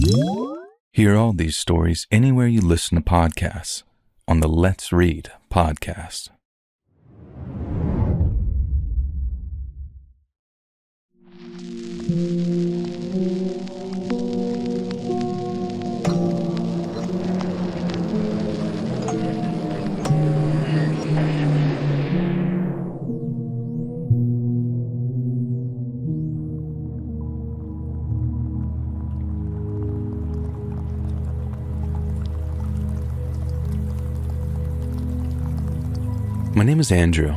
Hear all these stories anywhere you listen to podcasts on the Let's Read podcast. My name is Andrew.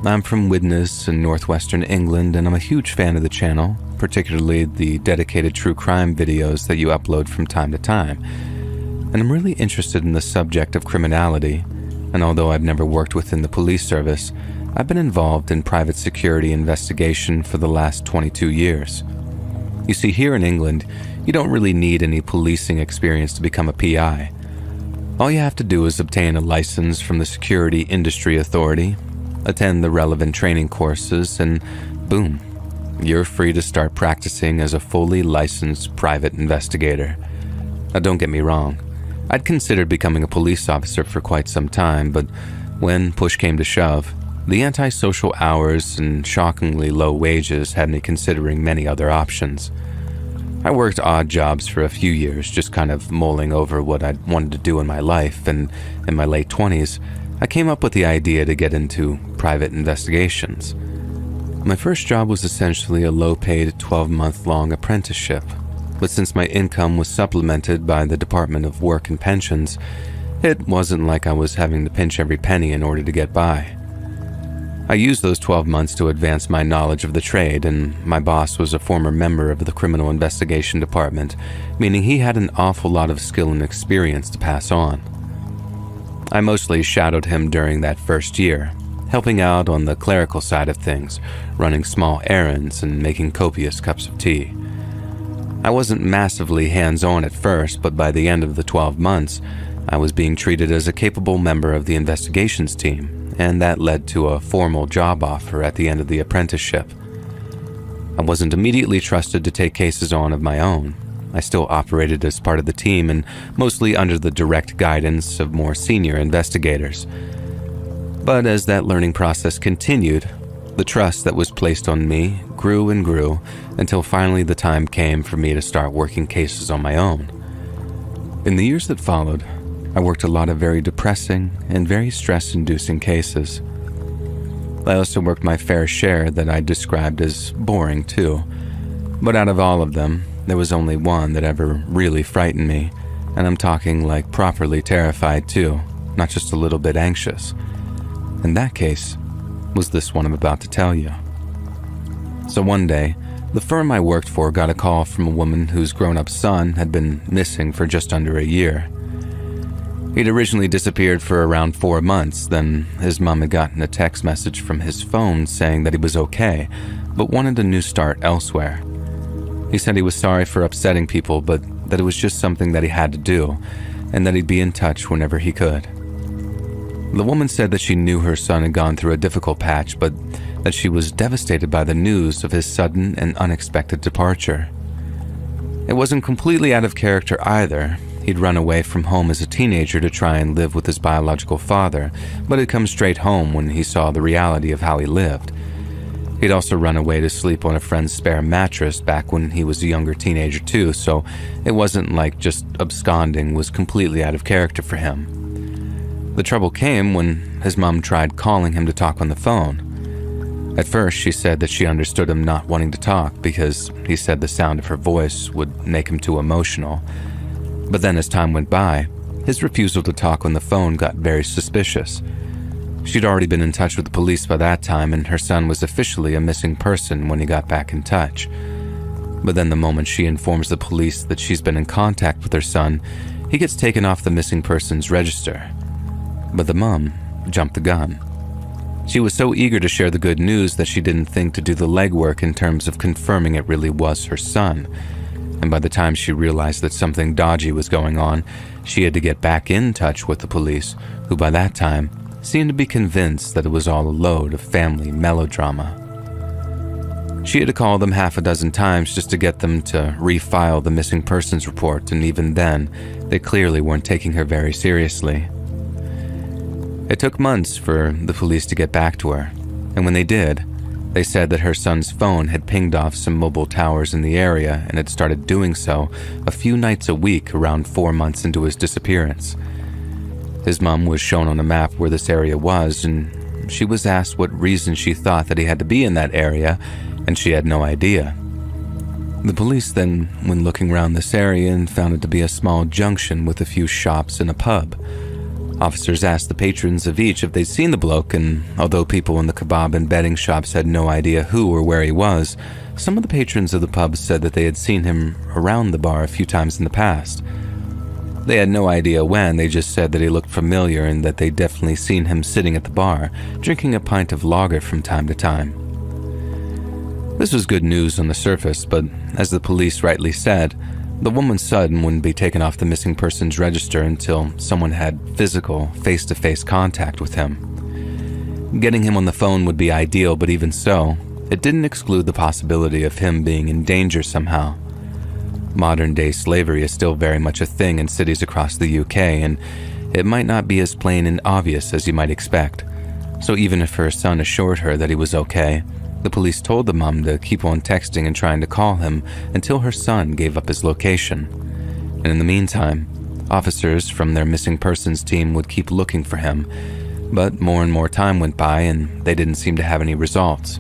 I'm from Widnes in northwestern England, and I'm a huge fan of the channel, particularly the dedicated true crime videos that you upload from time to time. And I'm really interested in the subject of criminality, and although I've never worked within the police service, I've been involved in private security investigation for the last 22 years. You see, here in England, you don't really need any policing experience to become a PI. All you have to do is obtain a license from the Security Industry Authority, attend the relevant training courses, and boom, you're free to start practicing as a fully licensed private investigator. Now, don't get me wrong, I'd considered becoming a police officer for quite some time, but when push came to shove, the antisocial hours and shockingly low wages had me considering many other options. I worked odd jobs for a few years, just kind of mulling over what I'd wanted to do in my life, and in my late 20s, I came up with the idea to get into private investigations. My first job was essentially a low-paid 12-month-long apprenticeship, but since my income was supplemented by the Department of Work and Pensions, it wasn't like I was having to pinch every penny in order to get by. I used those 12 months to advance my knowledge of the trade, and my boss was a former member of the Criminal Investigation Department, meaning he had an awful lot of skill and experience to pass on. I mostly shadowed him during that first year, helping out on the clerical side of things, running small errands and making copious cups of tea. I wasn't massively hands-on at first, but by the end of the 12 months, I was being treated as a capable member of the investigations team, and that led to a formal job offer at the end of the apprenticeship. I wasn't immediately trusted to take cases on of my own. I still operated as part of the team and mostly under the direct guidance of more senior investigators. But as that learning process continued, the trust that was placed on me grew and grew until finally the time came for me to start working cases on my own. In the years that followed, I worked a lot of very depressing and very stress-inducing cases. I also worked my fair share that I described as boring too. But out of all of them, there was only one that ever really frightened me, and I'm talking like properly terrified too, not just a little bit anxious. And that case was this one I'm about to tell you. So one day, the firm I worked for got a call from a woman whose grown-up son had been missing for just under a year. He'd originally disappeared for around 4 months, then his mom had gotten a text message from his phone saying that he was okay, but wanted a new start elsewhere. He said he was sorry for upsetting people, but that it was just something that he had to do, and that he'd be in touch whenever he could. The woman said that she knew her son had gone through a difficult patch, but that she was devastated by the news of his sudden and unexpected departure. It wasn't completely out of character either. He'd run away from home as a teenager to try and live with his biological father, but had come straight home when he saw the reality of how he lived. He'd also run away to sleep on a friend's spare mattress back when he was a younger teenager too, so it wasn't like just absconding was completely out of character for him. The trouble came when his mom tried calling him to talk on the phone. At first, she said that she understood him not wanting to talk because he said the sound of her voice would make him too emotional. But then as time went by, his refusal to talk on the phone got very suspicious. She'd already been in touch with the police by that time, and her son was officially a missing person when he got back in touch. But then the moment she informs the police that she's been in contact with her son, he gets taken off the missing persons register. But the mom jumped the gun. She was so eager to share the good news that she didn't think to do the legwork in terms of confirming it really was her son. And by the time she realized that something dodgy was going on, she had to get back in touch with the police, who by that time seemed to be convinced that it was all a load of family melodrama. She had to call them half a dozen times just to get them to refile the missing persons report, and even then, they clearly weren't taking her very seriously. It took months for the police to get back to her, and when they did, they said that her son's phone had pinged off some mobile towers in the area and had started doing so a few nights a week around 4 months into his disappearance. His mom was shown on a map where this area was, and she was asked what reason she thought that he had to be in that area, and she had no idea. The police then went looking around this area and found it to be a small junction with a few shops and a pub. Officers asked the patrons of each if they'd seen the bloke, and although people in the kebab and betting shops had no idea who or where he was, some of the patrons of the pub said that they had seen him around the bar a few times in the past. They had no idea when, they just said that he looked familiar and that they'd definitely seen him sitting at the bar, drinking a pint of lager from time to time. This was good news on the surface, but as the police rightly said, the woman's son wouldn't be taken off the missing persons register until someone had physical, face-to-face contact with him. Getting him on the phone would be ideal, but even so, it didn't exclude the possibility of him being in danger somehow. Modern-day slavery is still very much a thing in cities across the UK, and it might not be as plain and obvious as you might expect. So even if her son assured her that he was okay, the police told the mom to keep on texting and trying to call him until her son gave up his location. And in the meantime, officers from their missing persons team would keep looking for him, but more and more time went by and they didn't seem to have any results.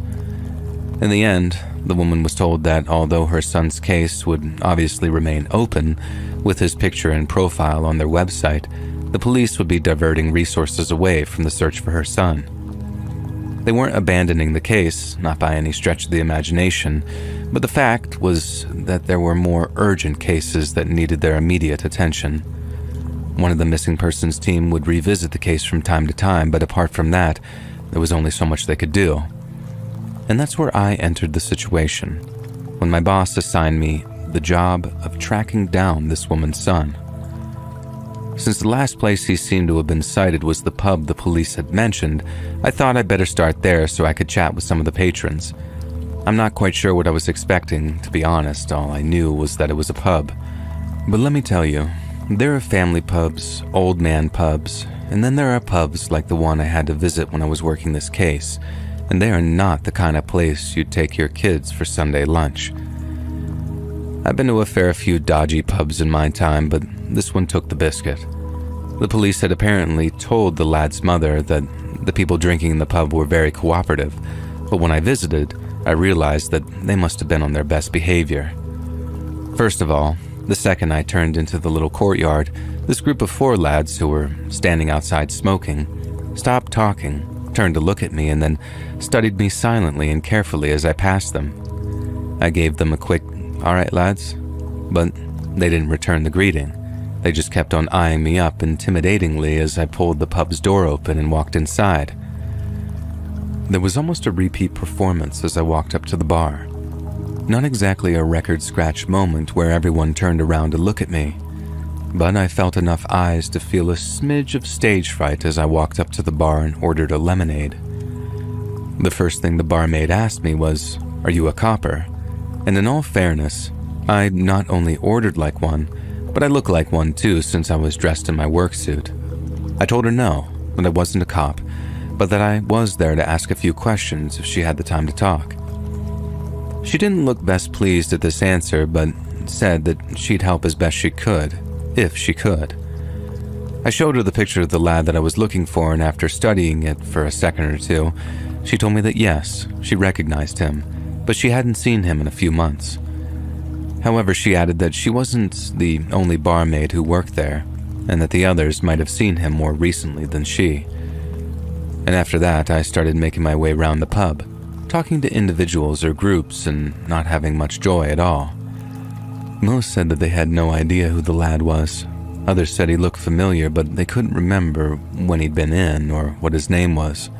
In the end, the woman was told that although her son's case would obviously remain open, with his picture and profile on their website, the police would be diverting resources away from the search for her son. They weren't abandoning the case, not by any stretch of the imagination, but the fact was that there were more urgent cases that needed their immediate attention. One of the missing persons team would revisit the case from time to time, but apart from that, there was only so much they could do. And that's where I entered the situation, when my boss assigned me the job of tracking down this woman's son. Since the last place he seemed to have been sighted was the pub the police had mentioned, I thought I'd better start there so I could chat with some of the patrons. I'm not quite sure what I was expecting, to be honest. All I knew was that it was a pub. But let me tell you, there are family pubs, old man pubs, and then there are pubs like the one I had to visit when I was working this case, and they are not the kind of place you'd take your kids for Sunday lunch. I've been to a fair few dodgy pubs in my time, but this one took the biscuit. The police had apparently told the lad's mother that the people drinking in the pub were very cooperative, but when I visited, I realized that they must have been on their best behavior. First of all, the second I turned into the little courtyard, this group of 4 lads who were standing outside smoking stopped talking, turned to look at me, and then studied me silently and carefully as I passed them. I gave them a quick, "All right, lads," but they didn't return the greeting. They just kept on eyeing me up intimidatingly as I pulled the pub's door open and walked inside. There was almost a repeat performance as I walked up to the bar. Not exactly a record scratch moment where everyone turned around to look at me, but I felt enough eyes to feel a smidge of stage fright as I walked up to the bar and ordered a lemonade. The first thing the barmaid asked me was, "Are you a copper?" And in all fairness, I not only ordered like one, but I looked like one too since I was dressed in my work suit. I told her no, that I wasn't a cop, but that I was there to ask a few questions if she had the time to talk. She didn't look best pleased at this answer, but said that she'd help as best she could, if she could. I showed her the picture of the lad that I was looking for, and after studying it for a second or two, she told me that yes, she recognized him, but she hadn't seen him in a few months. However, she added that she wasn't the only barmaid who worked there, and that the others might have seen him more recently than she. And after that, I started making my way around the pub, talking to individuals or groups and not having much joy at all. Most said that they had no idea who the lad was. Others said he looked familiar, but they couldn't remember when he'd been in or what his name was.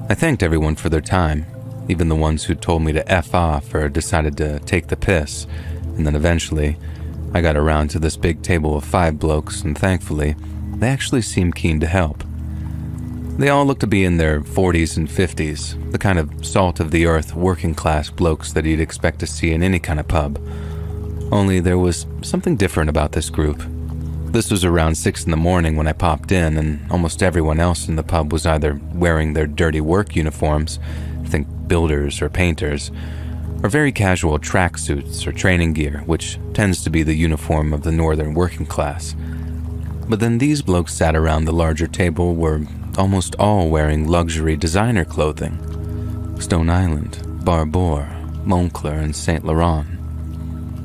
I thanked everyone for their time, even the ones who told me to F off or decided to take the piss, and then eventually, I got around to this big table of 5 blokes, and thankfully, they actually seemed keen to help. They all looked to be in their 40s and 50s, the kind of salt-of-the-earth working-class blokes that you'd expect to see in any kind of pub. Only there was something different about this group. This was around 6 in the morning when I popped in, and almost everyone else in the pub was either wearing their dirty work uniforms, think builders or painters, or very casual tracksuits or training gear, which tends to be the uniform of the northern working class. But then these blokes sat around the larger table were almost all wearing luxury designer clothing. Stone Island, Barbour, Moncler, and Saint Laurent.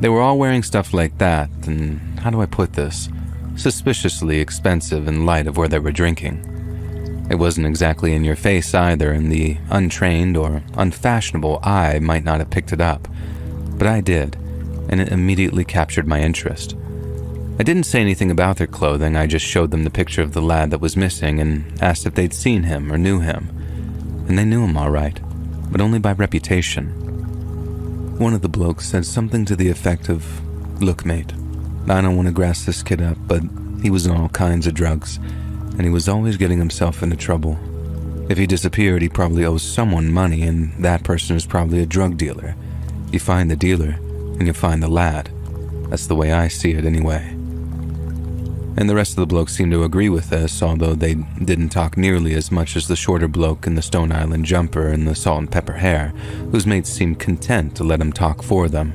They were all wearing stuff like that, and how do I put this? Suspiciously expensive in light of where they were drinking. It wasn't exactly in your face either, and the untrained or unfashionable eye might not have picked it up. But I did, and it immediately captured my interest. I didn't say anything about their clothing, I just showed them the picture of the lad that was missing and asked if they'd seen him or knew him. And they knew him all right, but only by reputation. One of the blokes said something to the effect of, "Look, mate, I don't want to grass this kid up, but he was on all kinds of drugs, and he was always getting himself into trouble. If he disappeared, he probably owes someone money, and that person is probably a drug dealer. You find the dealer, and you find the lad. That's the way I see it anyway." And the rest of the blokes seemed to agree with this, although they didn't talk nearly as much as the shorter bloke in the Stone Island jumper and the salt and pepper hair, whose mates seemed content to let him talk for them.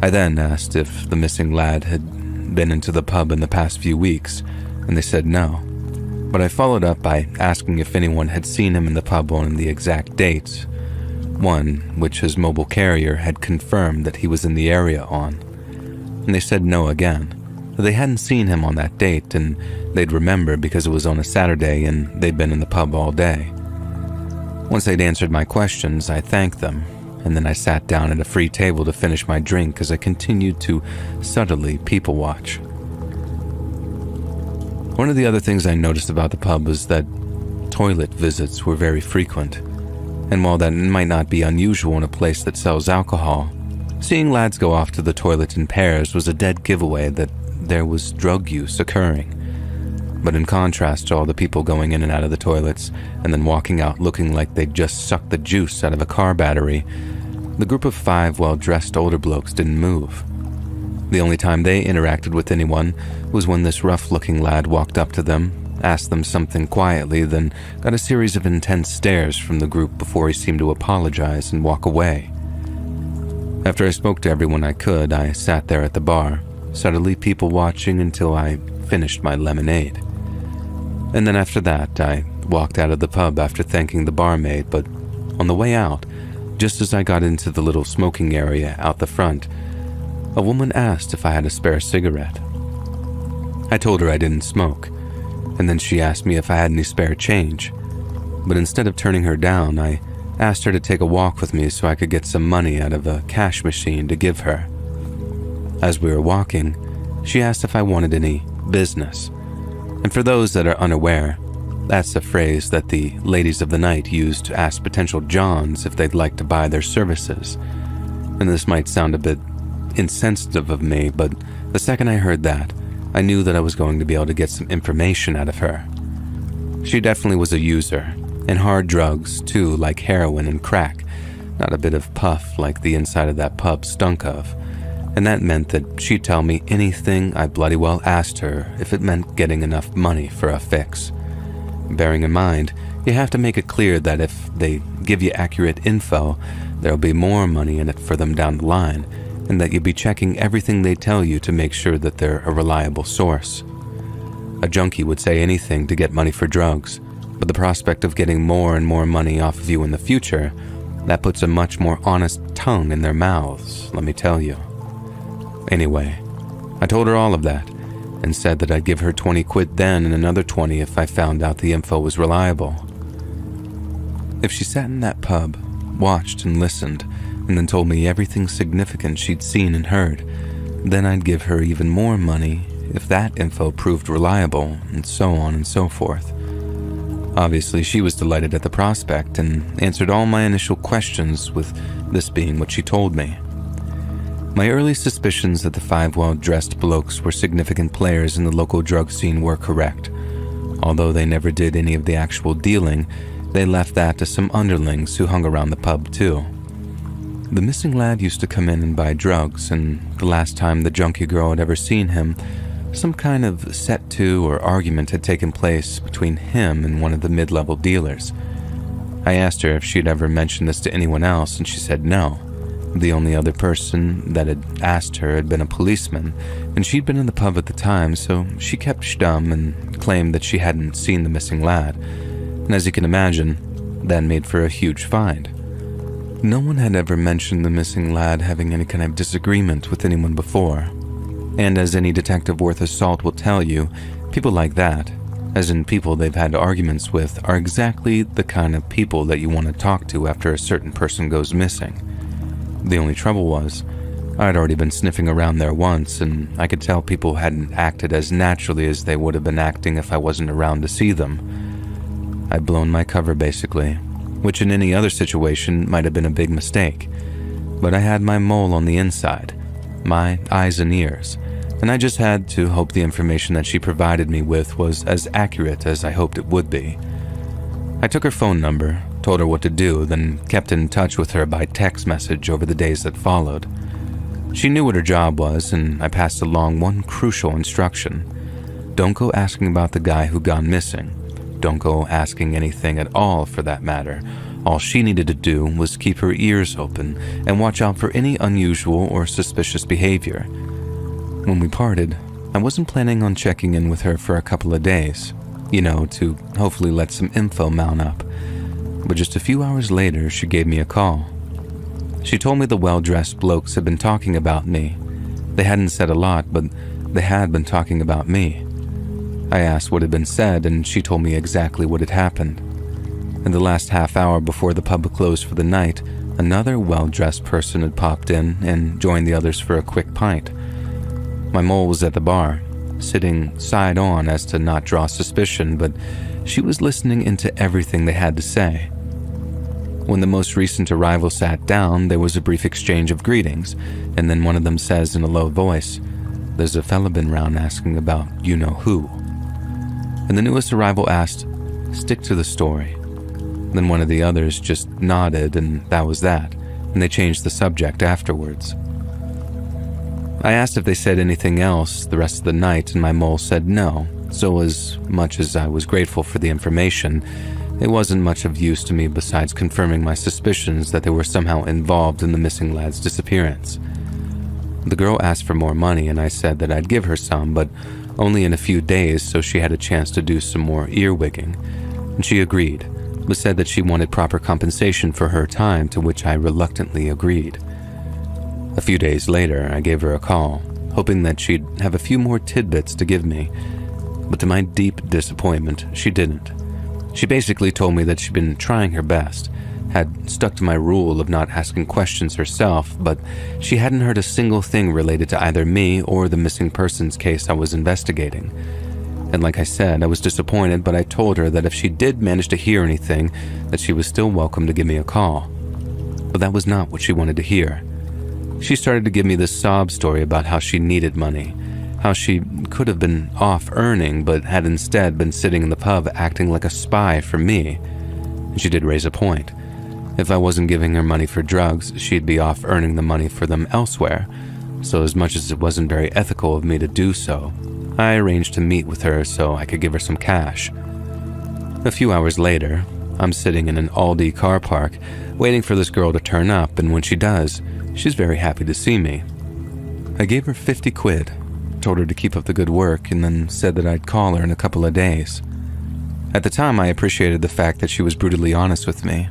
I then asked if the missing lad had been into the pub in the past few weeks, and they said no. But I followed up by asking if anyone had seen him in the pub on the exact date, one which his mobile carrier had confirmed that he was in the area on. And they said no again. They hadn't seen him on that date, and they'd remember because it was on a Saturday and they'd been in the pub all day. Once they'd answered my questions, I thanked them, and then I sat down at a free table to finish my drink as I continued to subtly people watch. One of the other things I noticed about the pub was that toilet visits were very frequent, and while that might not be unusual in a place that sells alcohol, seeing lads go off to the toilet in pairs was a dead giveaway that there was drug use occurring. But in contrast to all the people going in and out of the toilets and then walking out looking like they'd just sucked the juice out of a car battery, the group of 5 well-dressed older blokes didn't move. The only time they interacted with anyone was when this rough-looking lad walked up to them, asked them something quietly, then got a series of intense stares from the group before he seemed to apologize and walk away. After I spoke to everyone I could, I sat there at the bar, subtly people watching until I finished my lemonade. And then after that, I walked out of the pub after thanking the barmaid, but on the way out, just as I got into the little smoking area out the front, a woman asked if I had a spare cigarette. I told her I didn't smoke, and then she asked me if I had any spare change, but instead of turning her down, I asked her to take a walk with me so I could get some money out of a cash machine to give her. As we were walking, she asked if I wanted any business. And for those that are unaware, that's a phrase that the ladies of the night use to ask potential Johns if they'd like to buy their services. And this might sound a bit insensitive of me, but the second I heard that, I knew that I was going to be able to get some information out of her. She definitely was a user, and hard drugs too, like heroin and crack, not a bit of puff like the inside of that pub stunk of. And that meant that she'd tell me anything I bloody well asked her if it meant getting enough money for a fix. Bearing in mind, you have to make it clear that if they give you accurate info, there'll be more money in it for them down the line, and that you'll be checking everything they tell you to make sure that they're a reliable source. A junkie would say anything to get money for drugs, but the prospect of getting more and more money off of you in the future, that puts a much more honest tongue in their mouths, let me tell you. Anyway, I told her all of that and said that I'd give her 20 quid then and another 20 if I found out the info was reliable. If she sat in that pub, watched and listened, and then told me everything significant she'd seen and heard, then I'd give her even more money if that info proved reliable, and so on and so forth. Obviously, she was delighted at the prospect and answered all my initial questions, with this being what she told me. My early suspicions that the 5 well-dressed blokes were significant players in the local drug scene were correct, Although they never did any of the actual dealing, they left that to some underlings who hung around the pub too. The missing lad used to come in and buy drugs, and the last time the junkie girl had ever seen him, some kind of set-to or argument had taken place between him and one of the mid-level dealers. I asked her if she'd ever mentioned this to anyone else, and she said no. The only other person that had asked her had been a policeman, and she'd been in the pub at the time, so she kept stum and claimed that she hadn't seen the missing lad. And as you can imagine, that made for a huge find. No one had ever mentioned the missing lad having any kind of disagreement with anyone before. And as any detective worth his salt will tell you, people like that, as in people they've had arguments with, are exactly the kind of people that you want to talk to after a certain person goes missing. The only trouble was, I'd already been sniffing around there once, and I could tell people hadn't acted as naturally as they would have been acting if I wasn't around to see them. I'd blown my cover basically, which in any other situation might have been a big mistake. But I had my mole on the inside, my eyes and ears, and I just had to hope the information that she provided me with was as accurate as I hoped it would be. I took her phone number, told her what to do, then kept in touch with her by text message over the days that followed. She knew what her job was, and I passed along one crucial instruction. Don't go asking about the guy who gone missing. Don't go asking anything at all for that matter. All she needed to do was keep her ears open and watch out for any unusual or suspicious behavior. When we parted, I wasn't planning on checking in with her for a couple of days, to hopefully let some info mount up. But just a few hours later, she gave me a call. She told me the well-dressed blokes had been talking about me. They hadn't said a lot, but they had been talking about me. I asked what had been said, and she told me exactly what had happened. In the last half hour before the pub closed for the night, another well-dressed person had popped in and joined the others for a quick pint. My mole was at the bar, sitting side-on as to not draw suspicion, but she was listening into everything they had to say. When the most recent arrival sat down, there was a brief exchange of greetings, and then one of them says in a low voice, "There's a fella been round asking about you-know-who." And the newest arrival asked, "Stick to the story." Then one of the others just nodded, and that was that, and they changed the subject afterwards. I asked if they said anything else the rest of the night, and my mole said no, so as much as I was grateful for the information, it wasn't much of use to me besides confirming my suspicions that they were somehow involved in the missing lad's disappearance. The girl asked for more money, and I said that I'd give her some, but only in a few days, so she had a chance to do some more earwigging. And she agreed, but said that she wanted proper compensation for her time, to which I reluctantly agreed. A few days later, I gave her a call, hoping that she'd have a few more tidbits to give me, but to my deep disappointment, she didn't. She basically told me that she'd been trying her best, had stuck to my rule of not asking questions herself, but she hadn't heard a single thing related to either me or the missing persons case I was investigating. And like I said, I was disappointed, but I told her that if she did manage to hear anything, that she was still welcome to give me a call. But that was not what she wanted to hear. She started to give me this sob story about how she needed money, how she could have been off earning but had instead been sitting in the pub acting like a spy for me. And she did raise a point. If I wasn't giving her money for drugs, she'd be off earning the money for them elsewhere, so as much as it wasn't very ethical of me to do so, I arranged to meet with her so I could give her some cash. A few hours later, I'm sitting in an Aldi car park, waiting for this girl to turn up, and when she does, she's very happy to see me. I gave her 50 quid, told her to keep up the good work, and then said that I'd call her in a couple of days. At the time, I appreciated the fact that she was brutally honest with me.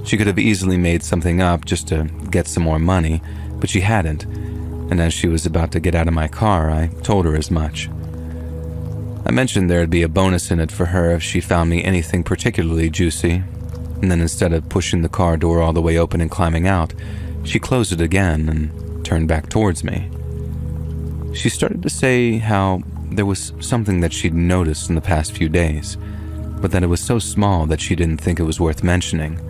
She could have easily made something up just to get some more money, but she hadn't, and as she was about to get out of my car, I told her as much. I mentioned there'd be a bonus in it for her if she found me anything particularly juicy, and then instead of pushing the car door all the way open and climbing out, she closed it again and turned back towards me. She started to say how there was something that she'd noticed in the past few days, but that it was so small that she didn't think it was worth mentioning.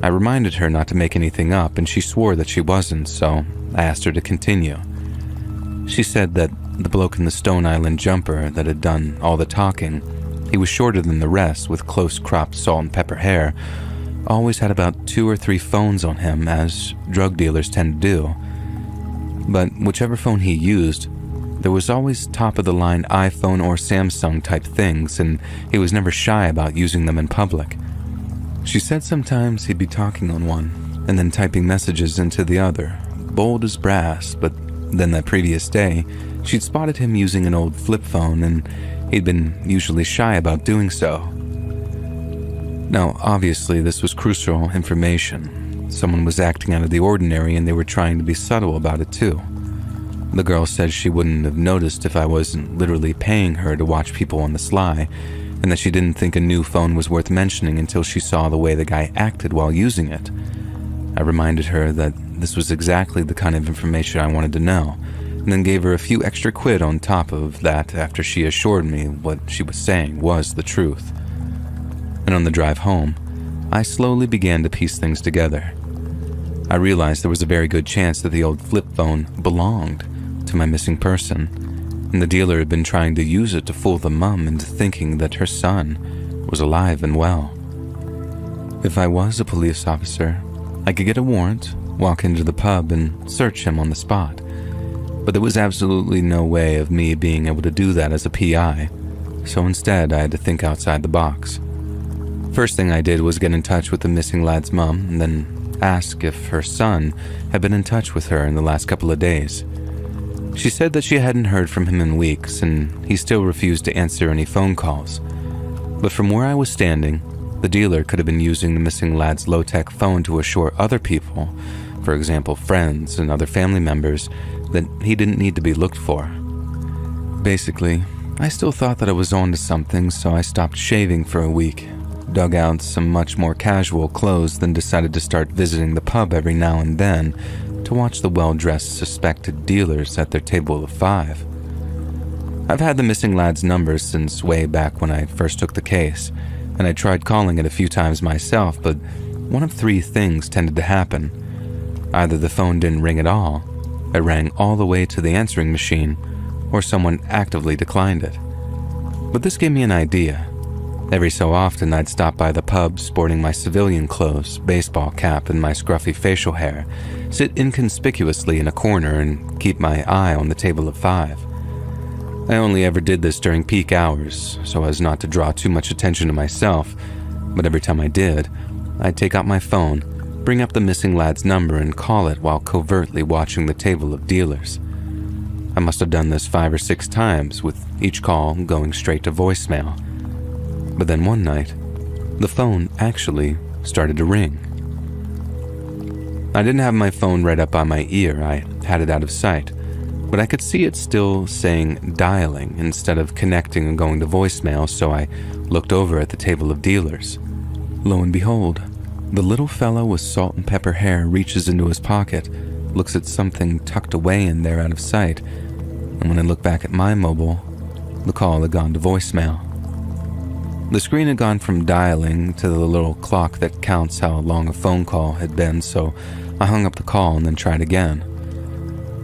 I reminded her not to make anything up, and she swore that she wasn't, so I asked her to continue. She said that the bloke in the Stone Island jumper that had done all the talking He was shorter than the rest, with close-cropped salt and pepper hair, always had about 2 or 3 phones on him, as drug dealers tend to do. But whichever phone he used, there was always top-of-the-line iPhone or Samsung type things, and he was never shy about using them in public. She said sometimes he'd be talking on one, and then typing messages into the other, bold as brass, but then that previous day, she'd spotted him using an old flip phone, and he'd been usually shy about doing so. Now, obviously, this was crucial information. Someone was acting out of the ordinary, and they were trying to be subtle about it too. The girl said she wouldn't have noticed if I wasn't literally paying her to watch people on the sly, and that she didn't think a new phone was worth mentioning until she saw the way the guy acted while using it. I reminded her that this was exactly the kind of information I wanted to know, and then gave her a few extra quid on top of that after she assured me what she was saying was the truth. And on the drive home, I slowly began to piece things together. I realized there was a very good chance that the old flip phone belonged to my missing person, and the dealer had been trying to use it to fool the mom into thinking that her son was alive and well. If I was a police officer, I could get a warrant, walk into the pub, and search him on the spot. But there was absolutely no way of me being able to do that as a PI, so instead I had to think outside the box. First thing I did was get in touch with the missing lad's mom, and then ask if her son had been in touch with her in the last couple of days. She said that she hadn't heard from him in weeks, and he still refused to answer any phone calls. But from where I was standing, the dealer could have been using the missing lad's low-tech phone to assure other people, for example friends and other family members, that he didn't need to be looked for. Basically, I still thought that I was on to something, so I stopped shaving for a week, dug out some much more casual clothes, then decided to start visiting the pub every now and then to watch the well-dressed suspected dealers at their table of 5. I've had the missing lad's number since way back when I first took the case, and I tried calling it a few times myself, but one of 3 things tended to happen. Either the phone didn't ring at all, it rang all the way to the answering machine, or someone actively declined it. But this gave me an idea. Every so often I'd stop by the pub sporting my civilian clothes, baseball cap, and my scruffy facial hair, sit inconspicuously in a corner and keep my eye on the table of 5. I only ever did this during peak hours, so as not to draw too much attention to myself, but every time I did, I'd take out my phone, bring up the missing lad's number, and call it while covertly watching the table of dealers. I must have done this 5 or 6 times, with each call going straight to voicemail. But then one night, the phone actually started to ring. I didn't have my phone right up by my ear, I had it out of sight, but I could see it still saying dialing instead of connecting and going to voicemail, so I looked over at the table of dealers. Lo and behold, the little fellow with salt and pepper hair reaches into his pocket, looks at something tucked away in there out of sight, and when I look back at my mobile, the call had gone to voicemail. The screen had gone from dialing to the little clock that counts how long a phone call had been, so I hung up the call and then tried again.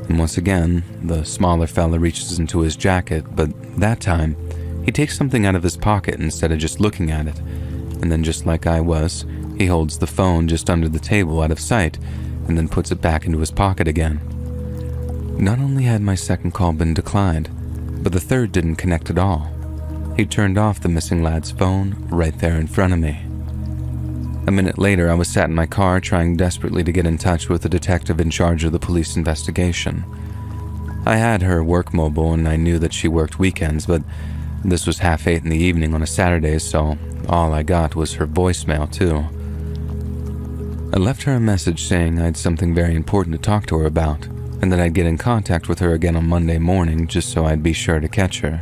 And once again, the smaller fella reaches into his jacket, but that time, he takes something out of his pocket instead of just looking at it, and then just like I was, he holds the phone just under the table out of sight, and then puts it back into his pocket again. Not only had my second call been declined, but the third didn't connect at all. He turned off the missing lad's phone right there in front of me. A minute later, I was sat in my car trying desperately to get in touch with the detective in charge of the police investigation. I had her work mobile and I knew that she worked weekends, but this was 8:30 in the evening on a Saturday, so all I got was her voicemail too. I left her a message saying I had something very important to talk to her about, and that I'd get in contact with her again on Monday morning just so I'd be sure to catch her.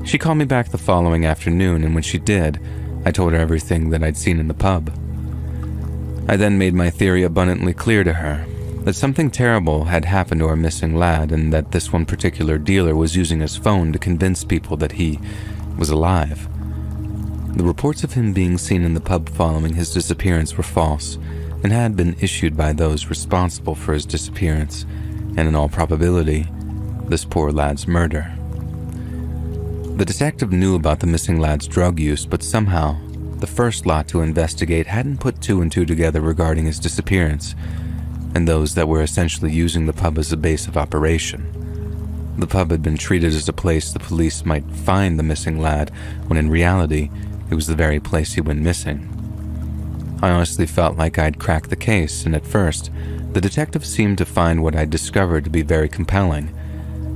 She called me back the following afternoon, and when she did, I told her everything that I'd seen in the pub. I then made my theory abundantly clear to her, that something terrible had happened to our missing lad, and that this one particular dealer was using his phone to convince people that he was alive. The reports of him being seen in the pub following his disappearance were false, and had been issued by those responsible for his disappearance, and in all probability, this poor lad's murder. The detective knew about the missing lad's drug use, but somehow, the first lot to investigate hadn't put two and two together regarding his disappearance, and those that were essentially using the pub as a base of operation. The pub had been treated as a place the police might find the missing lad, when in reality, it was the very place he went missing. I honestly felt like I'd cracked the case, and at first, the detective seemed to find what I'd discovered to be very compelling.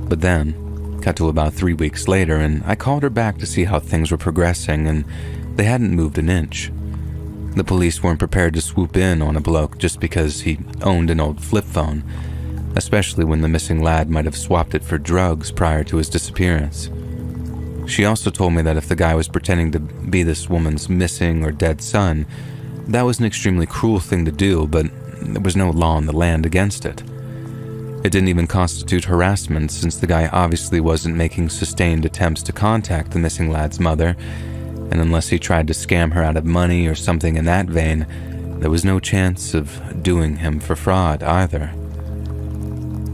But then, cut to about 3 weeks later, and I called her back to see how things were progressing, and they hadn't moved an inch. The police weren't prepared to swoop in on a bloke just because he owned an old flip phone, especially when the missing lad might have swapped it for drugs prior to his disappearance. She also told me that if the guy was pretending to be this woman's missing or dead son, that was an extremely cruel thing to do, but there was no law in the land against it. It didn't even constitute harassment, since the guy obviously wasn't making sustained attempts to contact the missing lad's mother, and unless he tried to scam her out of money or something in that vein, there was no chance of doing him for fraud either.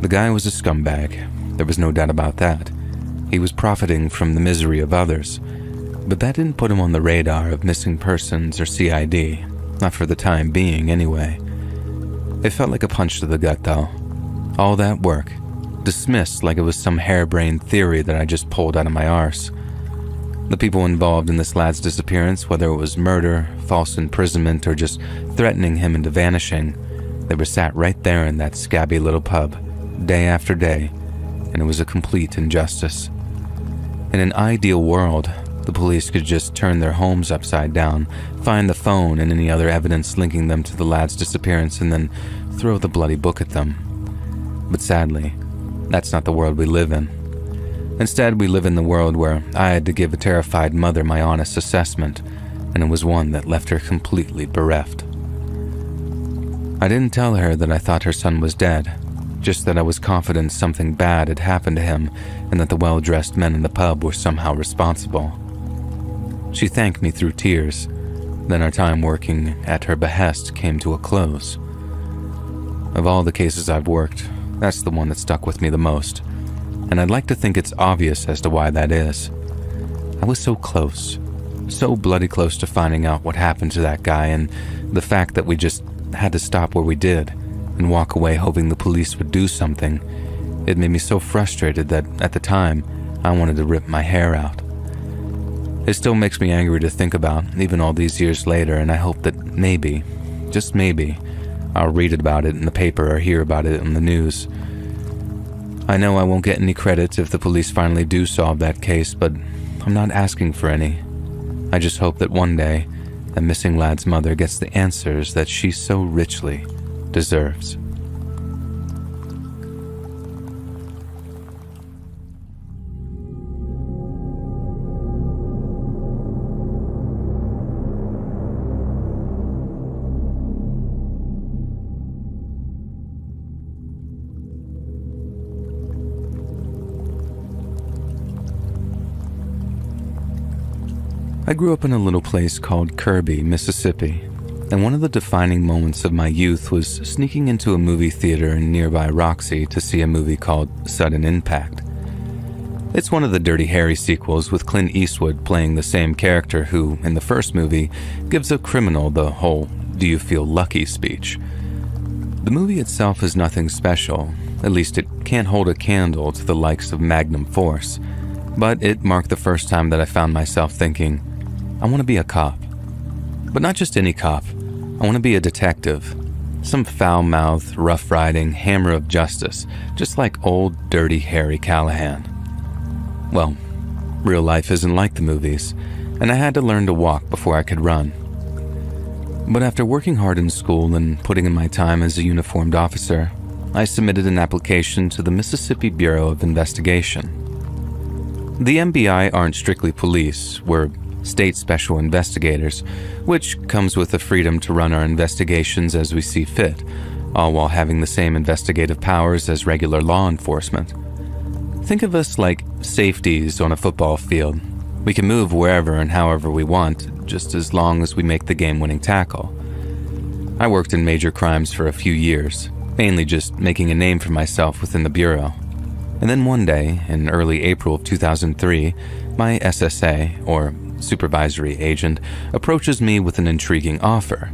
The guy was a scumbag, there was no doubt about that. He was profiting from the misery of others, but that didn't put him on the radar of missing persons or CID, not for the time being anyway. It felt like a punch to the gut though. All that work, dismissed like it was some harebrained theory that I just pulled out of my arse. The people involved in this lad's disappearance, whether it was murder, false imprisonment, or just threatening him into vanishing, they were sat right there in that scabby little pub, day after day, and it was a complete injustice. In an ideal world, the police could just turn their homes upside down, find the phone and any other evidence linking them to the lad's disappearance, and then throw the bloody book at them. But sadly, that's not the world we live in. Instead, we live in the world where I had to give a terrified mother my honest assessment, and it was one that left her completely bereft. I didn't tell her that I thought her son was dead, just that I was confident something bad had happened to him and that the well-dressed men in the pub were somehow responsible. She thanked me through tears. Then our time working at her behest came to a close. Of all the cases I've worked, that's the one that stuck with me the most, and I'd like to think it's obvious as to why that is. I was so close, so bloody close to finding out what happened to that guy, and the fact that we just had to stop where we did and walk away hoping the police would do something, it made me so frustrated that at the time, I wanted to rip my hair out. It still makes me angry to think about, even all these years later, and I hope that maybe, just maybe, I'll read about it in the paper or hear about it on the news. I know I won't get any credit if the police finally do solve that case, but I'm not asking for any. I just hope that one day, that missing lad's mother gets the answers that she so richly deserves. I grew up in a little place called Kirby, Mississippi, and one of the defining moments of my youth was sneaking into a movie theater in nearby Roxy to see a movie called Sudden Impact. It's one of the Dirty Harry sequels with Clint Eastwood playing the same character who, in the first movie, gives a criminal the whole "do you feel lucky" speech. The movie itself is nothing special, at least it can't hold a candle to the likes of Magnum Force, but it marked the first time that I found myself thinking, I want to be a cop. But not just any cop. I want to be a detective. Some foul-mouthed, rough-riding hammer of justice, just like old, dirty Harry Callahan. Well, real life isn't like the movies, and I had to learn to walk before I could run. But after working hard in school and putting in my time as a uniformed officer, I submitted an application to the Mississippi Bureau of Investigation. The MBI aren't strictly police, we're state special investigators, which comes with the freedom to run our investigations as we see fit, all while having the same investigative powers as regular law enforcement. Think of us like safeties on a football field. We can move wherever and however we want, just as long as we make the game-winning tackle. I worked in major crimes for a few years, mainly just making a name for myself within the Bureau. And then one day, in early April of 2003, my SSA, or supervisory agent, approaches me with an intriguing offer.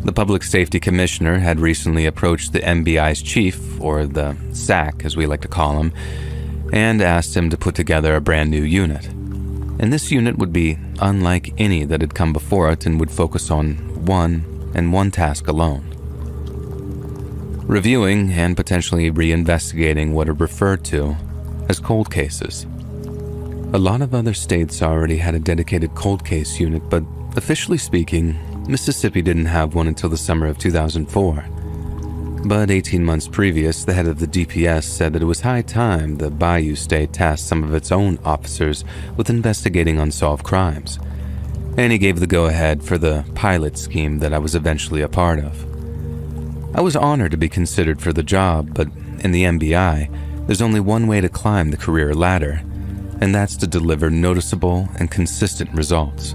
The Public Safety Commissioner had recently approached the MBI's chief, or the SAC as we like to call him, and asked him to put together a brand new unit. And this unit would be unlike any that had come before it and would focus on one task alone: reviewing and potentially reinvestigating what are referred to as cold cases. A lot of other states already had a dedicated cold case unit, but officially speaking, Mississippi didn't have one until the summer of 2004. But 18 months previous, the head of the DPS said that it was high time the Bayou State tasked some of its own officers with investigating unsolved crimes. And he gave the go-ahead for the pilot scheme that I was eventually a part of. I was honored to be considered for the job, but in the MBI, there's only one way to climb the career ladder, and that's to deliver noticeable and consistent results.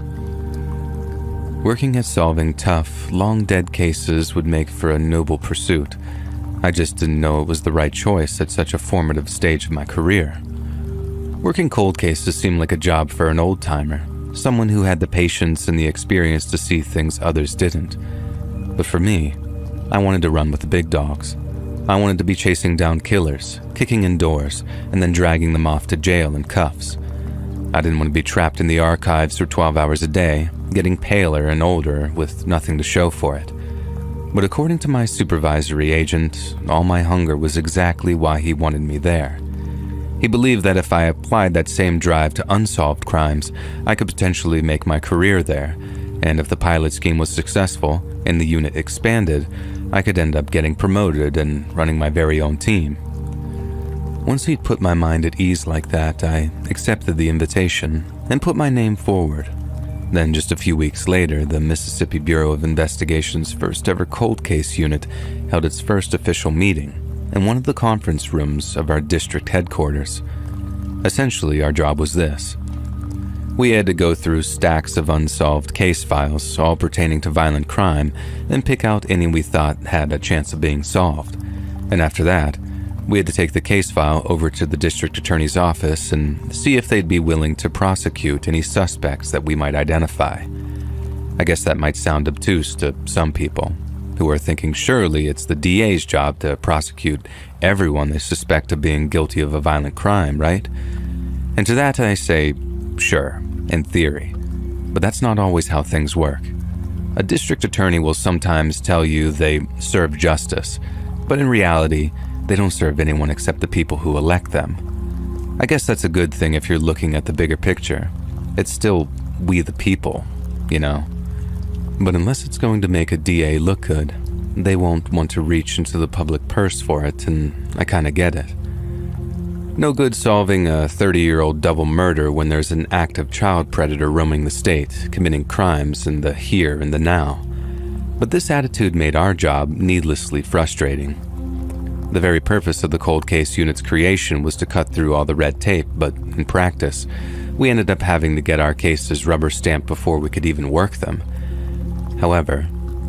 Working at solving tough, long-dead cases would make for a noble pursuit. I just didn't know it was the right choice at such a formative stage of my career. Working cold cases seemed like a job for an old-timer, someone who had the patience and the experience to see things others didn't. But for me, I wanted to run with the big dogs. I wanted to be chasing down killers, kicking in doors, and then dragging them off to jail in cuffs. I didn't want to be trapped in the archives for 12 hours a day, getting paler and older with nothing to show for it. But according to my supervisory agent, all my hunger was exactly why he wanted me there. He believed that if I applied that same drive to unsolved crimes, I could potentially make my career there, and if the pilot scheme was successful and the unit expanded, I could end up getting promoted and running my very own team. Once he'd put my mind at ease like that, I accepted the invitation and put my name forward. Then just a few weeks later, the Mississippi Bureau of Investigation's first ever cold case unit held its first official meeting in one of the conference rooms of our district headquarters. Essentially, our job was this. We had to go through stacks of unsolved case files, all pertaining to violent crime, and pick out any we thought had a chance of being solved. And after that, we had to take the case file over to the district attorney's office and see if they'd be willing to prosecute any suspects that we might identify. I guess that might sound obtuse to some people, who are thinking surely it's the DA's job to prosecute everyone they suspect of being guilty of a violent crime, right? And to that I say, sure, in theory, but that's not always how things work. A district attorney will sometimes tell you they serve justice, but in reality, they don't serve anyone except the people who elect them. I guess that's a good thing if you're looking at the bigger picture. It's still we the people, you know? But unless it's going to make a DA look good, they won't want to reach into the public purse for it, and I kinda get it. No good solving a 30-year-old double murder when there's an active child predator roaming the state, committing crimes in the here and the now. But this attitude made our job needlessly frustrating. The very purpose of the cold case unit's creation was to cut through all the red tape, but in practice, we ended up having to get our cases rubber stamped before we could even work them. However,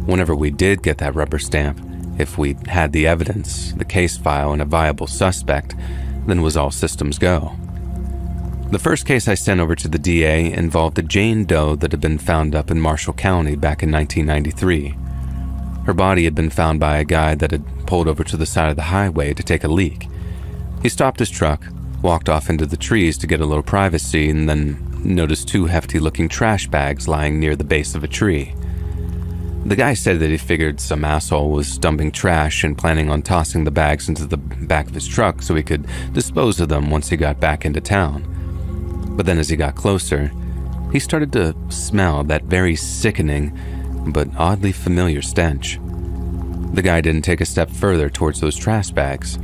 whenever we did get that rubber stamp, if we had the evidence, the case file, and a viable suspect, then was all systems go. The first case I sent over to the DA involved a Jane Doe that had been found up in Marshall County back in 1993. Her body had been found by a guy that had pulled over to the side of the highway to take a leak. He stopped his truck, walked off into the trees to get a little privacy, and then noticed two hefty-looking trash bags lying near the base of a tree. The guy said that he figured some asshole was dumping trash and planning on tossing the bags into the back of his truck so he could dispose of them once he got back into town. But then as he got closer, he started to smell that very sickening but oddly familiar stench. The guy didn't take a step further towards those trash bags.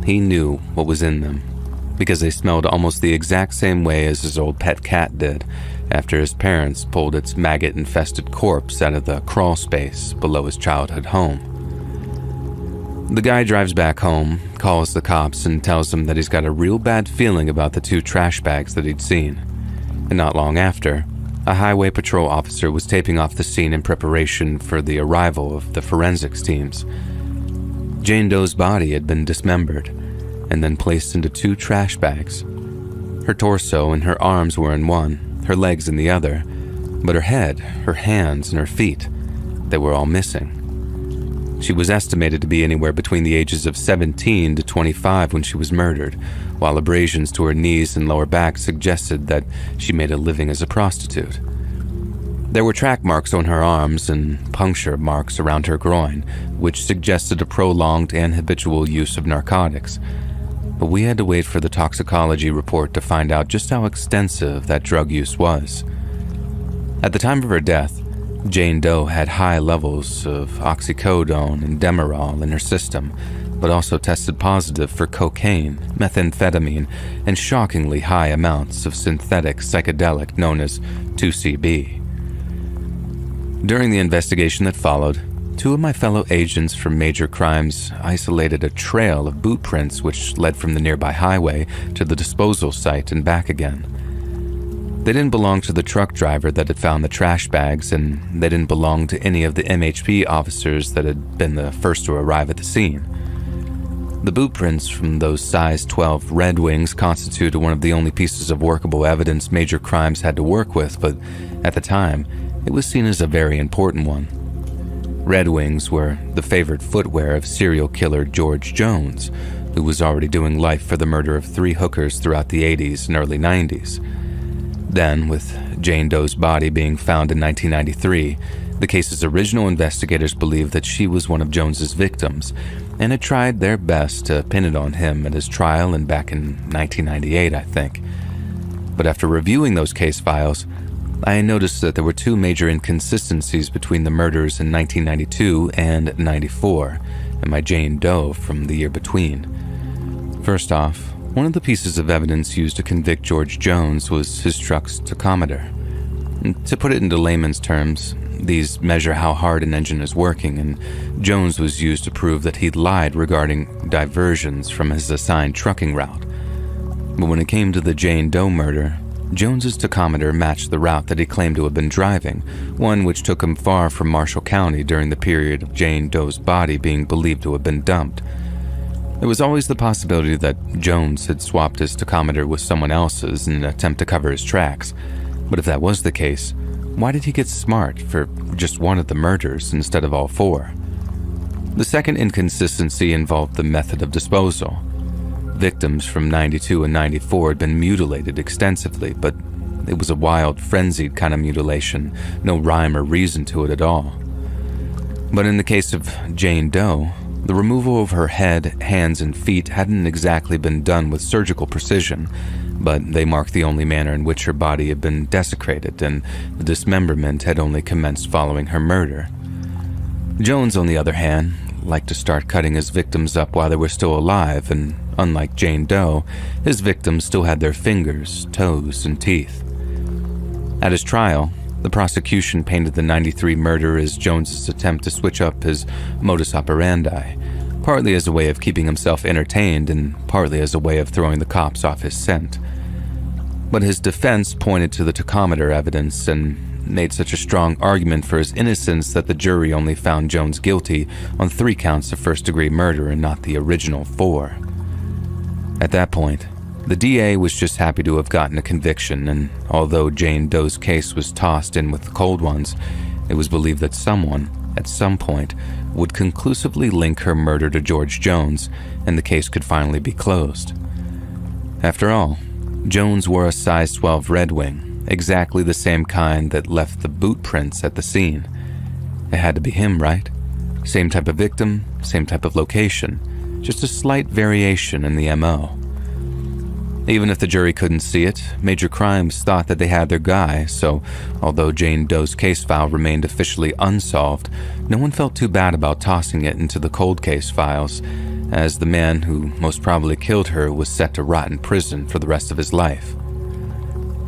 He knew what was in them, because they smelled almost the exact same way as his old pet cat did after his parents pulled its maggot-infested corpse out of the crawl space below his childhood home. The guy drives back home, calls the cops, and tells them that he's got a real bad feeling about the two trash bags that he'd seen. And not long after, a highway patrol officer was taping off the scene in preparation for the arrival of the forensics teams. Jane Doe's body had been dismembered, and then placed into 2 trash bags. Her torso and her arms were in one, her legs in the other, but her head, her hands, and her feet, they were all missing. She was estimated to be anywhere between the ages of 17 to 25 when she was murdered, while abrasions to her knees and lower back suggested that she made a living as a prostitute. There were track marks on her arms and puncture marks around her groin, which suggested a prolonged and habitual use of narcotics. But we had to wait for the toxicology report to find out just how extensive that drug use was. At the time of her death, Jane Doe had high levels of oxycodone and Demerol in her system, but also tested positive for cocaine, methamphetamine, and shockingly high amounts of synthetic psychedelic known as 2CB. During the investigation that followed, 2 of my fellow agents from Major Crimes isolated a trail of boot prints which led from the nearby highway to the disposal site and back again. They didn't belong to the truck driver that had found the trash bags, and they didn't belong to any of the MHP officers that had been the first to arrive at the scene. The boot prints from those size 12 Red Wings constituted one of the only pieces of workable evidence Major Crimes had to work with, but at the time, it was seen as a very important one. Red Wings were the favored footwear of serial killer George Jones, who was already doing life for the murder of 3 hookers throughout the 80s and early 90s. Then, with Jane Doe's body being found in 1993, the case's original investigators believed that she was one of Jones's victims, and had tried their best to pin it on him at his trial and back in 1998, I think. But after reviewing those case files, I noticed that there were 2 major inconsistencies between the murders in 1992 and 94, and my Jane Doe from the year between. First off, one of the pieces of evidence used to convict George Jones was his truck's tachometer. To put it into layman's terms, these measure how hard an engine is working, and Jones was used to prove that he'd lied regarding diversions from his assigned trucking route. But when it came to the Jane Doe murder, Jones's tachometer matched the route that he claimed to have been driving, one which took him far from Marshall County during the period of Jane Doe's body being believed to have been dumped. There was always the possibility that Jones had swapped his tachometer with someone else's in an attempt to cover his tracks, but if that was the case, why did he get smart for just one of the murders instead of all 4? The second inconsistency involved the method of disposal. Victims from 92 and 94 had been mutilated extensively, but it was a wild, frenzied kind of mutilation, no rhyme or reason to it at all. But in the case of Jane Doe, the removal of her head, hands, and feet hadn't exactly been done with surgical precision, but they marked the only manner in which her body had been desecrated, and the dismemberment had only commenced following her murder. Jones, on the other hand, liked to start cutting his victims up while they were still alive, and unlike Jane Doe, his victims still had their fingers, toes, and teeth. At his trial, the prosecution painted the 93 murder as Jones's attempt to switch up his modus operandi, partly as a way of keeping himself entertained and partly as a way of throwing the cops off his scent. But his defense pointed to the tachometer evidence and made such a strong argument for his innocence that the jury only found Jones guilty on 3 counts of first-degree murder and not the original 4. At that point, the DA was just happy to have gotten a conviction, and although Jane Doe's case was tossed in with the cold ones, it was believed that someone, at some point, would conclusively link her murder to George Jones, and the case could finally be closed. After all, Jones wore a size 12 Red Wing, exactly the same kind that left the boot prints at the scene. It had to be him, right? Same type of victim, same type of location, just a slight variation in the MO. Even if the jury couldn't see it, Major Crimes thought that they had their guy, so although Jane Doe's case file remained officially unsolved, no one felt too bad about tossing it into the cold case files, as the man who most probably killed her was set to rot in prison for the rest of his life.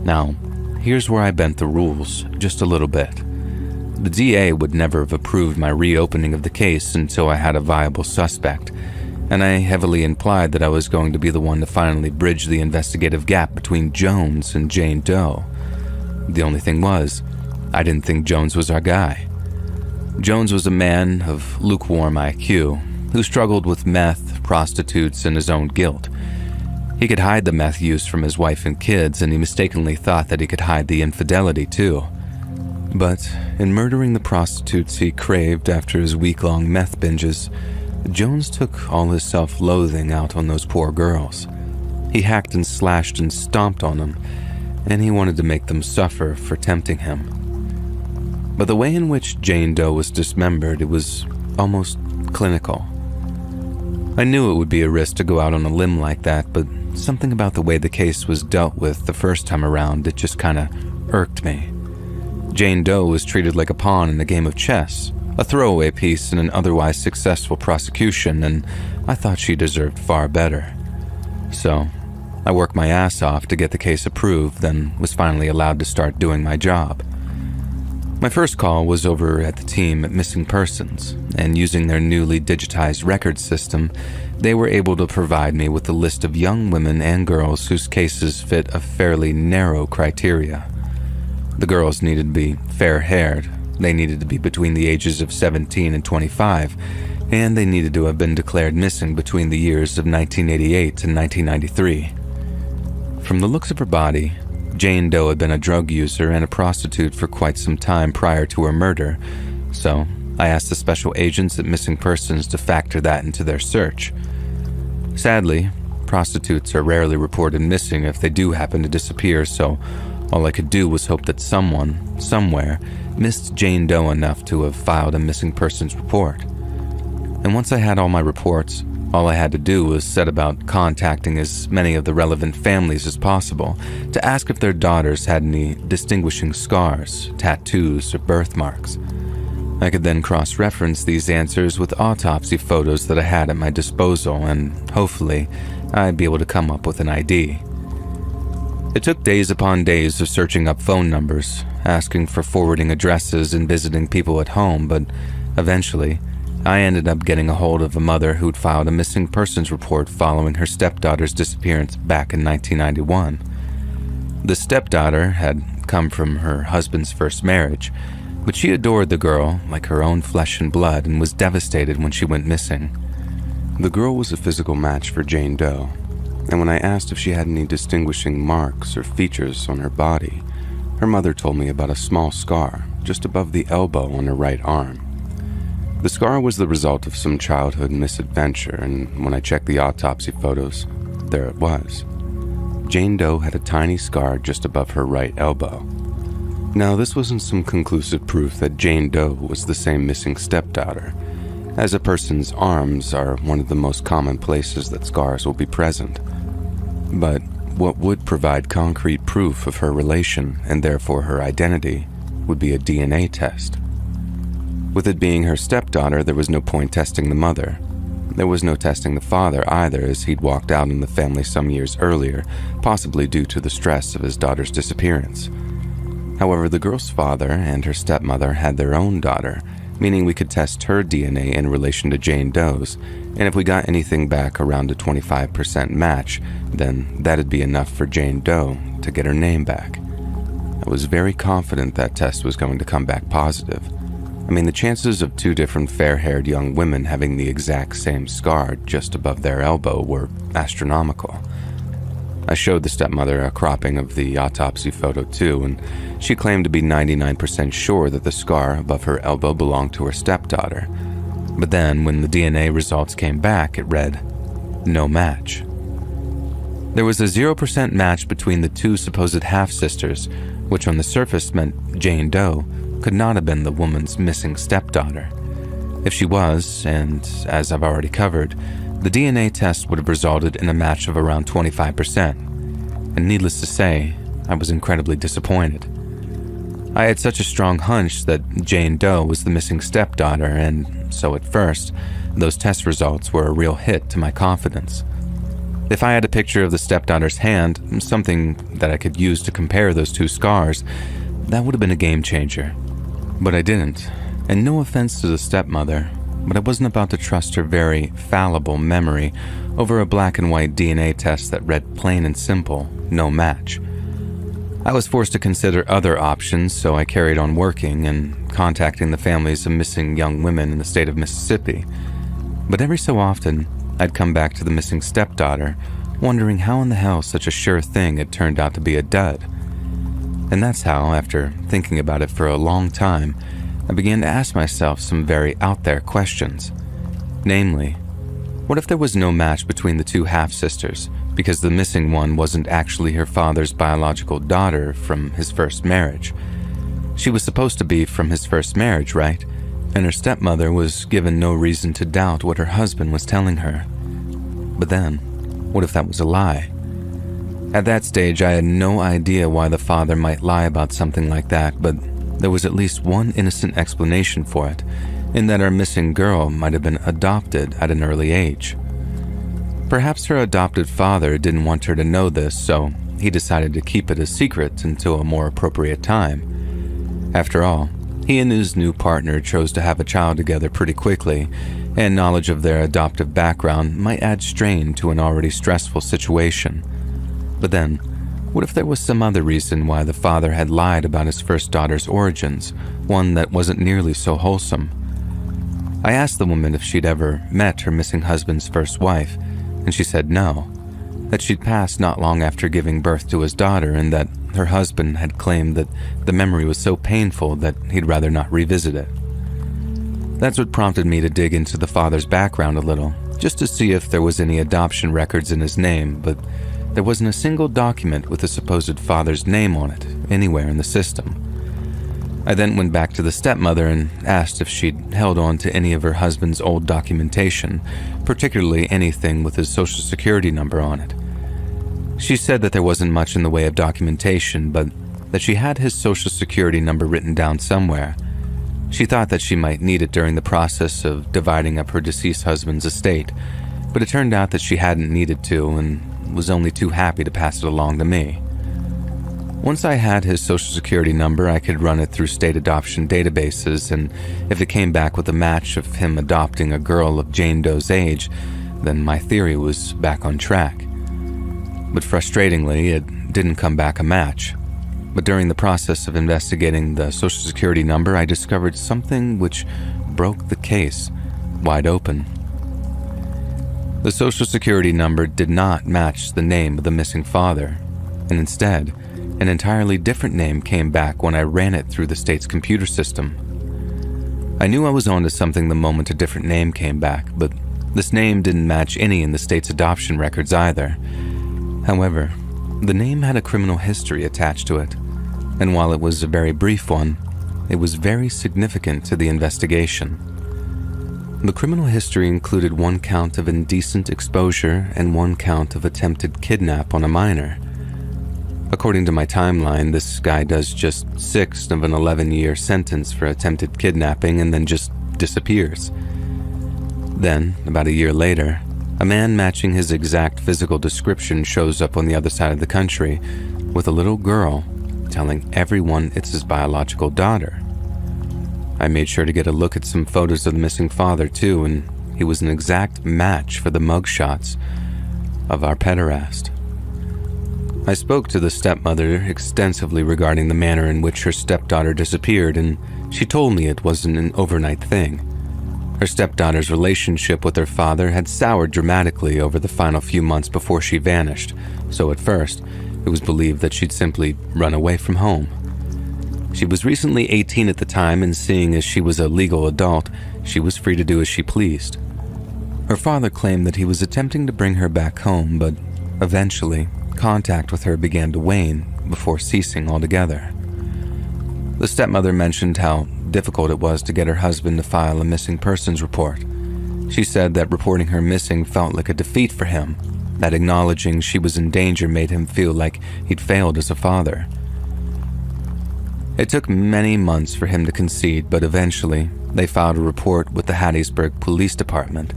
Now, here's where I bent the rules just a little bit. The DA would never have approved my reopening of the case until I had a viable suspect, and I heavily implied that I was going to be the one to finally bridge the investigative gap between Jones and Jane Doe. The only thing was, I didn't think Jones was our guy. Jones was a man of lukewarm IQ, who struggled with meth, prostitutes and his own guilt. He could hide the meth use from his wife and kids, and he mistakenly thought that he could hide the infidelity too. But in murdering the prostitutes he craved after his week-long meth binges, Jones took all his self-loathing out on those poor girls. He hacked and slashed and stomped on them, and he wanted to make them suffer for tempting him. But the way in which Jane Doe was dismembered, it was almost clinical. I knew it would be a risk to go out on a limb like that, but something about the way the case was dealt with the first time around, it just kinda irked me. Jane Doe was treated like a pawn in a game of chess, a throwaway piece in an otherwise successful prosecution, and I thought she deserved far better. So, I worked my ass off to get the case approved, then was finally allowed to start doing my job. My first call was over at the team at Missing Persons, and using their newly digitized record system, they were able to provide me with a list of young women and girls whose cases fit a fairly narrow criteria. The girls needed to be fair-haired, they needed to be between the ages of 17 and 25, and they needed to have been declared missing between the years of 1988 and 1993. From the looks of her body, Jane Doe had been a drug user and a prostitute for quite some time prior to her murder, so I asked the special agents at Missing Persons to factor that into their search. Sadly, prostitutes are rarely reported missing if they do happen to disappear, so all I could do was hope that someone, somewhere, missed Jane Doe enough to have filed a missing persons report. And once I had all my reports, all I had to do was set about contacting as many of the relevant families as possible to ask if their daughters had any distinguishing scars, tattoos, or birthmarks. I could then cross-reference these answers with autopsy photos that I had at my disposal, and hopefully, I'd be able to come up with an ID. It took days upon days of searching up phone numbers, asking for forwarding addresses and visiting people at home, but eventually, I ended up getting a hold of a mother who'd filed a missing persons report following her stepdaughter's disappearance back in 1991. The stepdaughter had come from her husband's first marriage, but she adored the girl like her own flesh and blood and was devastated when she went missing. The girl was a physical match for Jane Doe, and when I asked if she had any distinguishing marks or features on her body, her mother told me about a small scar just above the elbow on her right arm. The scar was the result of some childhood misadventure, and when I checked the autopsy photos, there it was. Jane Doe had a tiny scar just above her right elbow. Now, this wasn't some conclusive proof that Jane Doe was the same missing stepdaughter, as a person's arms are one of the most common places that scars will be present. But what would provide concrete proof of her relation, and therefore her identity, would be a DNA test. With it being her stepdaughter, there was no point testing the mother. There was no testing the father either, as he'd walked out on the family some years earlier, possibly due to the stress of his daughter's disappearance. However, the girl's father and her stepmother had their own daughter, meaning we could test her DNA in relation to Jane Doe's, and if we got anything back around a 25% match, then that'd be enough for Jane Doe to get her name back. I was very confident that test was going to come back positive. I mean, the chances of two different fair-haired young women having the exact same scar just above their elbow were astronomical. I showed the stepmother a cropping of the autopsy photo too, and she claimed to be 99% sure that the scar above her elbow belonged to her stepdaughter. But then, when the DNA results came back, it read, "No match." There was a 0% match between the two supposed half-sisters, which on the surface meant Jane Doe could not have been the woman's missing stepdaughter. If she was, and as I've already covered, the DNA test would have resulted in a match of around 25%. And needless to say, I was incredibly disappointed. I had such a strong hunch that Jane Doe was the missing stepdaughter, and so at first, those test results were a real hit to my confidence. If I had a picture of the stepdaughter's hand, something that I could use to compare those two scars, that would have been a game changer. But I didn't, and no offense to the stepmother, but I wasn't about to trust her very fallible memory over a black and white DNA test that read plain and simple, no match. I was forced to consider other options, so I carried on working and contacting the families of missing young women in the state of Mississippi. But every so often, I'd come back to the missing stepdaughter, wondering how in the hell such a sure thing had turned out to be a dud. And that's how, after thinking about it for a long time, I began to ask myself some very out there questions. Namely, what if there was no match between the two half-sisters because the missing one wasn't actually her father's biological daughter from his first marriage? She was supposed to be from his first marriage, right? And her stepmother was given no reason to doubt what her husband was telling her. But then, what if that was a lie? At that stage, I had no idea why the father might lie about something like that, but there was at least one innocent explanation for it, in that our missing girl might have been adopted at an early age. Perhaps her adopted father didn't want her to know this, so he decided to keep it a secret until a more appropriate time. After all, he and his new partner chose to have a child together pretty quickly, and knowledge of their adoptive background might add strain to an already stressful situation. But then, what if there was some other reason why the father had lied about his first daughter's origins, one that wasn't nearly so wholesome? I asked the woman if she'd ever met her missing husband's first wife, and she said no, that she'd passed not long after giving birth to his daughter, and that her husband had claimed that the memory was so painful that he'd rather not revisit it. That's what prompted me to dig into the father's background a little, just to see if there was any adoption records in his name, but there wasn't a single document with the supposed father's name on it anywhere in the system. I then went back to the stepmother and asked if she'd held on to any of her husband's old documentation, particularly anything with his social security number on it. She said that there wasn't much in the way of documentation, but that she had his social security number written down somewhere. She thought that she might need it during the process of dividing up her deceased husband's estate, but it turned out that she hadn't needed to and was only too happy to pass it along to me. Once I had his social security number, I could run it through state adoption databases, and if it came back with a match of him adopting a girl of Jane Doe's age, then my theory was back on track. But frustratingly, it didn't come back a match. But during the process of investigating the social security number, I discovered something which broke the case wide open. The social security number did not match the name of the missing father, and instead, an entirely different name came back when I ran it through the state's computer system. I knew I was onto something the moment a different name came back, but this name didn't match any in the state's adoption records either. However, the name had a criminal history attached to it, and while it was a very brief one, it was very significant to the investigation. The criminal history included 1 count of indecent exposure and 1 count of attempted kidnap on a minor. According to my timeline, this guy does just 6 of an 11-year sentence for attempted kidnapping and then just disappears. Then, about a year later, a man matching his exact physical description shows up on the other side of the country with a little girl telling everyone it's his biological daughter. I made sure to get a look at some photos of the missing father too, and he was an exact match for the mugshots of our pederast. I spoke to the stepmother extensively regarding the manner in which her stepdaughter disappeared, and she told me it wasn't an overnight thing. Her stepdaughter's relationship with her father had soured dramatically over the final few months before she vanished, so at first, it was believed that she'd simply run away from home. She was recently 18 at the time, and seeing as she was a legal adult, she was free to do as she pleased. Her father claimed that he was attempting to bring her back home, but eventually, contact with her began to wane before ceasing altogether. The stepmother mentioned how difficult it was to get her husband to file a missing persons report. She said that reporting her missing felt like a defeat for him, that acknowledging she was in danger made him feel like he'd failed as a father. It took many months for him to concede, but eventually, they filed a report with the Hattiesburg Police Department.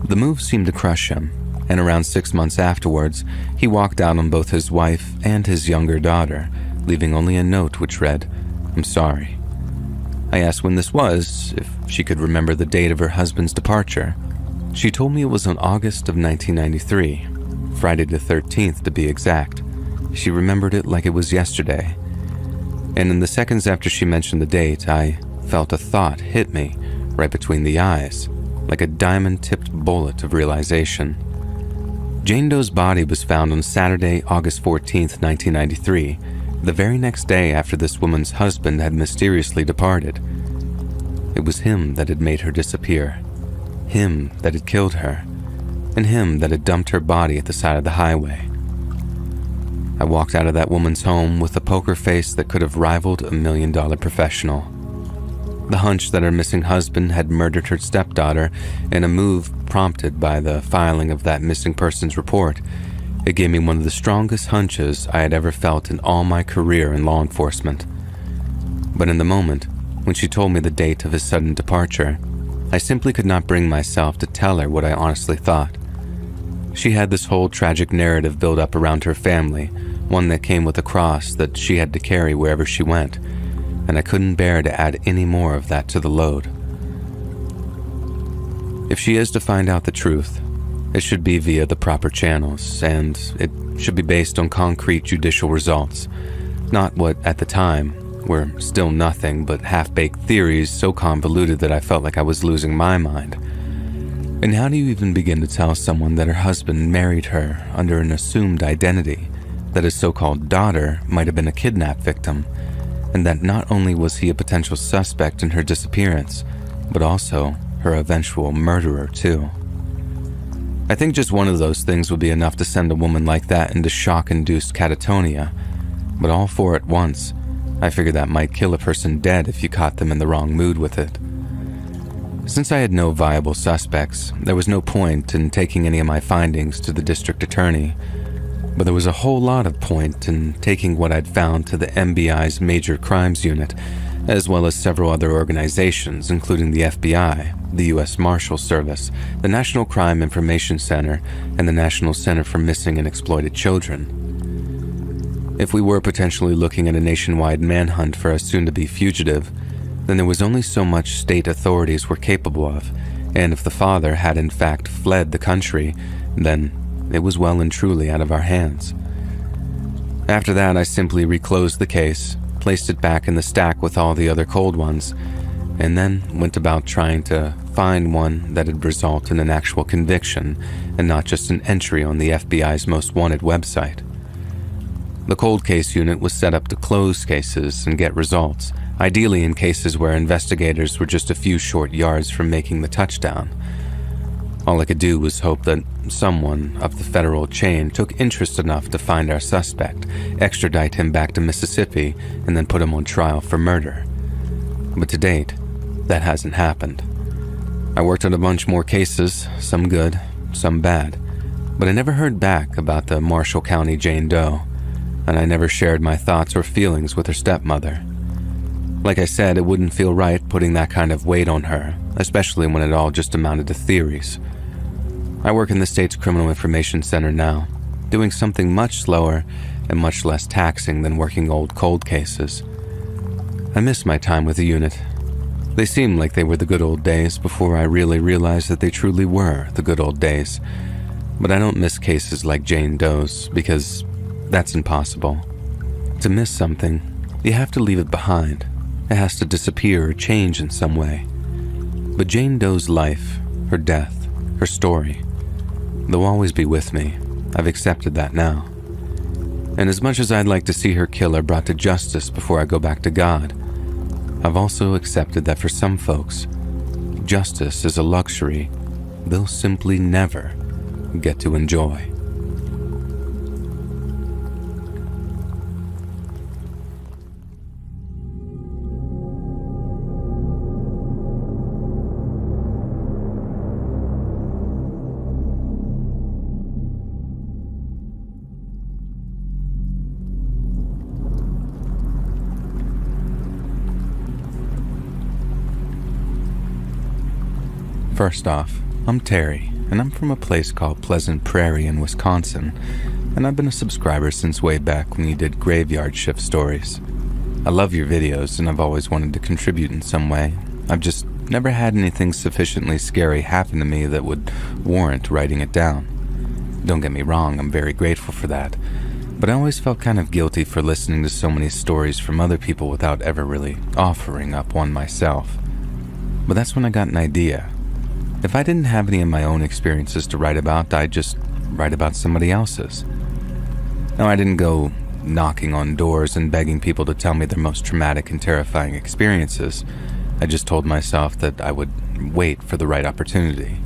The move seemed to crush him, and around 6 months afterwards, he walked out on both his wife and his younger daughter, leaving only a note which read, "I'm sorry." I asked when this was, if she could remember the date of her husband's departure. She told me it was in August of 1993, Friday the 13th to be exact. She remembered it like it was yesterday. And in the seconds after she mentioned the date, I felt a thought hit me right between the eyes. like a diamond-tipped bullet of realization. Jane Doe's body was found on Saturday, August 14th, 1993, the very next day after this woman's husband had mysteriously departed. It was him that had made her disappear, him that had killed her, and him that had dumped her body at the side of the highway. I walked out of that woman's home with a poker face that could have rivaled a $1 million professional. The hunch that her missing husband had murdered her stepdaughter in a move prompted by the filing of that missing persons report, it gave me one of the strongest hunches I had ever felt in all my career in law enforcement. But in the moment, when she told me the date of his sudden departure, I simply could not bring myself to tell her what I honestly thought. She had this whole tragic narrative built up around her family, one that came with a cross that she had to carry wherever she went, and I couldn't bear to add any more of that to the load. If she is to find out the truth, it should be via the proper channels, and it should be based on concrete judicial results, not what, at the time, were still nothing but half-baked theories so convoluted that I felt like I was losing my mind. And how do you even begin to tell someone that her husband married her under an assumed identity, that his so-called daughter might have been a kidnap victim, and that not only was he a potential suspect in her disappearance, but also her eventual murderer too? I think just one of those things would be enough to send a woman like that into shock-induced catatonia, but all four at once, I figured that might kill a person dead if you caught them in the wrong mood with it. Since I had no viable suspects, there was no point in taking any of my findings to the district attorney, but there was a whole lot of point in taking what I'd found to the MBI's Major Crimes Unit, as well as several other organizations, including the FBI, the U.S. Marshal Service, the National Crime Information Center, and the National Center for Missing and Exploited Children. If we were potentially looking at a nationwide manhunt for a soon-to-be fugitive, then there was only so much state authorities were capable of, and if the father had in fact fled the country, then it was well and truly out of our hands. After that, I simply reclosed the case, placed it back in the stack with all the other cold ones, and then went about trying to find one that would result in an actual conviction and not just an entry on the FBI's most wanted website. The cold case unit was set up to close cases and get results, ideally in cases where investigators were just a few short yards from making the touchdown. All I could do was hope that someone up the federal chain took interest enough to find our suspect, extradite him back to Mississippi, and then put him on trial for murder. But to date, that hasn't happened. I worked on a bunch more cases, some good, some bad, but I never heard back about the Marshall County Jane Doe, and I never shared my thoughts or feelings with her stepmother. Like I said, it wouldn't feel right putting that kind of weight on her, especially when it all just amounted to theories. I work in the state's Criminal Information Center now, doing something much slower and much less taxing than working old cold cases. I miss my time with the unit. They seemed like they were the good old days before I really realized that they truly were the good old days. But I don't miss cases like Jane Doe's because that's impossible. To miss something, you have to leave it behind. It has to disappear or change in some way. But Jane Doe's life, her death, her story, they'll always be with me. I've accepted that now. And as much as I'd like to see her killer brought to justice before I go back to God, I've also accepted that for some folks, justice is a luxury they'll simply never get to enjoy. First off, I'm Terry, and I'm from a place called Pleasant Prairie in Wisconsin, and I've been a subscriber since way back when you did graveyard shift stories. I love your videos, and I've always wanted to contribute in some way. I've just never had anything sufficiently scary happen to me that would warrant writing it down. Don't get me wrong, I'm very grateful for that, but I always felt kind of guilty for listening to so many stories from other people without ever really offering up one myself. But that's when I got an idea. If I didn't have any of my own experiences to write about, I'd just write about somebody else's. Now, I didn't go knocking on doors and begging people to tell me their most traumatic and terrifying experiences. I just told myself that I would wait for the right opportunity.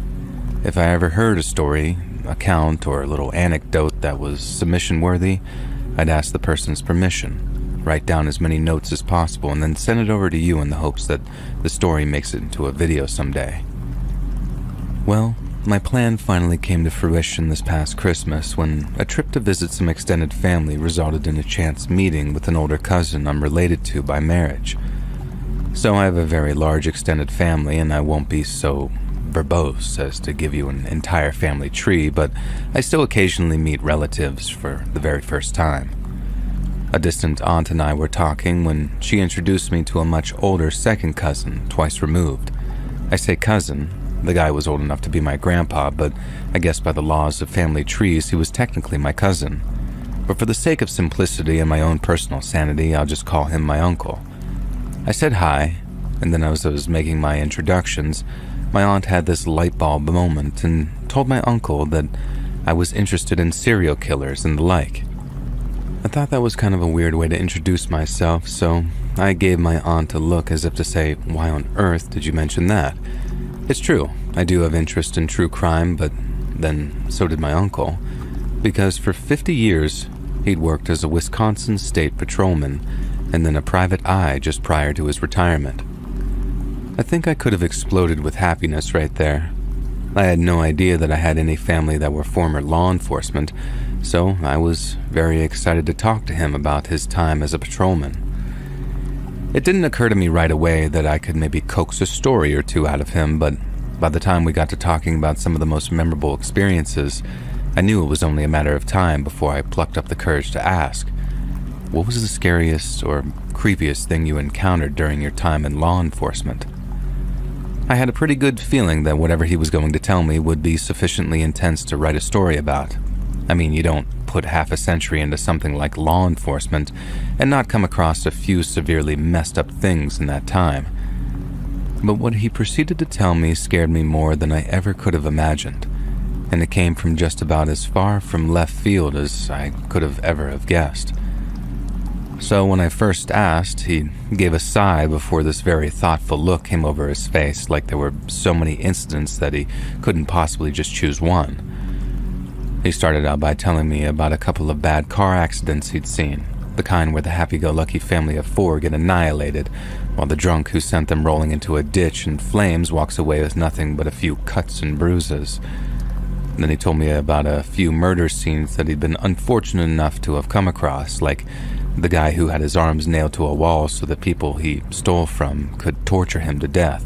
If I ever heard a story, account, or a little anecdote that was submission-worthy, I'd ask the person's permission, write down as many notes as possible, and then send it over to you in the hopes that the story makes it into a video someday. Well, my plan finally came to fruition this past Christmas when a trip to visit some extended family resulted in a chance meeting with an older cousin I'm related to by marriage. So I have a very large extended family, and I won't be so verbose as to give you an entire family tree, but I still occasionally meet relatives for the very first time. A distant aunt and I were talking when she introduced me to a much older second cousin, twice removed. I say cousin. The guy was old enough to be my grandpa, but I guess by the laws of family trees, he was technically my cousin. But for the sake of simplicity and my own personal sanity, I'll just call him my uncle. I said hi, and then as I was making my introductions, my aunt had this light bulb moment and told my uncle that I was interested in serial killers and the like. I thought that was kind of a weird way to introduce myself, so I gave my aunt a look as if to say, "Why on earth did you mention that?" It's true, I do have interest in true crime, but then so did my uncle, because for 50 years, he'd worked as a Wisconsin state patrolman and then a private eye just prior to his retirement. I think I could have exploded with happiness right there. I had no idea that I had any family that were former law enforcement, so I was very excited to talk to him about his time as a patrolman. It didn't occur to me right away that I could maybe coax a story or two out of him, but by the time we got to talking about some of the most memorable experiences, I knew it was only a matter of time before I plucked up the courage to ask, "What was the scariest or creepiest thing you encountered during your time in law enforcement?" I had a pretty good feeling that whatever he was going to tell me would be sufficiently intense to write a story about. I mean, you don't put half a century into something like law enforcement and not come across a few severely messed up things in that time. But what he proceeded to tell me scared me more than I ever could have imagined, and it came from just about as far from left field as I could have ever have guessed. So when I first asked, he gave a sigh before this very thoughtful look came over his face, like there were so many incidents that he couldn't possibly just choose one. He started out by telling me about a couple of bad car accidents he'd seen, the kind where the happy-go-lucky family of four get annihilated, while the drunk who sent them rolling into a ditch in flames walks away with nothing but a few cuts and bruises. Then he told me about a few murder scenes that he'd been unfortunate enough to have come across, like the guy who had his arms nailed to a wall so the people he stole from could torture him to death.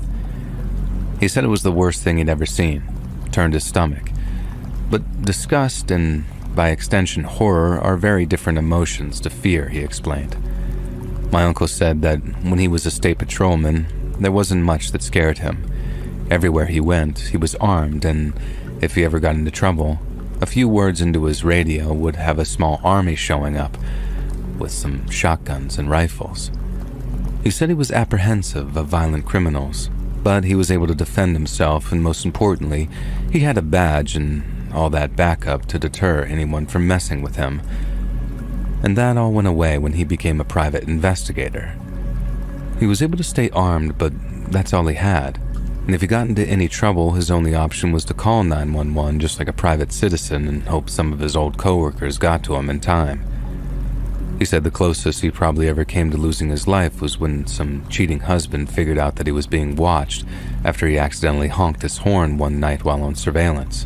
He said it was the worst thing he'd ever seen, turned his stomach. But disgust and, by extension, horror are very different emotions to fear, he explained. My uncle said that when he was a state patrolman, there wasn't much that scared him. Everywhere he went, he was armed, and if he ever got into trouble, a few words into his radio would have a small army showing up with some shotguns and rifles. He said he was apprehensive of violent criminals, but he was able to defend himself, and most importantly, he had a badge and all that backup to deter anyone from messing with him. And that all went away when he became a private investigator. He was able to stay armed, but that's all he had. And if he got into any trouble, his only option was to call 911 just like a private citizen and hope some of his old coworkers got to him in time. He said the closest he probably ever came to losing his life was when some cheating husband figured out that he was being watched after he accidentally honked his horn one night while on surveillance.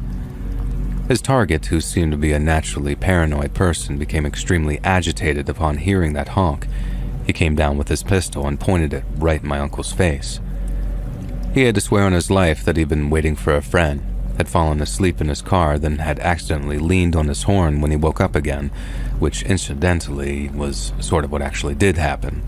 His target, who seemed to be a naturally paranoid person, became extremely agitated upon hearing that honk. He came down with his pistol and pointed it right in my uncle's face. He had to swear on his life that he'd been waiting for a friend, had fallen asleep in his car, then had accidentally leaned on his horn when he woke up again, which incidentally was sort of what actually did happen.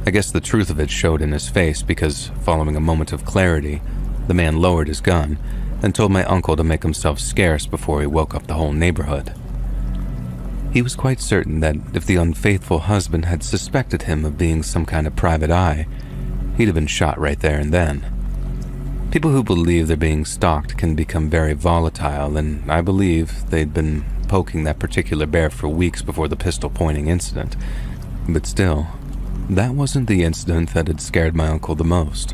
I guess the truth of it showed in his face because, following a moment of clarity, the man lowered his gun and told my uncle to make himself scarce before he woke up the whole neighborhood. He was quite certain that if the unfaithful husband had suspected him of being some kind of private eye, he'd have been shot right there and then. People who believe they're being stalked can become very volatile, and I believe they'd been poking that particular bear for weeks before the pistol-pointing incident. But still, that wasn't the incident that had scared my uncle the most.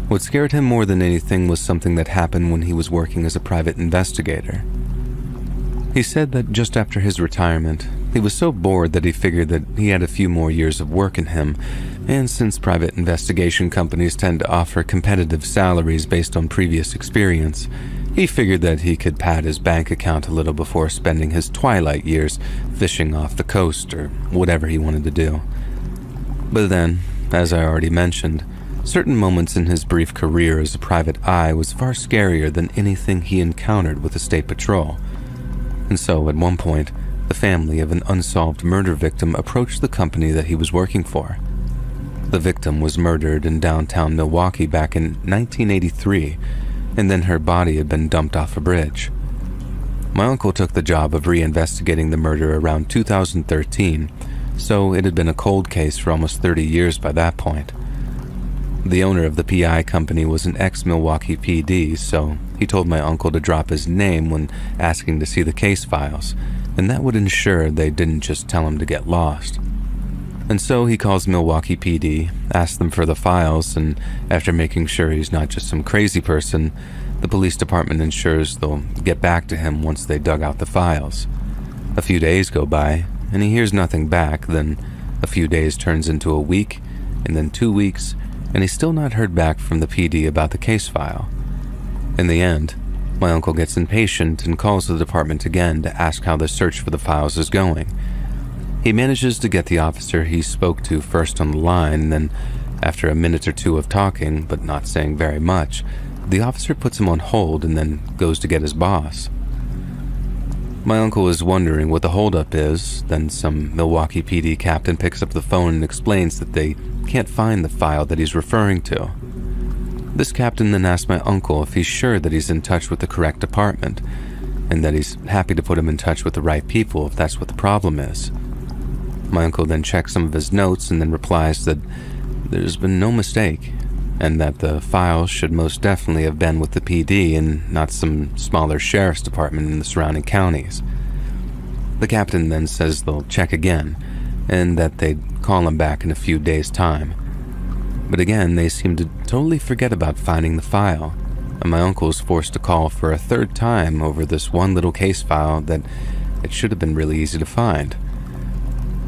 What scared him more than anything was something that happened when he was working as a private investigator. He said that just after his retirement, he was so bored that he figured that he had a few more years of work in him, and since private investigation companies tend to offer competitive salaries based on previous experience, he figured that he could pad his bank account a little before spending his twilight years fishing off the coast or whatever he wanted to do. But then, as I already mentioned, certain moments in his brief career as a private eye was far scarier than anything he encountered with the state patrol. And so, at one point, the family of an unsolved murder victim approached the company that he was working for. The victim was murdered in downtown Milwaukee back in 1983, and then her body had been dumped off a bridge. My uncle took the job of reinvestigating the murder around 2013, so it had been a cold case for almost 30 years by that point. The owner of the PI company was an ex-Milwaukee PD, so he told my uncle to drop his name when asking to see the case files, and that would ensure they didn't just tell him to get lost. And so he calls Milwaukee PD, asks them for the files, and after making sure he's not just some crazy person, the police department ensures they'll get back to him once they dug out the files. A few days go by, and he hears nothing back. Then a few days turns into a week, and then 2 weeks, and he's still not heard back from the PD about the case file. In the end, my uncle gets impatient and calls the department again to ask how the search for the files is going. He manages to get the officer he spoke to first on the line, and then, after a minute or two of talking, but not saying very much, the officer puts him on hold and then goes to get his boss. My uncle is wondering what the holdup is, then some Milwaukee PD captain picks up the phone and explains that they can't find the file that he's referring to. This captain then asks my uncle if he's sure that he's in touch with the correct department, and that he's happy to put him in touch with the right people if that's what the problem is. My uncle then checks some of his notes and then replies that there's been no mistake, and that the files should most definitely have been with the PD and not some smaller sheriff's department in the surrounding counties. The captain then says they'll check again, and that they'd call him back in a few days' time. But again, they seem to totally forget about finding the file, and my uncle is forced to call for a third time over this one little case file that it should have been really easy to find.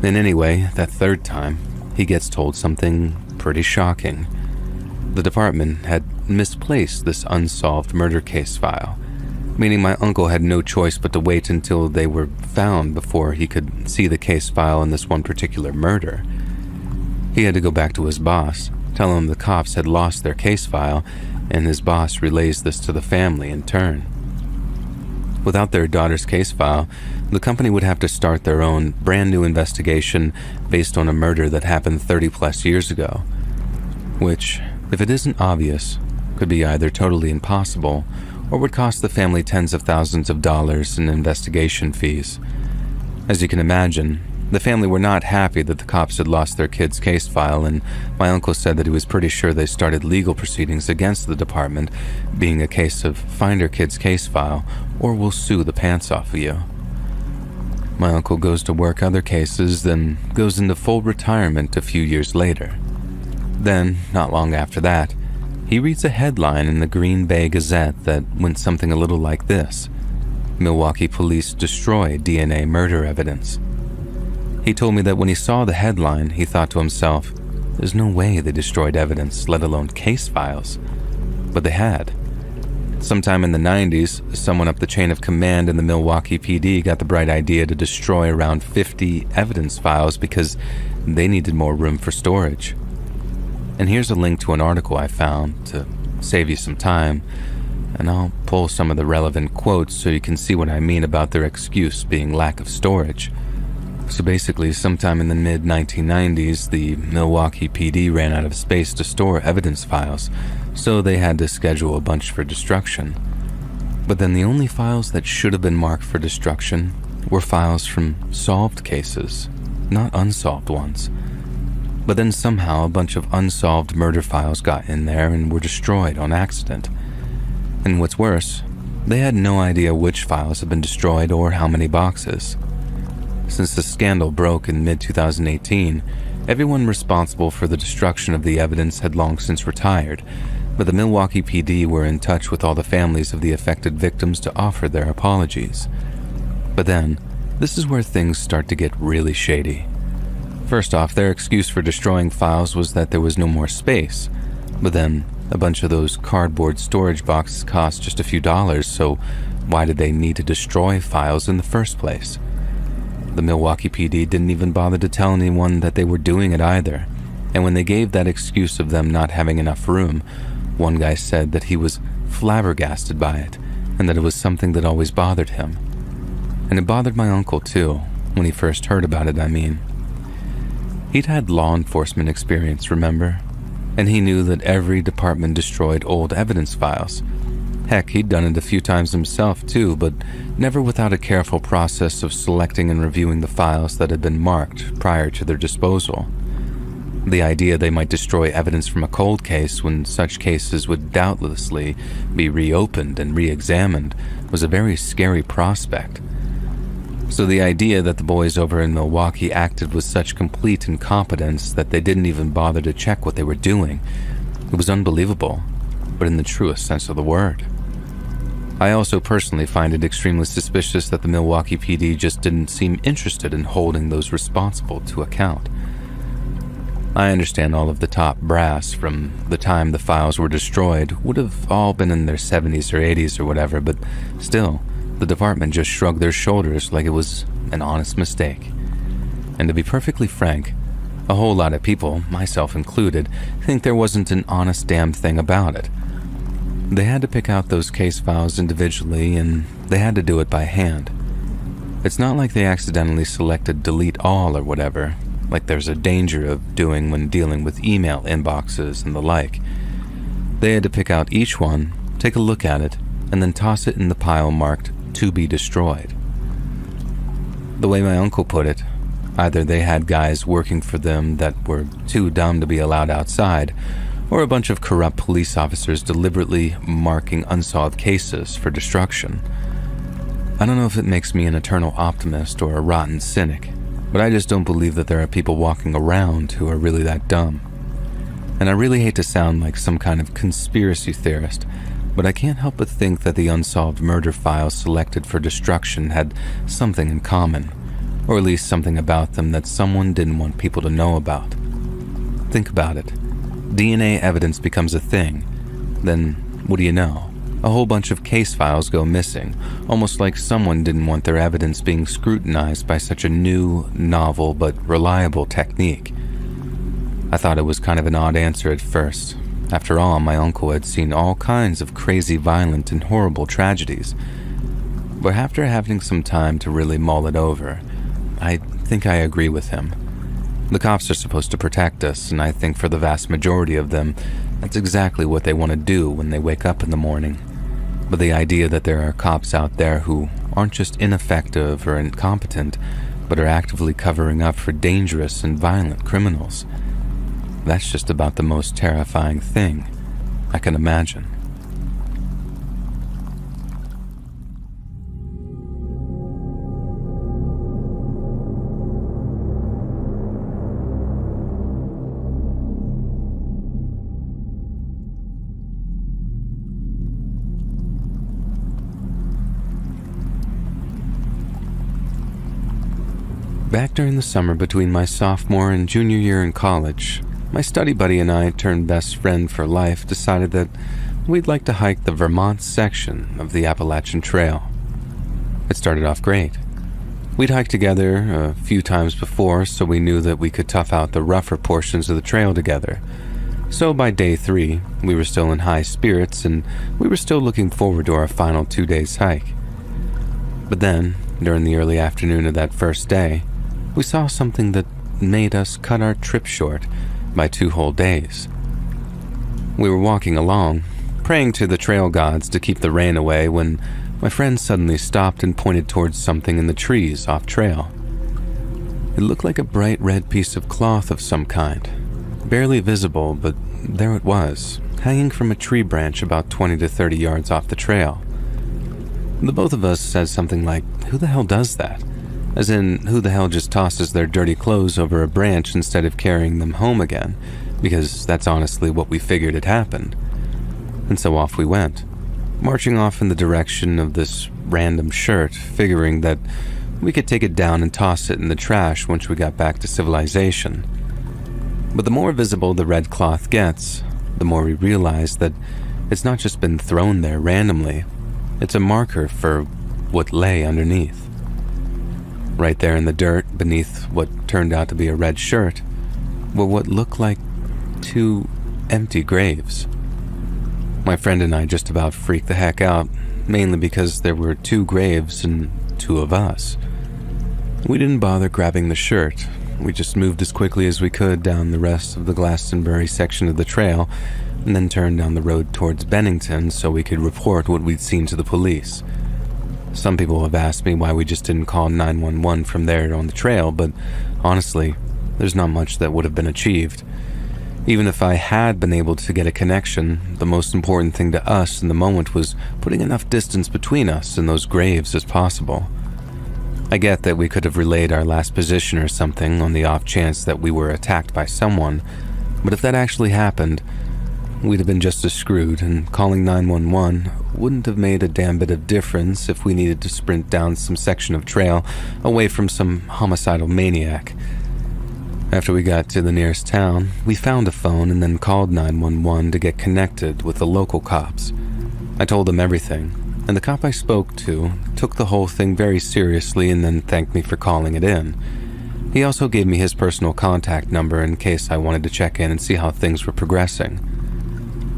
And anyway, that third time, he gets told something pretty shocking. The department had misplaced this unsolved murder case file, meaning my uncle had no choice but to wait until they were found before he could see the case file in this one particular murder. He had to go back to his boss, tell him the cops had lost their case file, and his boss relays this to the family in turn. Without their daughter's case file, the company would have to start their own brand new investigation based on a murder that happened 30 plus years ago, which, if it isn't obvious, could be either totally impossible or would cost the family tens of thousands of dollars in investigation fees. As you can imagine, the family were not happy that the cops had lost their kid's case file, and my uncle said that he was pretty sure they started legal proceedings against the department, being a case of find our kid's case file or we'll sue the pants off of you. My uncle goes to work other cases, then goes into full retirement a few years later. Then, not long after that, he reads a headline in the Green Bay Gazette that went something a little like this: Milwaukee police destroy DNA murder evidence. He told me that when he saw the headline, he thought to himself, there's no way they destroyed evidence, let alone case files. But they had. Sometime in the 90s, someone up the chain of command in the Milwaukee PD got the bright idea to destroy around 50 evidence files because they needed more room for storage. And here's a link to an article I found to save you some time, and I'll pull some of the relevant quotes so you can see what I mean about their excuse being lack of storage. So basically, sometime in the mid-1990s, the Milwaukee PD ran out of space to store evidence files, so they had to schedule a bunch for destruction. But then the only files that should have been marked for destruction were files from solved cases, not unsolved ones. But then somehow a bunch of unsolved murder files got in there and were destroyed on accident. And what's worse, they had no idea which files had been destroyed or how many boxes. Since the scandal broke in mid-2018, everyone responsible for the destruction of the evidence had long since retired, but the Milwaukee PD were in touch with all the families of the affected victims to offer their apologies. But then, this is where things start to get really shady. First off, their excuse for destroying files was that there was no more space, but then a bunch of those cardboard storage boxes cost just a few dollars, so why did they need to destroy files in the first place? The Milwaukee PD didn't even bother to tell anyone that they were doing it either, and when they gave that excuse of them not having enough room, one guy said that he was flabbergasted by it, and that it was something that always bothered him. And it bothered my uncle too, when he first heard about it, I mean. He'd had law enforcement experience, remember? And he knew that every department destroyed old evidence files. Heck, he'd done it a few times himself too, but never without a careful process of selecting and reviewing the files that had been marked prior to their disposal. The idea they might destroy evidence from a cold case when such cases would doubtlessly be reopened and re-examined was a very scary prospect. So the idea that the boys over in Milwaukee acted with such complete incompetence that they didn't even bother to check what they were doing, it was unbelievable, but in the truest sense of the word. I also personally find it extremely suspicious that the Milwaukee PD just didn't seem interested in holding those responsible to account. I understand all of the top brass from the time the files were destroyed would have all been in their 70s or 80s or whatever, but still, the department just shrugged their shoulders like it was an honest mistake. And to be perfectly frank, a whole lot of people, myself included, think there wasn't an honest damn thing about it. They had to pick out those case files individually, and they had to do it by hand. It's not like they accidentally selected delete all or whatever, like there's a danger of doing when dealing with email inboxes and the like. They had to pick out each one, take a look at it, and then toss it in the pile marked to be destroyed. The way my uncle put it, either they had guys working for them that were too dumb to be allowed outside, or a bunch of corrupt police officers deliberately marking unsolved cases for destruction. I don't know if it makes me an eternal optimist or a rotten cynic, but I just don't believe that there are people walking around who are really that dumb. And I really hate to sound like some kind of conspiracy theorist, but I can't help but think that the unsolved murder files selected for destruction had something in common, or at least something about them that someone didn't want people to know about. Think about it. DNA evidence becomes a thing. Then, what do you know? A whole bunch of case files go missing, almost like someone didn't want their evidence being scrutinized by such a new, novel, but reliable technique. I thought it was kind of an odd answer at first. After all, my uncle had seen all kinds of crazy, violent, and horrible tragedies. But after having some time to really mull it over, I think I agree with him. The cops are supposed to protect us, and I think for the vast majority of them, that's exactly what they want to do when they wake up in the morning. But the idea that there are cops out there who aren't just ineffective or incompetent, but are actively covering up for dangerous and violent criminals, that's just about the most terrifying thing I can imagine. Back during the summer between my sophomore and junior year in college, my study buddy and I, turned best friend for life, decided that we'd like to hike the Vermont section of the Appalachian Trail. It started off great. We'd hiked together a few times before, so we knew that we could tough out the rougher portions of the trail together. So by day 3, we were still in high spirits, and we were still looking forward to our final 2 days hike. But then, during the early afternoon of that first day, we saw something that made us cut our trip short by 2 whole days. We were walking along, praying to the trail gods to keep the rain away, when my friend suddenly stopped and pointed towards something in the trees off trail. It looked like a bright red piece of cloth of some kind, Barely visible, but there it was, hanging from a tree branch about 20 to 30 yards off the trail. The both of us said something like, "Who the hell does that?" As in, who the hell just tosses their dirty clothes over a branch instead of carrying them home again, because that's honestly what we figured had happened. And so off we went, marching off in the direction of this random shirt, figuring that we could take it down and toss it in the trash once we got back to civilization. But the more visible the red cloth gets, the more we realize that it's not just been thrown there randomly, it's a marker for what lay underneath. Right there in the dirt, beneath what turned out to be a red shirt, were what looked like 2 empty graves. My friend and I just about freaked the heck out, mainly because there were 2 graves and 2 of us. We didn't bother grabbing the shirt. We just moved as quickly as we could down the rest of the Glastonbury section of the trail, and then turned down the road towards Bennington so we could report what we'd seen to the police. Some people have asked me why we just didn't call 911 from there on the trail, but honestly, there's not much that would have been achieved. Even if I had been able to get a connection, the most important thing to us in the moment was putting enough distance between us and those graves as possible. I get that we could have relayed our last position or something on the off chance that we were attacked by someone, but if that actually happened, we'd have been just as screwed, and calling 911 wouldn't have made a damn bit of difference if we needed to sprint down some section of trail away from some homicidal maniac. After we got to the nearest town, we found a phone and then called 911 to get connected with the local cops. I told them everything, and the cop I spoke to took the whole thing very seriously and then thanked me for calling it in. He also gave me his personal contact number in case I wanted to check in and see how things were progressing.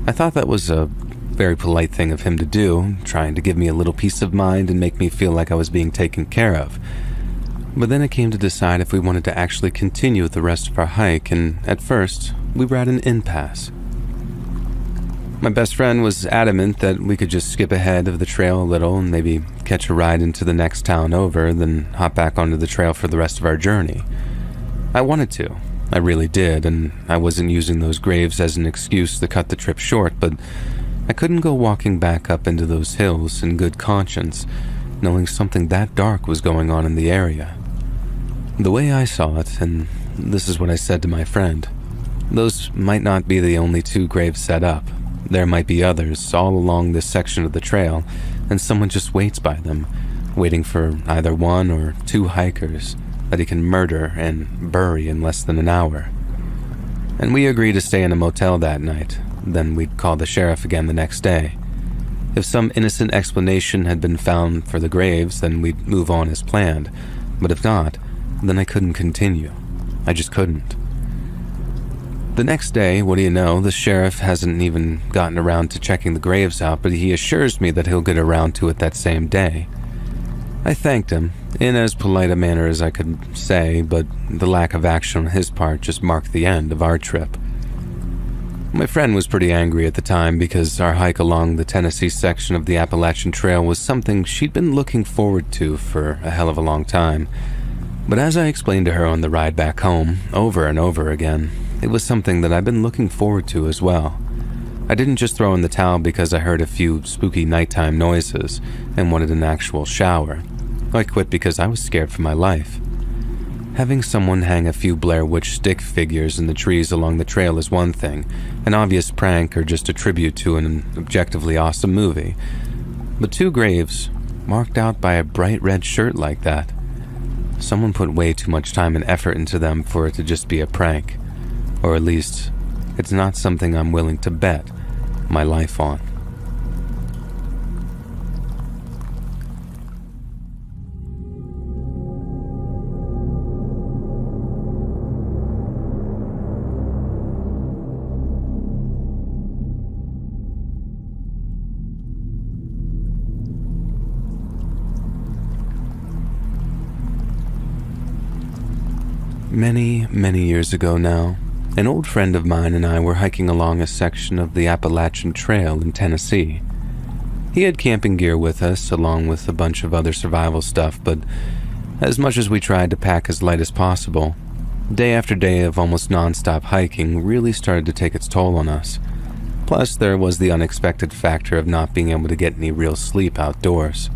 I thought that was a very polite thing of him to do, trying to give me a little peace of mind and make me feel like I was being taken care of. But then it came to decide if we wanted to actually continue with the rest of our hike, and at first, we were at an impasse. My best friend was adamant that we could just skip ahead of the trail a little and maybe catch a ride into the next town over, then hop back onto the trail for the rest of our journey. I wanted to. I really did, and I wasn't using those graves as an excuse to cut the trip short, but I couldn't go walking back up into those hills in good conscience, knowing something that dark was going on in the area. The way I saw it, and this is what I said to my friend, those might not be the only 2 graves set up. There might be others all along this section of the trail, and someone just waits by them, waiting for either 1 or 2 hikers that he can murder and bury in less than an hour. And we agreed to stay in a motel that night, then we'd call the sheriff again the next day. If some innocent explanation had been found for the graves, then we'd move on as planned, but if not, then I couldn't continue. I just couldn't. The next day, what do you know, the sheriff hasn't even gotten around to checking the graves out, but he assures me that he'll get around to it that same day. I thanked him, in as polite a manner as I could say, but the lack of action on his part just marked the end of our trip. My friend was pretty angry at the time because our hike along the Tennessee section of the Appalachian Trail was something she'd been looking forward to for a hell of a long time. But as I explained to her on the ride back home, over and over again, it was something that I'd been looking forward to as well. I didn't just throw in the towel because I heard a few spooky nighttime noises and wanted an actual shower. I quit because I was scared for my life. Having someone hang a few Blair Witch stick figures in the trees along the trail is one thing, an obvious prank or just a tribute to an objectively awesome movie. But 2 graves, marked out by a bright red shirt like that. Someone put way too much time and effort into them for it to just be a prank. Or at least, it's not something I'm willing to bet my life on. Many, many years ago now, an old friend of mine and I were hiking along a section of the Appalachian Trail in Tennessee. He had camping gear with us, along with a bunch of other survival stuff, but as much as we tried to pack as light as possible, Day after day of almost non-stop hiking really started to take its toll on us. Plus, there was the unexpected factor of not being able to get any real sleep outdoors.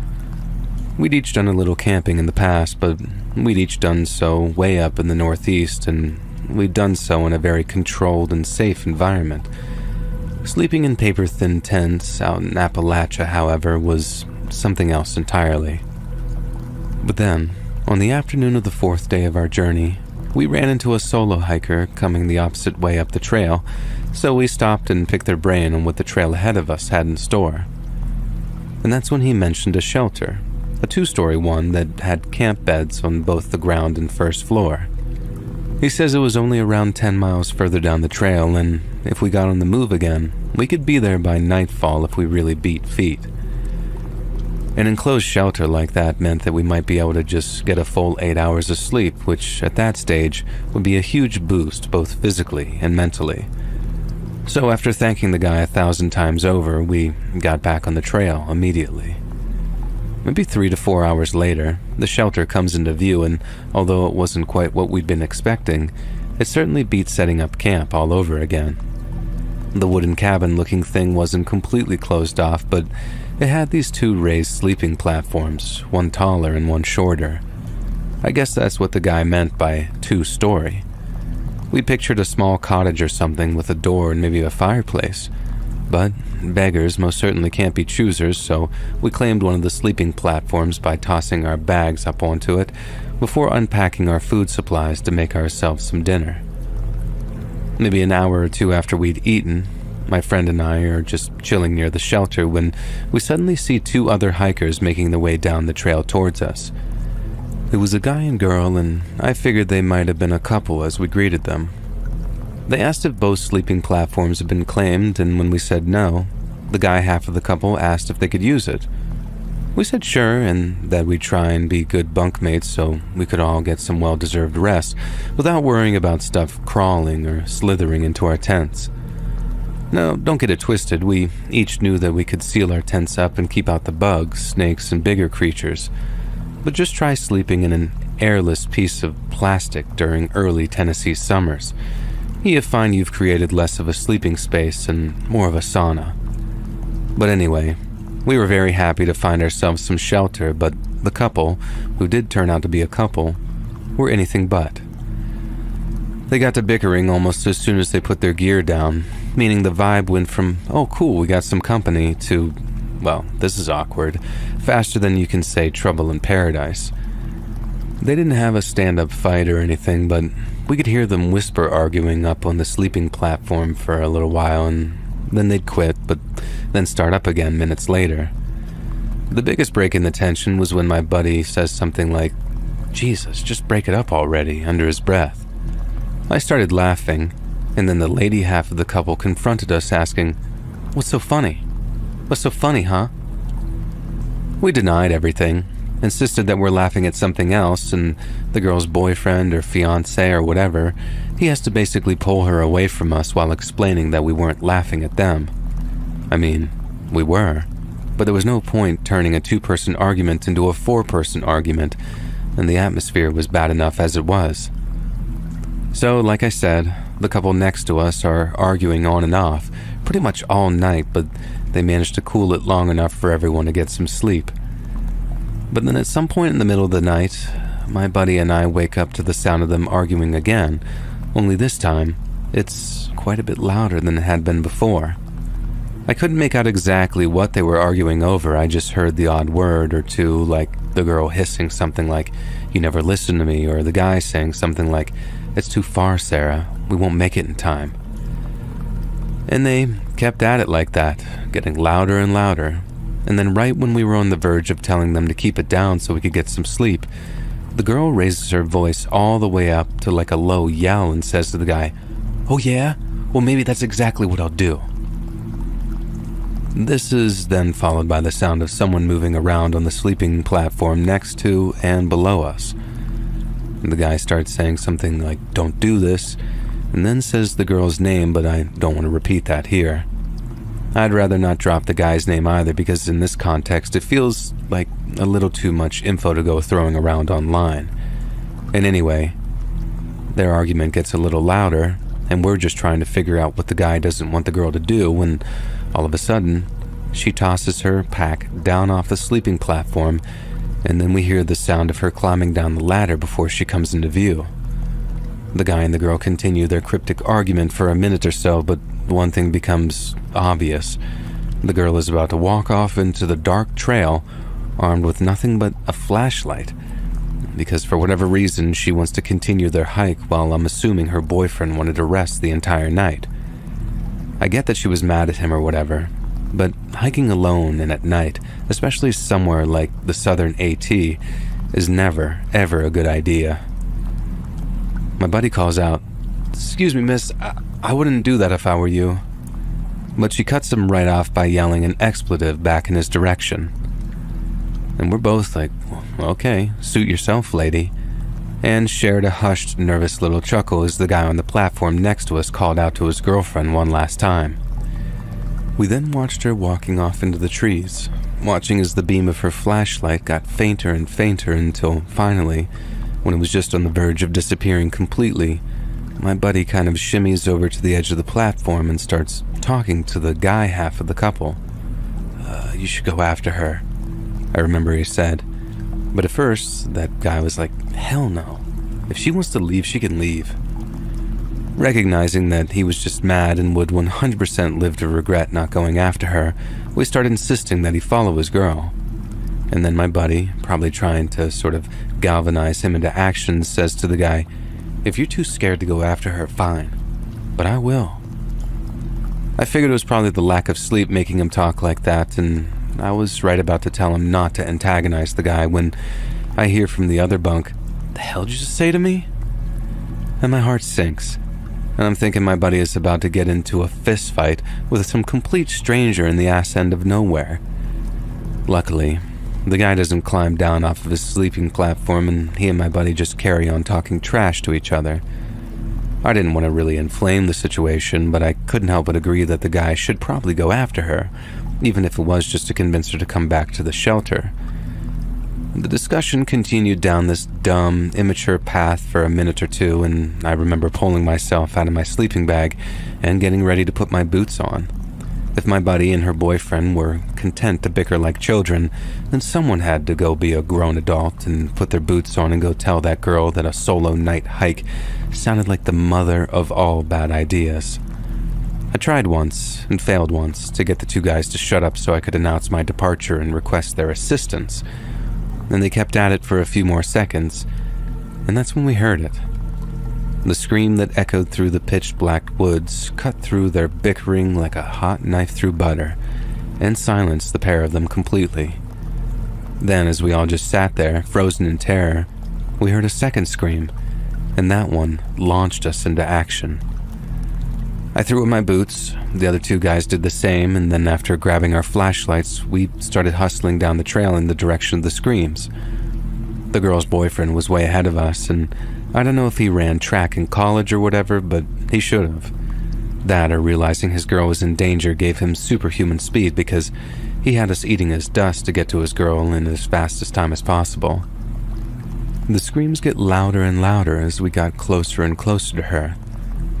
We'd each done a little camping in the past, but we'd each done so way up in the Northeast, and we'd done so in a very controlled and safe environment. Sleeping in paper-thin tents out in Appalachia, however, was something else entirely. But then, on the afternoon of the 4th day of our journey, we ran into a solo hiker coming the opposite way up the trail, so we stopped and picked their brain on what the trail ahead of us had in store. And that's when he mentioned a shelter, a 2-story one that had camp beds on both the ground and first floor. He says it was only around 10 miles further down the trail, and if we got on the move again, we could be there by nightfall if we really beat feet. An enclosed shelter like that meant that we might be able to just get a full 8 hours of sleep, which at that stage would be a huge boost both physically and mentally. So after thanking the guy 1,000 times over, we got back on the trail immediately. Maybe 3 to 4 hours later, the shelter comes into view, and although it wasn't quite what we'd been expecting, it certainly beat setting up camp all over again. The wooden cabin-looking thing wasn't completely closed off, but it had these 2 raised sleeping platforms, one taller and one shorter. I guess that's what the guy meant by 2-story. We pictured a small cottage or something with a door and maybe a fireplace. But beggars most certainly can't be choosers, so we claimed one of the sleeping platforms by tossing our bags up onto it before unpacking our food supplies to make ourselves some dinner. Maybe an hour or 2 after we'd eaten, my friend and I are just chilling near the shelter when we suddenly see 2 other hikers making their way down the trail towards us. It was a guy and girl, and I figured they might have been a couple as we greeted them. They asked if both sleeping platforms had been claimed, and when we said no, the guy half of the couple asked if they could use it. We said sure, and that we'd try and be good bunkmates so we could all get some well-deserved rest without worrying about stuff crawling or slithering into our tents. No, don't get it twisted, we each knew that we could seal our tents up and keep out the bugs, snakes, and bigger creatures. But just try sleeping in an airless piece of plastic during early Tennessee summers. You find you've created less of a sleeping space and more of a sauna. But anyway, we were very happy to find ourselves some shelter, but the couple, who did turn out to be a couple, were anything but. They got to bickering almost as soon as they put their gear down, meaning the vibe went from, oh cool, we got some company, to, well, this is awkward, faster than you can say trouble in paradise. They didn't have a stand-up fight or anything, but we could hear them whisper arguing up on the sleeping platform for a little while, and then they'd quit, but then start up again minutes later. The biggest break in the tension was when my buddy says something like, "Jesus, just break it up already," under his breath. I started laughing, and then the lady half of the couple confronted us asking, "What's so funny? What's so funny, huh?" We denied everything, insisted that we're laughing at something else, and the girl's boyfriend or fiancé or whatever, he has to basically pull her away from us while explaining that we weren't laughing at them. I mean, we were, but there was no point turning a 2-person argument into a 4-person argument, and the atmosphere was bad enough as it was. So, like I said, the couple next to us are arguing on and off, pretty much all night, but they managed to cool it long enough for everyone to get some sleep. But then at some point in the middle of the night, my buddy and I wake up to the sound of them arguing again, only this time, it's quite a bit louder than it had been before. I couldn't make out exactly what they were arguing over, I just heard the odd word or two, like the girl hissing something like, "You never listen to me," or the guy saying something like, "It's too far, Sarah, we won't make it in time." And they kept at it like that, getting louder and louder. And then right when we were on the verge of telling them to keep it down so we could get some sleep, the girl raises her voice all the way up to like a low yell and says to the guy, "Oh yeah? Well, maybe that's exactly what I'll do." This is then followed by the sound of someone moving around on the sleeping platform next to and below us. And the guy starts saying something like, "Don't do this," and then says the girl's name, but I don't want to repeat that here. I'd rather not drop the guy's name either, because in this context it feels like a little too much info to go throwing around online. And anyway, Their argument gets a little louder, and we're just trying to figure out what the guy doesn't want the girl to do when, all of a sudden, she tosses her pack down off the sleeping platform, and then we hear the sound of her climbing down the ladder before she comes into view. The guy and the girl continue their cryptic argument for a minute or so, but one thing becomes obvious. The girl is about to walk off into the dark trail, armed with nothing but a flashlight, because for whatever reason she wants to continue their hike while I'm assuming her boyfriend wanted to rest the entire night. I get that she was mad at him or whatever, but hiking alone and at night, especially somewhere like the southern AT, is never, ever a good idea. My buddy calls out, "Excuse me, miss, I wouldn't do that if I were you." But she cuts him right off by yelling an expletive back in his direction. And we're both like, well, okay, suit yourself, lady, and shared a hushed, nervous little chuckle as the guy on the platform next to us called out to his girlfriend one last time. We then watched her walking off into the trees, watching as the beam of her flashlight got fainter and fainter until finally, when it was just on the verge of disappearing completely, my buddy kind of shimmies over to the edge of the platform and starts talking to the guy half of the couple. You should go after her," I remember he said. But at first, that guy was like, hell no. If she wants to leave, she can leave. Recognizing that he was just mad and would 100% live to regret not going after her, we started insisting that he follow his girl. And then my buddy, probably trying to sort of galvanize him into action, says to the guy, "If you're too scared to go after her, fine, but I will." I figured it was probably the lack of sleep making him talk like that, and I was right about to tell him not to antagonize the guy when I hear from the other bunk, "The hell did you just say to me?" And my heart sinks, and I'm thinking my buddy is about to get into a fist fight with some complete stranger in the ass end of nowhere. Luckily, the guy doesn't climb down off of his sleeping platform, and he and my buddy just carry on talking trash to each other. I didn't want to really inflame the situation, but I couldn't help but agree that the guy should probably go after her, even if it was just to convince her to come back to the shelter. The discussion continued down this dumb, immature path for a minute or two, and I remember pulling myself out of my sleeping bag and getting ready to put my boots on. If my buddy and her boyfriend were content to bicker like children, then someone had to go be a grown adult and put their boots on and go tell that girl that a solo night hike sounded like the mother of all bad ideas. I tried once, and failed once, to get the two guys to shut up so I could announce my departure and request their assistance. And they kept at it for a few more seconds, and that's when we heard it. The scream that echoed through the pitch-black woods cut through their bickering like a hot knife through butter, and silenced the pair of them completely. Then, as we all just sat there, frozen in terror, we heard a second scream, and that one launched us into action. I threw in my boots, the other two guys did the same, and then after grabbing our flashlights, we started hustling down the trail in the direction of the screams. The girl's boyfriend was way ahead of us, and I don't know if he ran track in college or whatever, but he should have. That, or realizing his girl was in danger, gave him superhuman speed because he had us eating his dust to get to his girl in as fast a time as possible. The screams get louder and louder as we got closer and closer to her.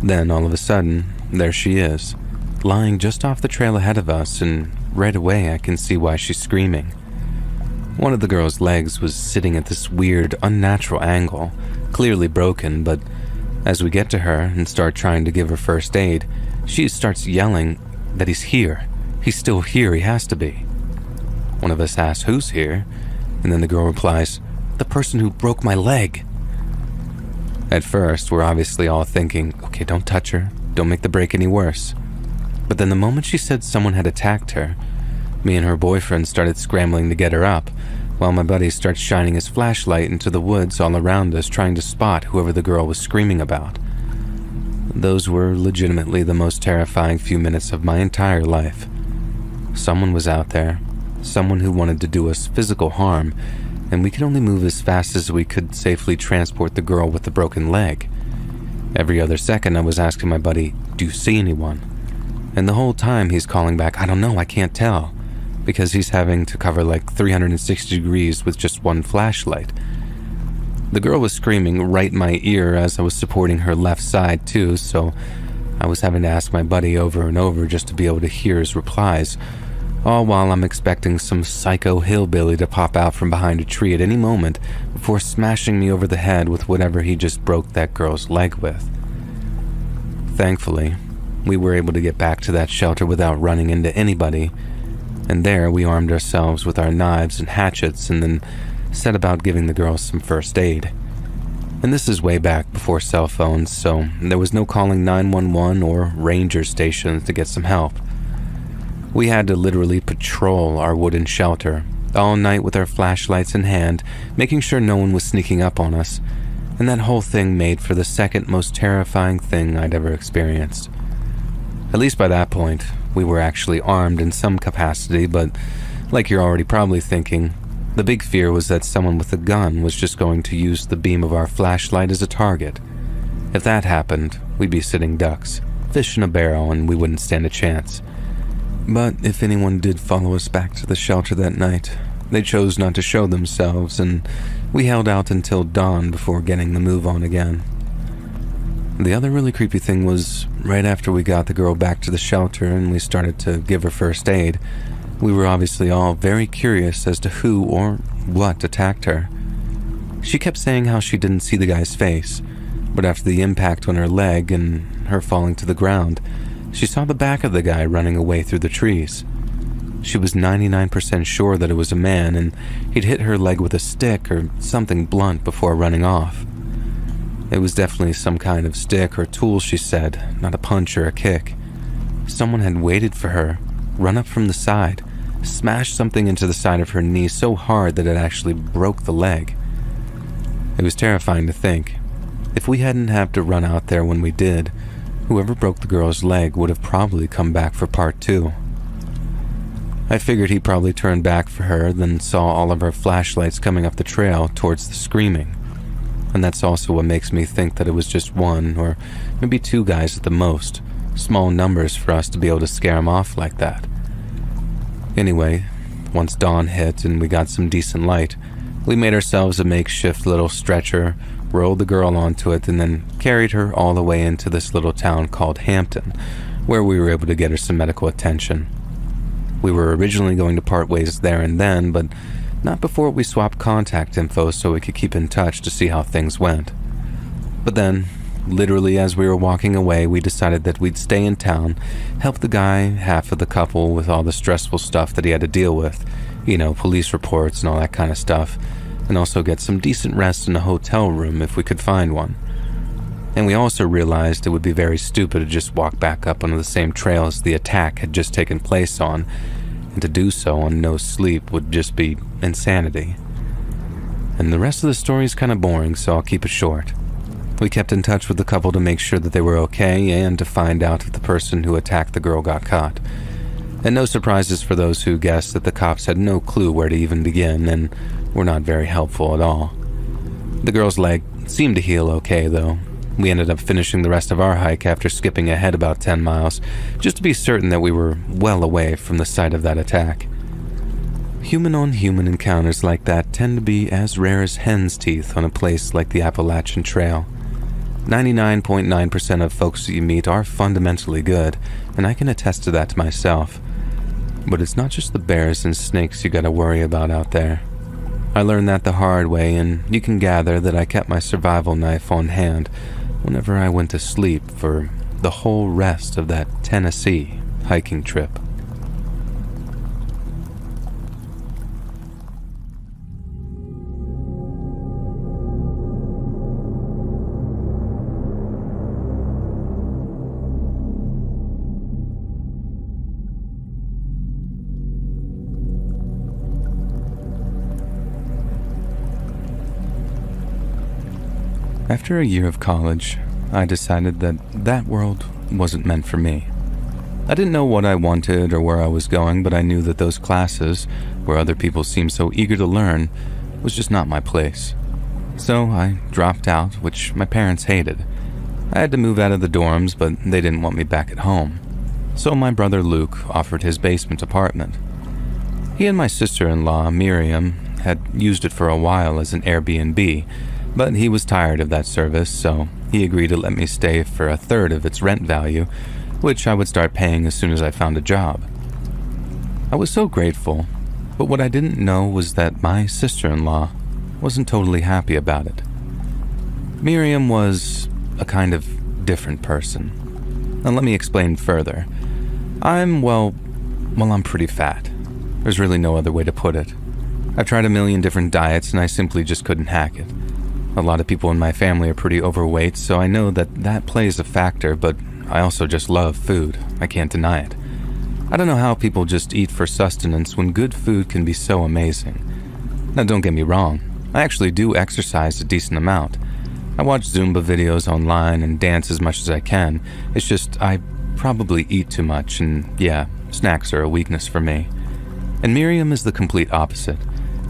Then, all of a sudden, there she is, lying just off the trail ahead of us, and right away I can see why she's screaming. One of the girl's legs was sitting at this weird, unnatural angle, clearly broken, but as we get to her and start trying to give her first aid, she starts yelling that he's here. He's still here, he has to be. One of us asks, "Who's here?" And then the girl replies, "The person who broke my leg." At first, we're obviously all thinking, okay, don't touch her, don't make the break any worse. But then the moment she said someone had attacked her, me and her boyfriend started scrambling to get her up, while my buddy starts shining his flashlight into the woods all around us trying to spot whoever the girl was screaming about. Those were legitimately the most terrifying few minutes of my entire life. Someone was out there, someone who wanted to do us physical harm, and we could only move as fast as we could safely transport the girl with the broken leg. Every other second I was asking my buddy, "Do you see anyone?" And the whole time he's calling back, "I don't know, I can't tell," because he's having to cover like 360 degrees with just one flashlight. The girl was screaming right in my ear as I was supporting her left side too, so I was having to ask my buddy over and over just to be able to hear his replies, all while I'm expecting some psycho hillbilly to pop out from behind a tree at any moment before smashing me over the head with whatever he just broke that girl's leg with. Thankfully, we were able to get back to that shelter without running into anybody, and there we armed ourselves with our knives and hatchets and then set about giving the girls some first aid. And this is way back before cell phones, so there was no calling 911 or ranger stations to get some help. We had to literally patrol our wooden shelter all night with our flashlights in hand, making sure no one was sneaking up on us, and that whole thing made for the second most terrifying thing I'd ever experienced. At least by that point, we were actually armed in some capacity, but like you're already probably thinking, the big fear was that someone with a gun was just going to use the beam of our flashlight as a target. If that happened, we'd be sitting ducks, fish in a barrel, and we wouldn't stand a chance. But if anyone did follow us back to the shelter that night, they chose not to show themselves, and we held out until dawn before getting the move on again. The other really creepy thing was, right after we got the girl back to the shelter and we started to give her first aid, we were obviously all very curious as to who or what attacked her. She kept saying how she didn't see the guy's face, but after the impact on her leg and her falling to the ground, she saw the back of the guy running away through the trees. She was 99% sure that it was a man, and he'd hit her leg with a stick or something blunt before running off. It was definitely some kind of stick or tool, she said, not a punch or a kick. Someone had waited for her, run up from the side, smashed something into the side of her knee so hard that it actually broke the leg. It was terrifying to think. If we hadn't had to run out there when we did, whoever broke the girl's leg would have probably come back for part 2. I figured he probably turned back for her, then saw all of our flashlights coming up the trail towards the screaming. And that's also what makes me think that it was just one or maybe 2 guys at the most, small numbers for us to be able to scare him off like that. Anyway, once dawn hit and we got some decent light, we made ourselves a makeshift little stretcher, rolled the girl onto it, and then carried her all the way into this little town called Hampton, where we were able to get her some medical attention. We were originally going to part ways there and then, but not before we swapped contact info so we could keep in touch to see how things went. But then, literally as we were walking away, we decided that we'd stay in town, help the guy, half of the couple, with all the stressful stuff that he had to deal with, police reports and all that kind of stuff, and also get some decent rest in a hotel room if we could find one. And we also realized it would be very stupid to just walk back up onto the same trails the attack had just taken place on, and to do so on no sleep would just be insanity. And the rest of the story is kind of boring, so I'll keep it short. We kept in touch with the couple to make sure that they were okay and to find out if the person who attacked the girl got caught. And no surprises for those who guessed that the cops had no clue where to even begin and were not very helpful at all. The girl's leg seemed to heal okay, though. We ended up finishing the rest of our hike after skipping ahead about 10 miles, just to be certain that we were well away from the site of that attack. Human-on-human encounters like that tend to be as rare as hen's teeth on a place like the Appalachian Trail. 99.9% of folks that you meet are fundamentally good, and I can attest to that myself. But it's not just the bears and snakes you gotta worry about out there. I learned that the hard way, and you can gather that I kept my survival knife on hand whenever I went to sleep for the whole rest of that Tennessee hiking trip. After a year of college, I decided that that world wasn't meant for me. I didn't know what I wanted or where I was going, but I knew that those classes, where other people seemed so eager to learn, was just not my place. So I dropped out, which my parents hated. I had to move out of the dorms, but they didn't want me back at home. So my brother Luke offered his basement apartment. He and my sister-in-law, Miriam, had used it for a while as an Airbnb, But he was tired of that service, so he agreed to let me stay for a third of its rent value, which I would start paying as soon as I found a job. I was so grateful, but what I didn't know was that my sister-in-law wasn't totally happy about it. Miriam was a kind of different person. Now let me explain further. I'm pretty fat. There's really no other way to put it. I've tried a million different diets and I simply just couldn't hack it. A lot of people in my family are pretty overweight, so I know that plays a factor, but I also just love food. I can't deny it. I don't know how people just eat for sustenance when good food can be so amazing. Now don't get me wrong, I actually do exercise a decent amount. I watch Zumba videos online and dance as much as I can. It's just I probably eat too much, and yeah, snacks are a weakness for me. And Miriam is the complete opposite.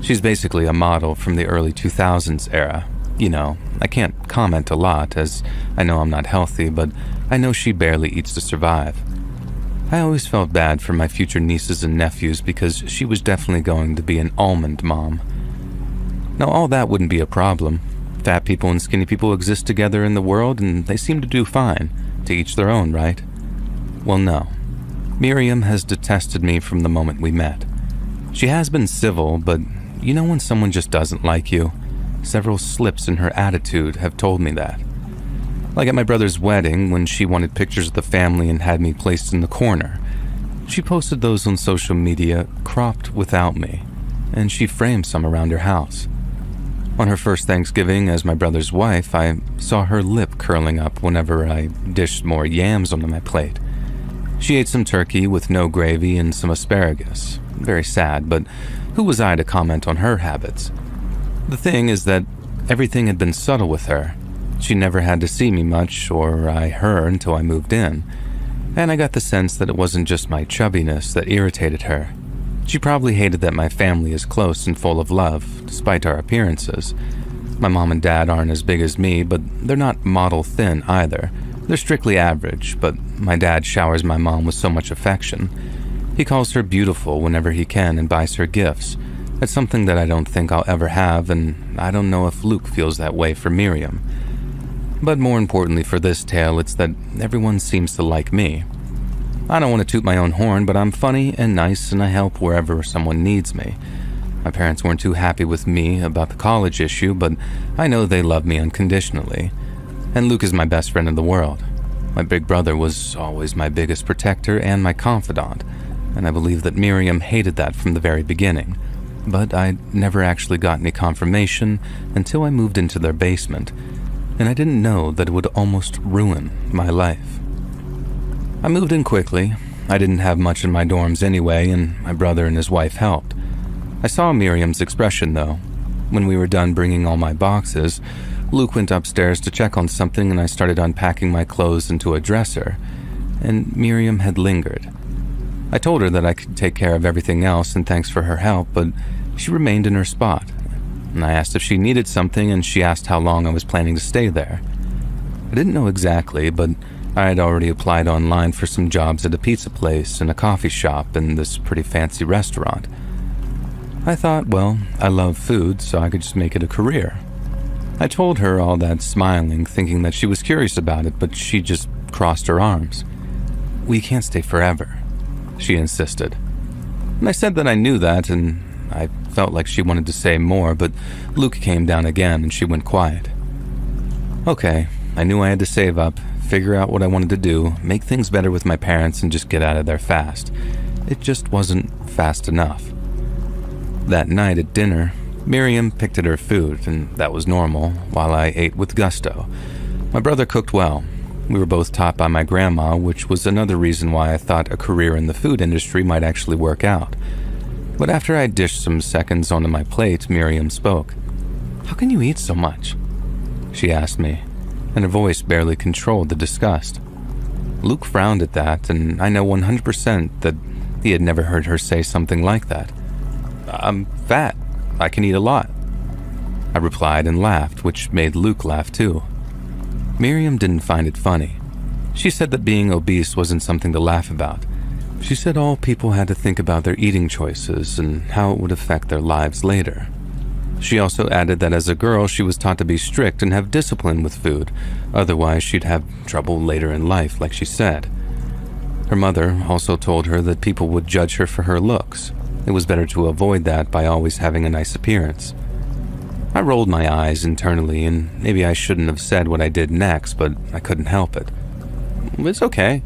She's basically a model from the early 2000s era. You know, I can't comment a lot as I know I'm not healthy, but I know she barely eats to survive. I always felt bad for my future nieces and nephews because she was definitely going to be an almond mom. Now, all that wouldn't be a problem. Fat people and skinny people exist together in the world and they seem to do fine. To each their own, right? Well, no. Miriam has detested me from the moment we met. She has been civil, but you know when someone just doesn't like you? Several slips in her attitude have told me that. Like at my brother's wedding, when she wanted pictures of the family and had me placed in the corner. She posted those on social media, cropped without me, and she framed some around her house. On her first Thanksgiving as my brother's wife, I saw her lip curling up whenever I dished more yams onto my plate. She ate some turkey with no gravy and some asparagus. Very sad, but who was I to comment on her habits? The thing is that everything had been subtle with her. She never had to see me much, or I her until I moved in. And I got the sense that it wasn't just my chubbiness that irritated her. She probably hated that my family is close and full of love, despite our appearances. My mom and dad aren't as big as me, but they're not model thin either. They're strictly average, but my dad showers my mom with so much affection. He calls her beautiful whenever he can and buys her gifts. That's something that I don't think I'll ever have, and I don't know if Luke feels that way for Miriam. But more importantly for this tale, it's that everyone seems to like me. I don't want to toot my own horn, but I'm funny and nice and I help wherever someone needs me. My parents weren't too happy with me about the college issue, but I know they love me unconditionally. And Luke is my best friend in the world. My big brother was always my biggest protector and my confidant, and I believe that Miriam hated that from the very beginning. But I never actually got any confirmation until I moved into their basement, and I didn't know that it would almost ruin my life. I moved in quickly. I didn't have much in my dorms anyway, and my brother and his wife helped. I saw Miriam's expression, though. When we were done bringing all my boxes, Luke went upstairs to check on something and I started unpacking my clothes into a dresser, and Miriam had lingered. I told her that I could take care of everything else and thanks for her help, but she remained in her spot. And I asked if she needed something and she asked how long I was planning to stay there. I didn't know exactly, but I had already applied online for some jobs at a pizza place and a coffee shop and this pretty fancy restaurant. I thought, well, I love food, so I could just make it a career. I told her all that smiling, thinking that she was curious about it, but she just crossed her arms. "We can't stay forever," she insisted. And I said that I knew that, and I felt like she wanted to say more, but Luke came down again and she went quiet. Okay, I knew I had to save up, figure out what I wanted to do, make things better with my parents, and just get out of there fast. It just wasn't fast enough. That night at dinner, Miriam picked at her food, and that was normal, while I ate with gusto. My brother cooked well. We were both taught by my grandma, which was another reason why I thought a career in the food industry might actually work out. But after I dished some seconds onto my plate, Miriam spoke. "How can you eat so much?" she asked me, and her voice barely controlled the disgust. Luke frowned at that, and I know 100% that he had never heard her say something like that. "I'm fat. I can eat a lot," I replied and laughed, which made Luke laugh too. Miriam didn't find it funny. She said that being obese wasn't something to laugh about. She said all people had to think about their eating choices and how it would affect their lives later. She also added that as a girl, she was taught to be strict and have discipline with food, otherwise she'd have trouble later in life, like she said. Her mother also told her that people would judge her for her looks. It was better to avoid that by always having a nice appearance. I rolled my eyes internally, and maybe I shouldn't have said what I did next, but I couldn't help it. It's okay.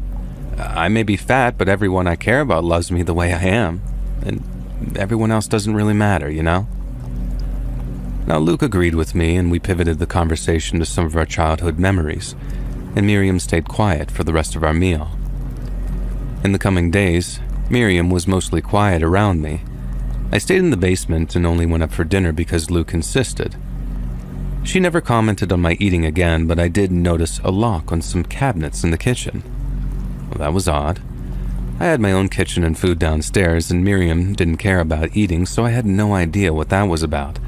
I may be fat, but everyone I care about loves me the way I am, and everyone else doesn't really matter, you know? Now, Luke agreed with me, and we pivoted the conversation to some of our childhood memories, and Miriam stayed quiet for the rest of our meal. In the coming days, Miriam was mostly quiet around me. I stayed in the basement and only went up for dinner because Luke insisted. She never commented on my eating again, but I did notice a lock on some cabinets in the kitchen. Well, that was odd. I had my own kitchen and food downstairs, and Miriam didn't care about eating, so I had no idea what that was about.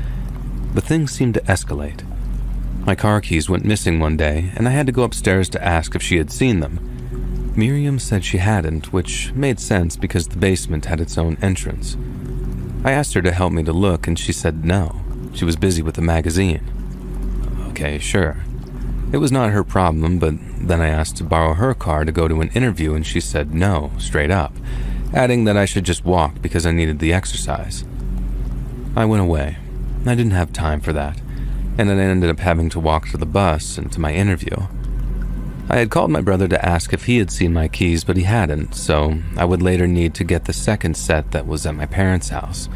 But things seemed to escalate. My car keys went missing one day, and I had to go upstairs to ask if she had seen them. Miriam said she hadn't, which made sense because the basement had its own entrance. I asked her to help me to look, and she said no. She was busy with the magazine. Okay, sure. It was not her problem, but then I asked to borrow her car to go to an interview, and she said no, straight up, adding that I should just walk because I needed the exercise. I went away. I didn't have time for that, and then I ended up having to walk to the bus and to my interview. I had called my brother to ask if he had seen my keys, but he hadn't, so I would later need to get the second set that was at my parents' house.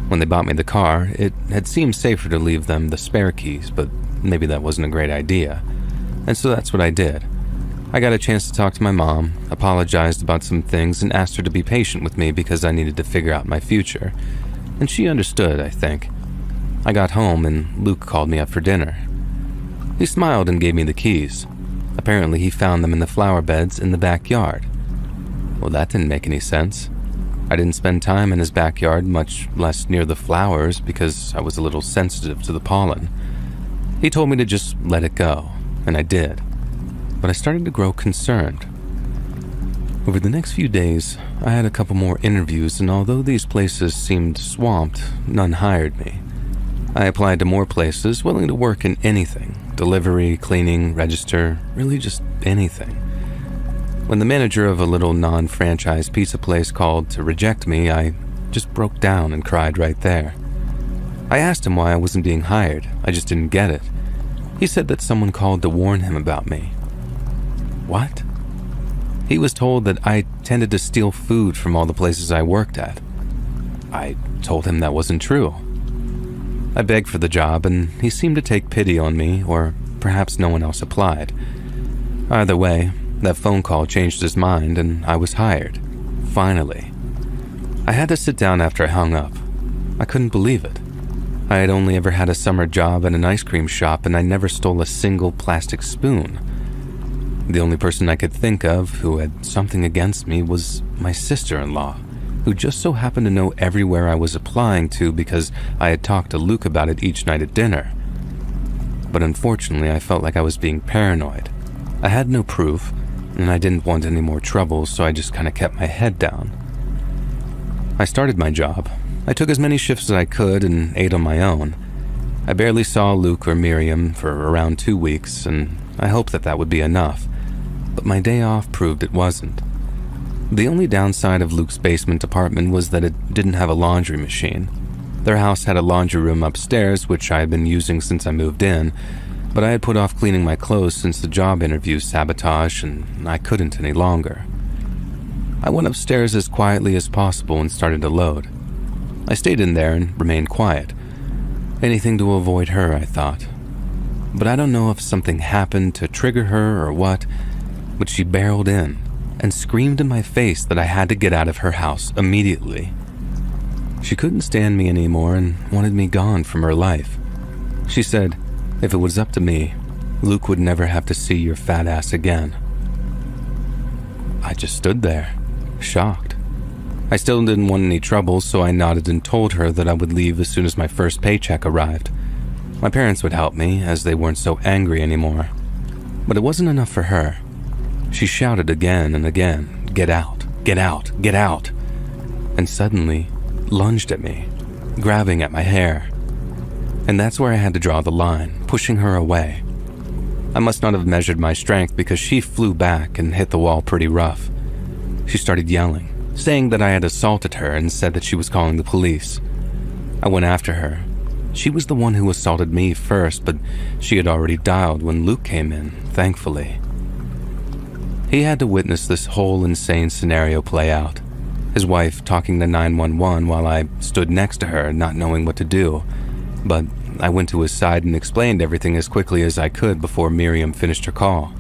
When they bought me the car, it had seemed safer to leave them the spare keys, but maybe that wasn't a great idea. And so that's what I did. I got a chance to talk to my mom, apologized about some things, and asked her to be patient with me because I needed to figure out my future. And she understood, I think. I got home and Luke called me up for dinner. He smiled and gave me the keys. Apparently he found them in the flower beds in the backyard. Well, that didn't make any sense. I didn't spend time in his backyard, much less near the flowers, because I was a little sensitive to the pollen. He told me to just let it go, and I did. But I started to grow concerned. Over the next few days, I had a couple more interviews, and although these places seemed swamped, none hired me. I applied to more places, willing to work in anything. Delivery, cleaning, register, really just anything. When the manager of a little non-franchise pizza place called to reject me, I just broke down and cried right there. I asked him why I wasn't being hired. I just didn't get it. He said that someone called to warn him about me. What? He was told that I tended to steal food from all the places I worked at. I told him that wasn't true. I begged for the job, and he seemed to take pity on me, or perhaps no one else applied. Either way, that phone call changed his mind, and I was hired. Finally. I had to sit down after I hung up. I couldn't believe it. I had only ever had a summer job at an ice cream shop, and I never stole a single plastic spoon. The only person I could think of who had something against me was my sister-in-law, who just so happened to know everywhere I was applying to because I had talked to Luke about it each night at dinner. But unfortunately, I felt like I was being paranoid. I had no proof, and I didn't want any more trouble, so I just kind of kept my head down. I started my job. I took as many shifts as I could and ate on my own. I barely saw Luke or Miriam for around 2 weeks, and I hoped that would be enough. But my day off proved it wasn't. The only downside of Luke's basement apartment was that it didn't have a laundry machine. Their house had a laundry room upstairs, which I had been using since I moved in, but I had put off cleaning my clothes since the job interview sabotage, and I couldn't any longer. I went upstairs as quietly as possible and started to load. I stayed in there and remained quiet. Anything to avoid her, I thought. But I don't know if something happened to trigger her or what, but she barreled in and screamed in my face that I had to get out of her house immediately. She couldn't stand me anymore and wanted me gone from her life. She said, if it was up to me, Luke would never have to see your fat ass again. I just stood there, shocked. I still didn't want any trouble, so I nodded and told her that I would leave as soon as my first paycheck arrived. My parents would help me, as they weren't so angry anymore. But it wasn't enough for her. She shouted again and again, "Get out, get out, get out," and suddenly lunged at me, grabbing at my hair. And that's where I had to draw the line, pushing her away. I must not have measured my strength because she flew back and hit the wall pretty rough. She started yelling, saying that I had assaulted her and said that she was calling the police. I went after her. She was the one who assaulted me first, but she had already dialed when Luke came in, thankfully. He had to witness this whole insane scenario play out. His wife talking to 911 while I stood next to her, not knowing what to do. But I went to his side and explained everything as quickly as I could before Miriam finished her call.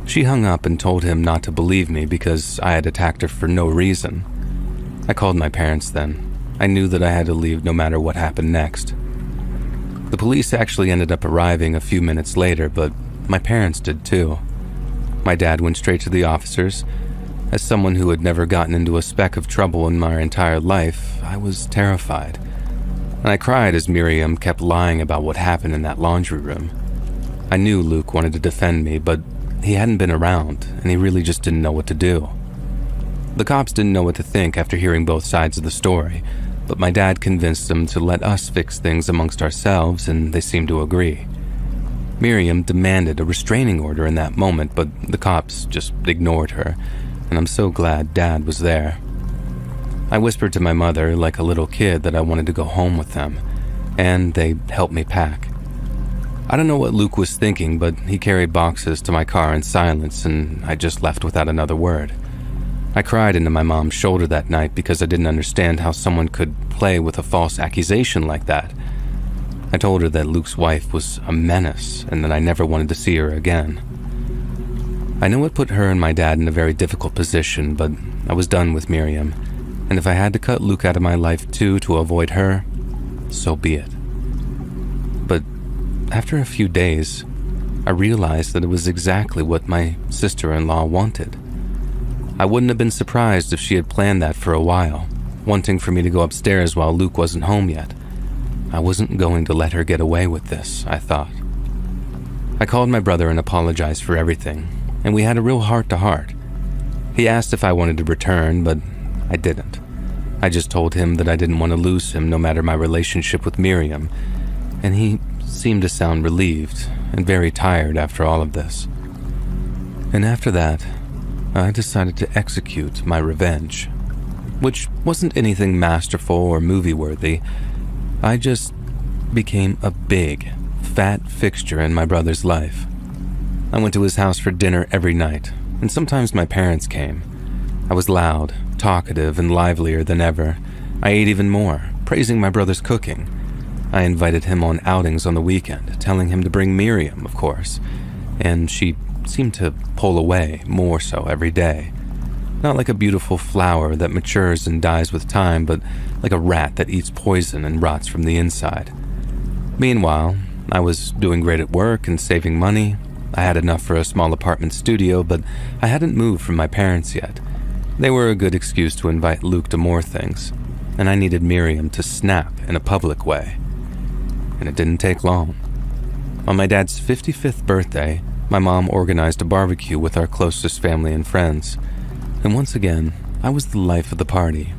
She hung up and told him not to believe me because I had attacked her for no reason. I called my parents then. I knew that I had to leave no matter what happened next. The police actually ended up arriving a few minutes later, but my parents did too. My dad went straight to the officers. As someone who had never gotten into a speck of trouble in my entire life, I was terrified. And I cried as Miriam kept lying about what happened in that laundry room. I knew Luke wanted to defend me, but he hadn't been around, and he really just didn't know what to do. The cops didn't know what to think after hearing both sides of the story, but my dad convinced them to let us fix things amongst ourselves, and they seemed to agree. Miriam demanded a restraining order in that moment, but the cops just ignored her, and I'm so glad Dad was there. I whispered to my mother like a little kid that I wanted to go home with them, and they helped me pack. I don't know what Luke was thinking, but he carried boxes to my car in silence, and I just left without another word. I cried into my mom's shoulder that night because I didn't understand how someone could play with a false accusation like that. I told her that Luke's wife was a menace and that I never wanted to see her again. I know it put her and my dad in a very difficult position, but I was done with Miriam, and if I had to cut Luke out of my life too to avoid her, so be it. But after a few days, I realized that it was exactly what my sister-in-law wanted. I wouldn't have been surprised if she had planned that for a while, wanting for me to go upstairs while Luke wasn't home yet. I wasn't going to let her get away with this, I thought. I called my brother and apologized for everything, and we had a real heart-to-heart. He asked if I wanted to return, but I didn't. I just told him that I didn't want to lose him no matter my relationship with Miriam, and he seemed to sound relieved and very tired after all of this. And after that, I decided to execute my revenge, which wasn't anything masterful or movie-worthy. I just became a big, fat fixture in my brother's life. I went to his house for dinner every night, and sometimes my parents came. I was loud, talkative, and livelier than ever. I ate even more, praising my brother's cooking. I invited him on outings on the weekend, telling him to bring Miriam, of course, and she seemed to pull away more so every day. Not like a beautiful flower that matures and dies with time, but like a rat that eats poison and rots from the inside. Meanwhile, I was doing great at work and saving money. I had enough for a small apartment studio, but I hadn't moved from my parents yet. They were a good excuse to invite Luke to more things, and I needed Miriam to snap in a public way. And it didn't take long. On my dad's 55th birthday, my mom organized a barbecue with our closest family and friends. And once again, I was the life of the party.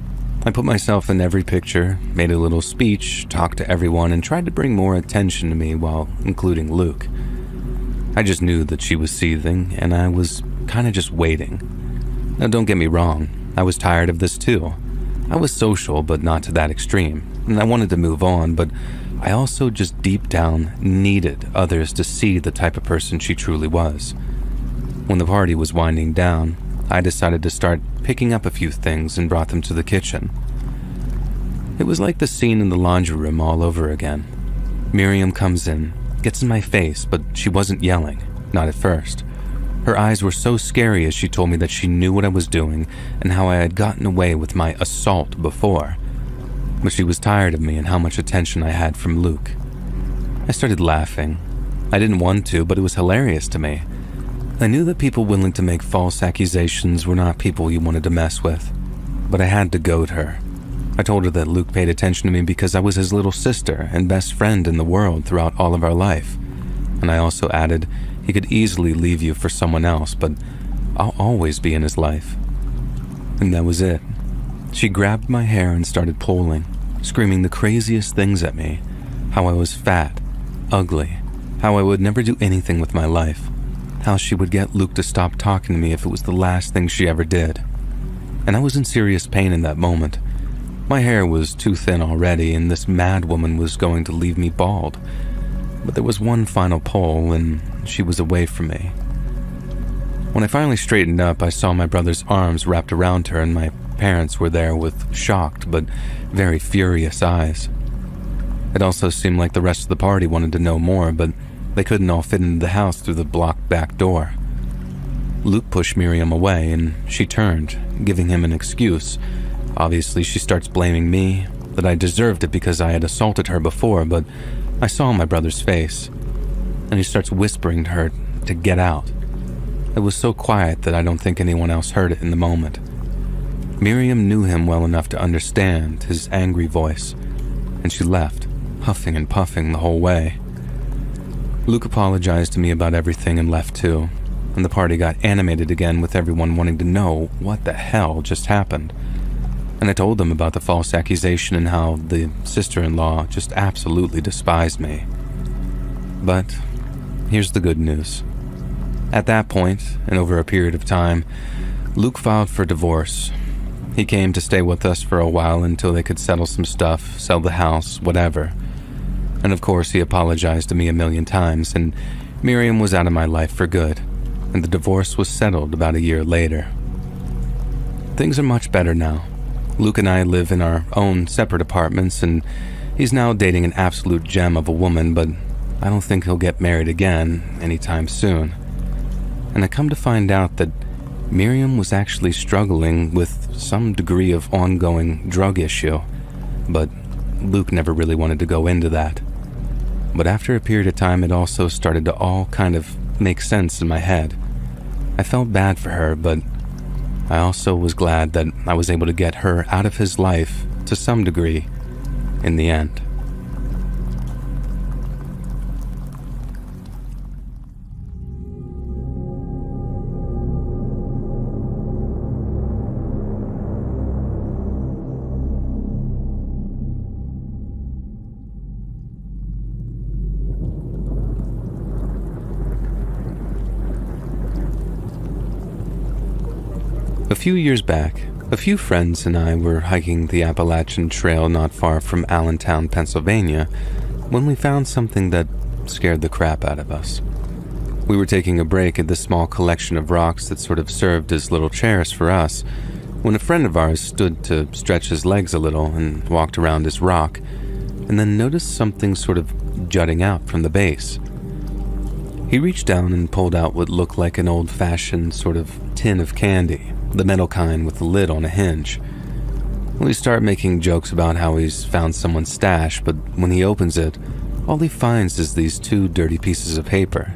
I put myself in every picture, made a little speech, talked to everyone, and tried to bring more attention to me while including Luke. I just knew that she was seething, and I was kind of just waiting. Now don't get me wrong, I was tired of this too. I was social, but not to that extreme, and I wanted to move on, but I also just deep down needed others to see the type of person she truly was. When the party was winding down, I decided to start picking up a few things and brought them to the kitchen. It was like the scene in the laundry room all over again. Miriam comes in, gets in my face, but she wasn't yelling, not at first. Her eyes were so scary as she told me that she knew what I was doing and how I had gotten away with my assault before. But she was tired of me and how much attention I had from Luke. I started laughing. I didn't want to, but it was hilarious to me. I knew that people willing to make false accusations were not people you wanted to mess with, but I had to goad her. I told her that Luke paid attention to me because I was his little sister and best friend in the world throughout all of our life. And I also added, he could easily leave you for someone else, but I'll always be in his life. And that was it. She grabbed my hair and started pulling, screaming the craziest things at me. how I was fat, ugly, how I would never do anything with my life, how she would get Luke to stop talking to me if it was the last thing she ever did. And I was in serious pain in that moment. My hair was too thin already, and this mad woman was going to leave me bald. But there was one final pull, and she was away from me. When I finally straightened up, I saw my brother's arms wrapped around her, and my parents were there with shocked but very furious eyes. It also seemed like the rest of the party wanted to know more, but they couldn't all fit into the house through the blocked back door. Luke pushed Miriam away, and she turned, giving him an excuse. Obviously, she starts blaming me, that I deserved it because I had assaulted her before, but I saw my brother's face, and he starts whispering to her to get out. It was so quiet that I don't think anyone else heard it in the moment. Miriam knew him well enough to understand his angry voice, and she left, huffing and puffing the whole way. Luke apologized to me about everything and left too, and the party got animated again with everyone wanting to know what the hell just happened. And I told them about the false accusation and how the sister-in-law just absolutely despised me. But here's the good news. At that point, and over a period of time, Luke filed for divorce. He came to stay with us for a while until they could settle some stuff, sell the house, whatever. And of course, he apologized to me a million times, and Miriam was out of my life for good, and the divorce was settled about a year later. Things are much better now. Luke and I live in our own separate apartments, and he's now dating an absolute gem of a woman, but I don't think he'll get married again anytime soon. And I come to find out that Miriam was actually struggling with some degree of ongoing drug issue, but Luke never really wanted to go into that. But after a period of time, it also started to all kind of make sense in my head. I felt bad for her, but I also was glad that I was able to get her out of his life to some degree in the end. A few years back, a few friends and I were hiking the Appalachian Trail not far from Allentown, Pennsylvania, when we found something that scared the crap out of us. We were taking a break at this small collection of rocks that sort of served as little chairs for us, when a friend of ours stood to stretch his legs a little and walked around his rock, and then noticed something sort of jutting out from the base. He reached down and pulled out what looked like an old-fashioned sort of tin of candy, the metal kind with the lid on a hinge. We start making jokes about how he's found someone's stash, but when he opens it, all he finds is these two dirty pieces of paper.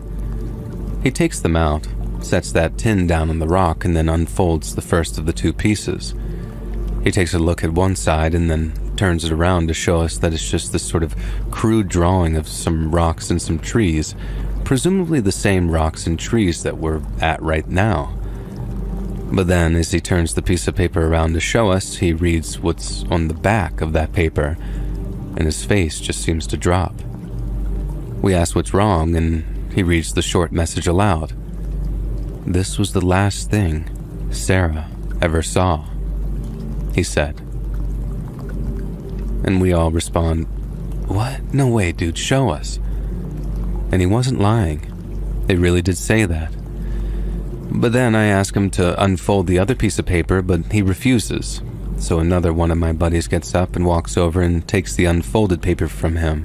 He takes them out, sets that tin down on the rock, and then unfolds the first of the two pieces. He takes a look at one side and then turns it around to show us that it's just this sort of crude drawing of some rocks and some trees, presumably the same rocks and trees that we're at right now. But then, as he turns the piece of paper around to show us, he reads what's on the back of that paper, and his face just seems to drop. We ask what's wrong, and he reads the short message aloud. "This was the last thing Sarah ever saw," he said. And we all respond, "What? No way, dude, show us." And he wasn't lying. They really did say that. But then I ask him to unfold the other piece of paper, but he refuses. So another one of my buddies gets up and walks over and takes the unfolded paper from him.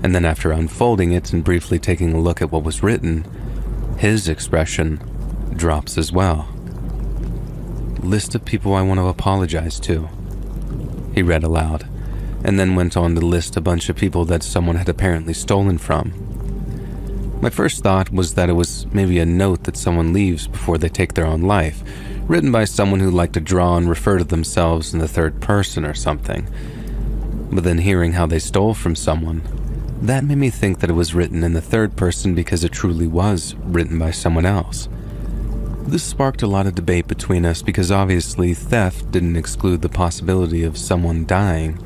And then after unfolding it and briefly taking a look at what was written, his expression drops as well. "List of people I want to apologize to," he read aloud, and then went on to list a bunch of people that someone had apparently stolen from. My first thought was that it was maybe a note that someone leaves before they take their own life, written by someone who liked to draw and refer to themselves in the third person or something. But then hearing how they stole from someone, that made me think that it was written in the third person because it truly was written by someone else. This sparked a lot of debate between us because obviously theft didn't exclude the possibility of someone dying,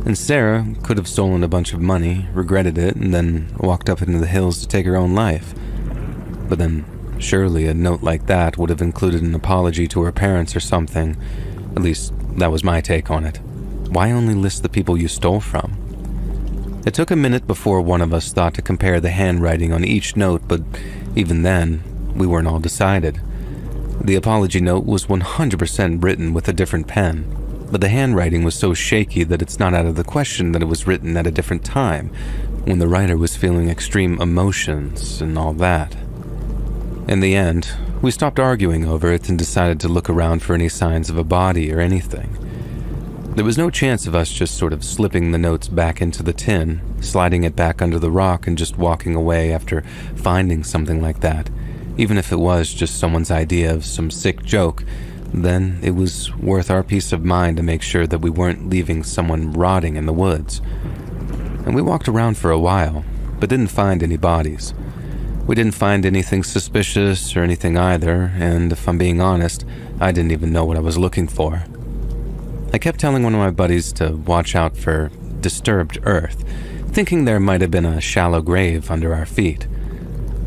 And Sarah could have stolen a bunch of money, regretted it, and then walked up into the hills to take her own life. But then, surely a note like that would have included an apology to her parents or something. At least, that was my take on it. Why only list the people you stole from? It took a minute before one of us thought to compare the handwriting on each note, but even then, we weren't all decided. The apology note was 100% written with a different pen, but the handwriting was so shaky that it's not out of the question that it was written at a different time, when the writer was feeling extreme emotions and all that. In the end, we stopped arguing over it and decided to look around for any signs of a body or anything. There was no chance of us just sort of slipping the notes back into the tin, sliding it back under the rock, and just walking away after finding something like that. Even if it was just someone's idea of some sick joke, then it was worth our peace of mind to make sure that we weren't leaving someone rotting in the woods. And we walked around for a while, but didn't find any bodies. We didn't find anything suspicious or anything either, and if I'm being honest, I didn't even know what I was looking for. I kept telling one of my buddies to watch out for disturbed earth, thinking there might have been a shallow grave under our feet.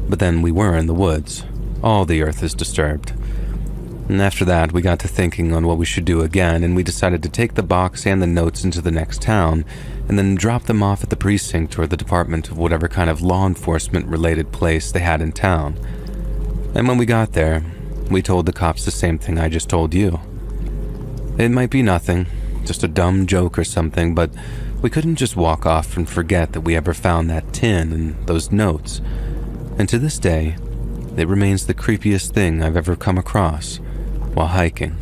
But then we were in the woods. All the earth is disturbed. And after that, we got to thinking on what we should do again, and we decided to take the box and the notes into the next town, and then drop them off at the precinct or the department of whatever kind of law enforcement-related place they had in town. And when we got there, we told the cops the same thing I just told you. It might be nothing, just a dumb joke or something, but we couldn't just walk off and forget that we ever found that tin and those notes. And to this day, it remains the creepiest thing I've ever come across while hiking.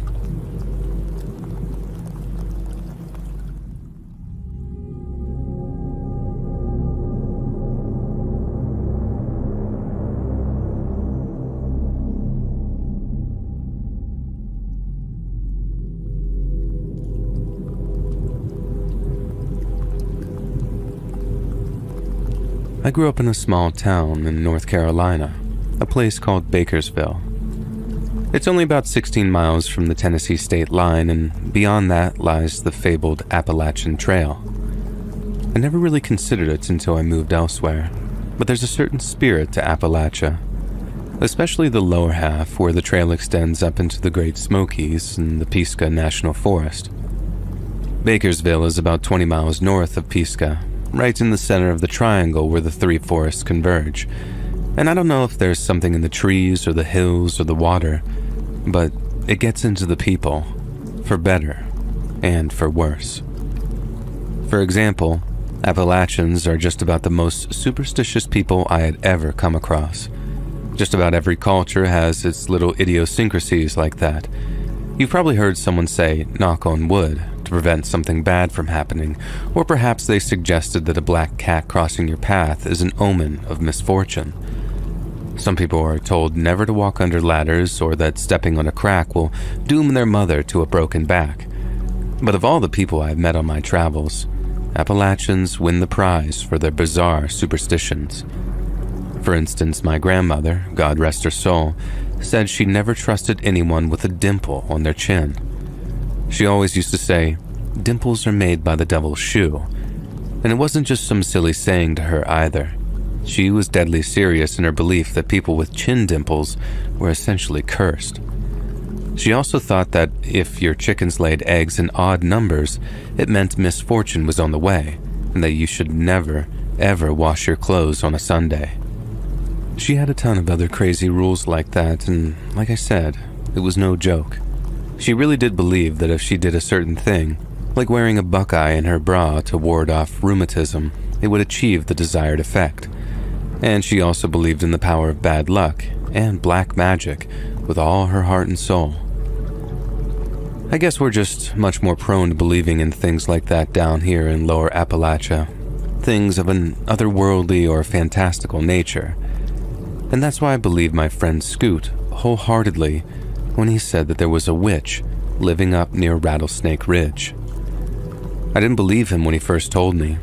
I grew up in a small town in North Carolina, a place called Bakersville. It's only about 16 miles from the Tennessee state line, and beyond that lies the fabled Appalachian Trail. I never really considered it until I moved elsewhere, but there's a certain spirit to Appalachia, especially the lower half where the trail extends up into the Great Smokies and the Pisgah National Forest. Bakersville is about 20 miles north of Pisgah, right in the center of the triangle where the three forests converge. And I don't know if there's something in the trees or the hills or the water, but it gets into the people, for better and for worse. For example, Appalachians are just about the most superstitious people I had ever come across. Just about every culture has its little idiosyncrasies like that. You've probably heard someone say, "knock on wood," to prevent something bad from happening, or perhaps they suggested that a black cat crossing your path is an omen of misfortune. Some people are told never to walk under ladders, or that stepping on a crack will doom their mother to a broken back. But of all the people I've met on my travels, Appalachians win the prize for their bizarre superstitions. For instance, my grandmother, God rest her soul, said she never trusted anyone with a dimple on their chin. She always used to say, "Dimples are made by the devil's shoe." And it wasn't just some silly saying to her either. She was deadly serious in her belief that people with chin dimples were essentially cursed. She also thought that if your chickens laid eggs in odd numbers, it meant misfortune was on the way, and that you should never, ever wash your clothes on a Sunday. She had a ton of other crazy rules like that, and like I said, it was no joke. She really did believe that if she did a certain thing, like wearing a buckeye in her bra to ward off rheumatism, it would achieve the desired effect. And she also believed in the power of bad luck and black magic with all her heart and soul. I guess we're just much more prone to believing in things like that down here in Lower Appalachia, things of an otherworldly or fantastical nature. And that's why I believe my friend Scoot wholeheartedly when he said that there was a witch living up near Rattlesnake Ridge. I didn't believe him when he first told me,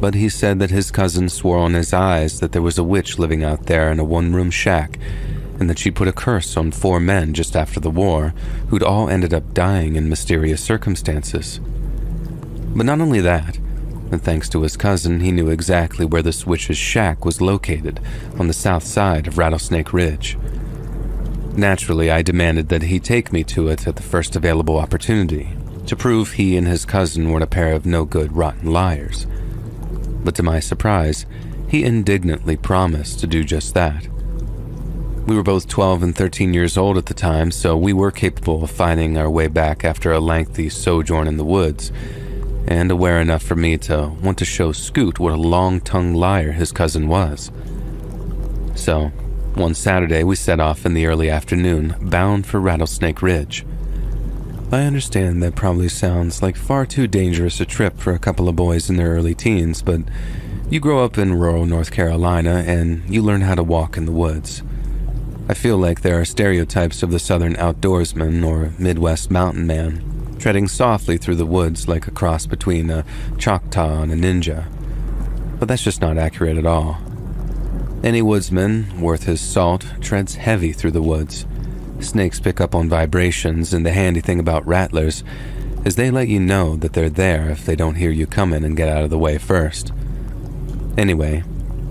but he said that his cousin swore on his eyes that there was a witch living out there in a one-room shack, and that she put a curse on 4 men just after the war, who'd all ended up dying in mysterious circumstances. But not only that, and thanks to his cousin, he knew exactly where this witch's shack was located, on the south side of Rattlesnake Ridge. Naturally, I demanded that he take me to it at the first available opportunity, to prove he and his cousin weren't a pair of no-good, rotten liars. But to my surprise, he indignantly promised to do just that. We were both 12 and 13 years old at the time, so we were capable of finding our way back after a lengthy sojourn in the woods, and aware enough for me to want to show Scoot what a long-tongued liar his cousin was. So, one Saturday we set off in the early afternoon, bound for Rattlesnake Ridge. I understand that probably sounds like far too dangerous a trip for a couple of boys in their early teens, but you grow up in rural North Carolina and you learn how to walk in the woods. I feel like there are stereotypes of the southern outdoorsman or Midwest mountain man, treading softly through the woods like a cross between a Choctaw and a ninja. But that's just not accurate at all. Any woodsman worth his salt treads heavy through the woods. Snakes pick up on vibrations, and the handy thing about rattlers is they let you know that they're there if they don't hear you coming and get out of the way first. Anyway,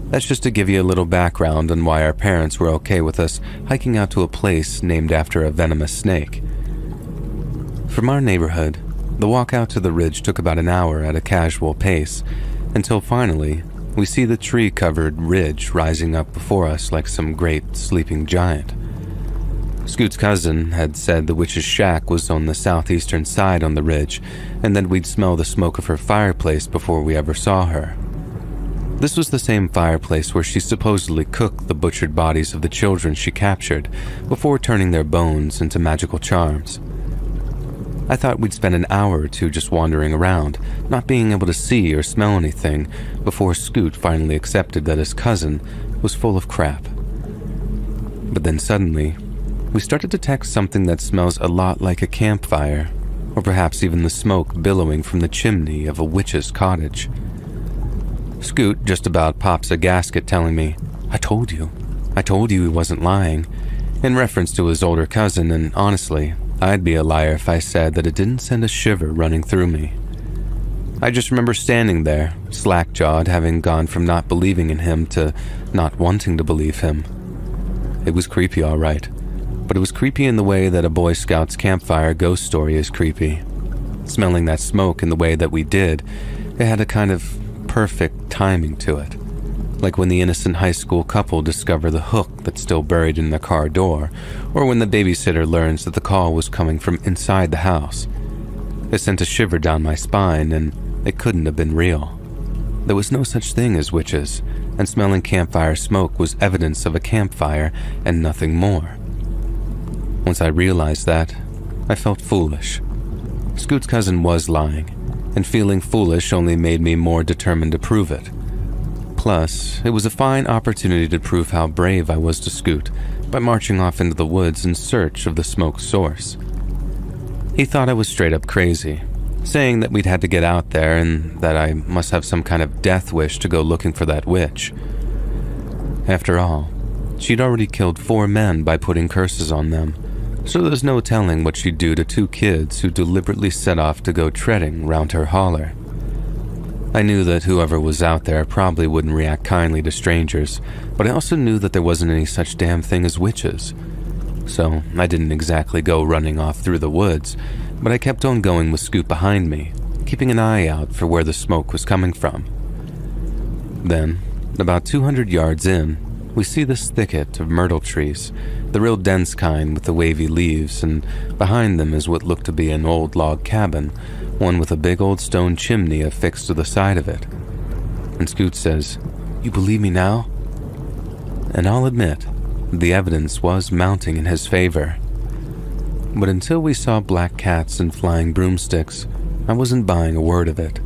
that's just to give you a little background on why our parents were okay with us hiking out to a place named after a venomous snake. From our neighborhood, the walk out to the ridge took about an hour at a casual pace, until finally, we see the tree-covered ridge rising up before us like some great sleeping giant. Scoot's cousin had said the witch's shack was on the southeastern side on the ridge, and that we'd smell the smoke of her fireplace before we ever saw her. This was the same fireplace where she supposedly cooked the butchered bodies of the children she captured before turning their bones into magical charms. I thought we'd spend an hour or two just wandering around, not being able to see or smell anything, before Scoot finally accepted that his cousin was full of crap. But then suddenly, we started to detect something that smells a lot like a campfire, or perhaps even the smoke billowing from the chimney of a witch's cottage. Scoot just about pops a gasket telling me, I told you he wasn't lying," in reference to his older cousin, and honestly, I'd be a liar if I said that it didn't send a shiver running through me. I just remember standing there, slack-jawed, having gone from not believing in him to not wanting to believe him. It was creepy, all right, but it was creepy in the way that a Boy Scout's campfire ghost story is creepy. Smelling that smoke in the way that we did, it had a kind of perfect timing to it. Like when the innocent high school couple discover the hook that's still buried in their car door, or when the babysitter learns that the call was coming from inside the house. It sent a shiver down my spine, and it couldn't have been real. There was no such thing as witches, and smelling campfire smoke was evidence of a campfire and nothing more. Once I realized that, I felt foolish. Scoot's cousin was lying, and feeling foolish only made me more determined to prove it. Plus, it was a fine opportunity to prove how brave I was to Scoot by marching off into the woods in search of the smoke's source. He thought I was straight up crazy, saying that we'd had to get out there and that I must have some kind of death wish to go looking for that witch. After all, she'd already killed 4 men by putting curses on them, so there's no telling what she'd do to 2 kids who deliberately set off to go treading round her holler. I knew that whoever was out there probably wouldn't react kindly to strangers, but I also knew that there wasn't any such damn thing as witches. So I didn't exactly go running off through the woods, but I kept on going with Scoot behind me, keeping an eye out for where the smoke was coming from. Then, about 200 yards in, we see this thicket of myrtle trees, the real dense kind with the wavy leaves, and behind them is what looked to be an old log cabin, one with a big old stone chimney affixed to the side of it. And Scoot says, "You believe me now?" And I'll admit, the evidence was mounting in his favor. But until we saw black cats and flying broomsticks, I wasn't buying a word of it,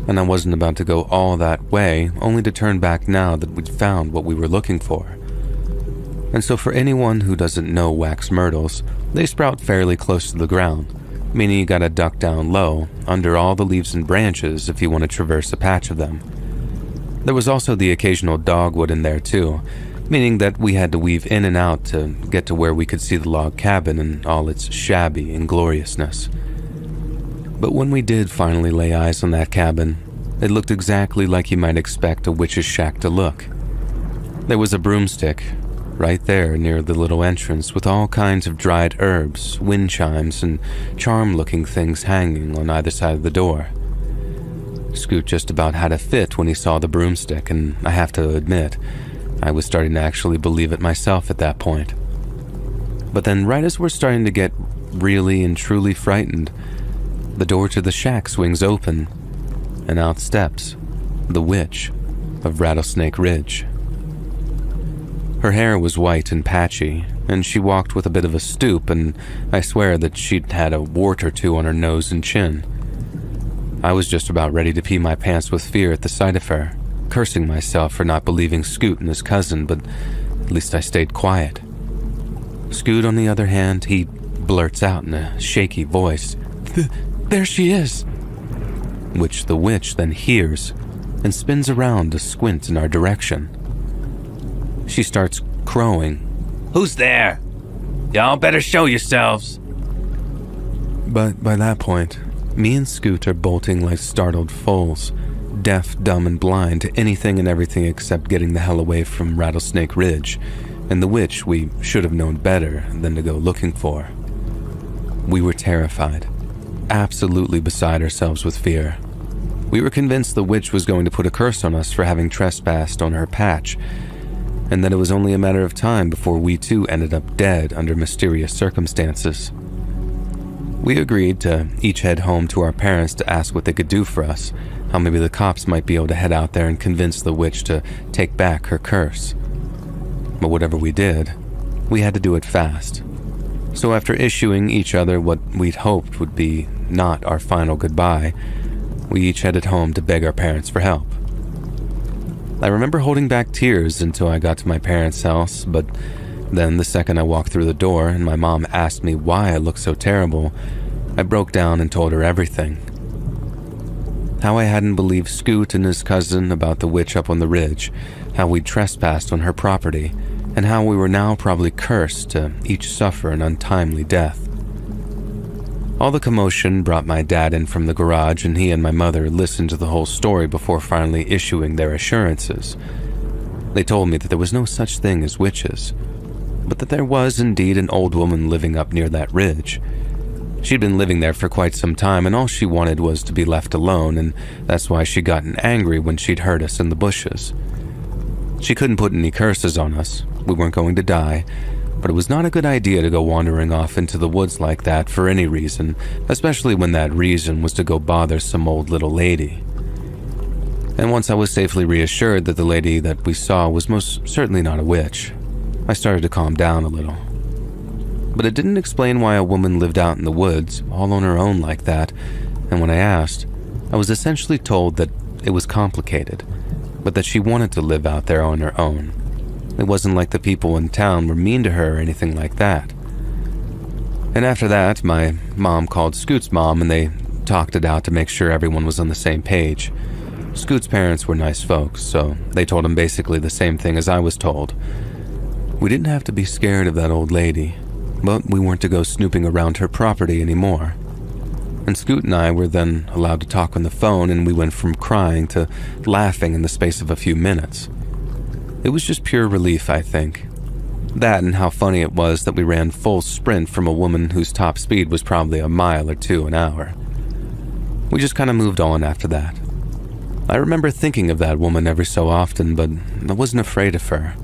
and I wasn't about to go all that way only to turn back now that we'd found what we were looking for. And so for anyone who doesn't know wax myrtles, they sprout fairly close to the ground, meaning you gotta duck down low, under all the leaves and branches if you want to traverse a patch of them. There was also the occasional dogwood in there too, meaning that we had to weave in and out to get to where we could see the log cabin in all its shabby ingloriousness. But when we did finally lay eyes on that cabin, It looked exactly like you might expect a witch's shack to look. There was a broomstick right there near the little entrance with all kinds of dried herbs, wind chimes, and charm-looking things hanging on either side of the door. Scoot just about had a fit when he saw the broomstick, and I have to admit, I was starting to actually believe it myself at that point. But then right as we're starting to get really and truly frightened, the door to the shack swings open, and out steps the witch of Rattlesnake Ridge. Her hair was white and patchy, and she walked with a bit of a stoop, and I swear that she'd had a wart or two on her nose and chin. I was just about ready to pee my pants with fear at the sight of her, cursing myself for not believing Scoot and his cousin, but at least I stayed quiet. Scoot, on the other hand, he blurts out in a shaky voice, "There she is," which the witch then hears and spins around to squint in our direction. She starts crowing, "Who's there? Y'all better show yourselves." But by that point, me and Scoot are bolting like startled foals, deaf, dumb, and blind to anything and everything except getting the hell away from Rattlesnake Ridge, and the witch we should have known better than to go looking for. We were terrified, absolutely beside ourselves with fear. We were convinced the witch was going to put a curse on us for having trespassed on her patch, and that it was only a matter of time before we too ended up dead under mysterious circumstances. We agreed to each head home to our parents to ask what they could do for us, how maybe the cops might be able to head out there and convince the witch to take back her curse. But whatever we did, we had to do it fast. So after issuing each other what we'd hoped would be not our final goodbye, we each headed home to beg our parents for help. I remember holding back tears until I got to my parents' house, but then the second I walked through the door and my mom asked me why I looked so terrible, I broke down and told her everything. How I hadn't believed Scoot and his cousin about the witch up on the ridge, how we'd trespassed on her property, and how we were now probably cursed to each suffer an untimely death. All the commotion brought my dad in from the garage, and he and my mother listened to the whole story before finally issuing their assurances. They told me that there was no such thing as witches, but that there was indeed an old woman living up near that ridge. She'd been living there for quite some time, and all she wanted was to be left alone, and that's why she'd gotten angry when she'd heard us in the bushes. She couldn't put any curses on us. We weren't going to die, but it was not a good idea to go wandering off into the woods like that for any reason, especially when that reason was to go bother some old little lady. And once I was safely reassured that the lady that we saw was most certainly not a witch, I started to calm down a little. But it didn't explain why a woman lived out in the woods, all on her own like that, and when I asked, I was essentially told that it was complicated, but that she wanted to live out there on her own. It wasn't like the people in town were mean to her or anything like that. And after that, my mom called Scoot's mom and they talked it out to make sure everyone was on the same page. Scoot's parents were nice folks, so they told him basically the same thing as I was told. We didn't have to be scared of that old lady, but we weren't to go snooping around her property anymore. And Scoot and I were then allowed to talk on the phone, and we went from crying to laughing in the space of a few minutes. It was just pure relief, I think. That and how funny it was that we ran full sprint from a woman whose top speed was probably a mile or two an hour. We just kind of moved on after that. I remember thinking of that woman every so often, but I wasn't afraid of her.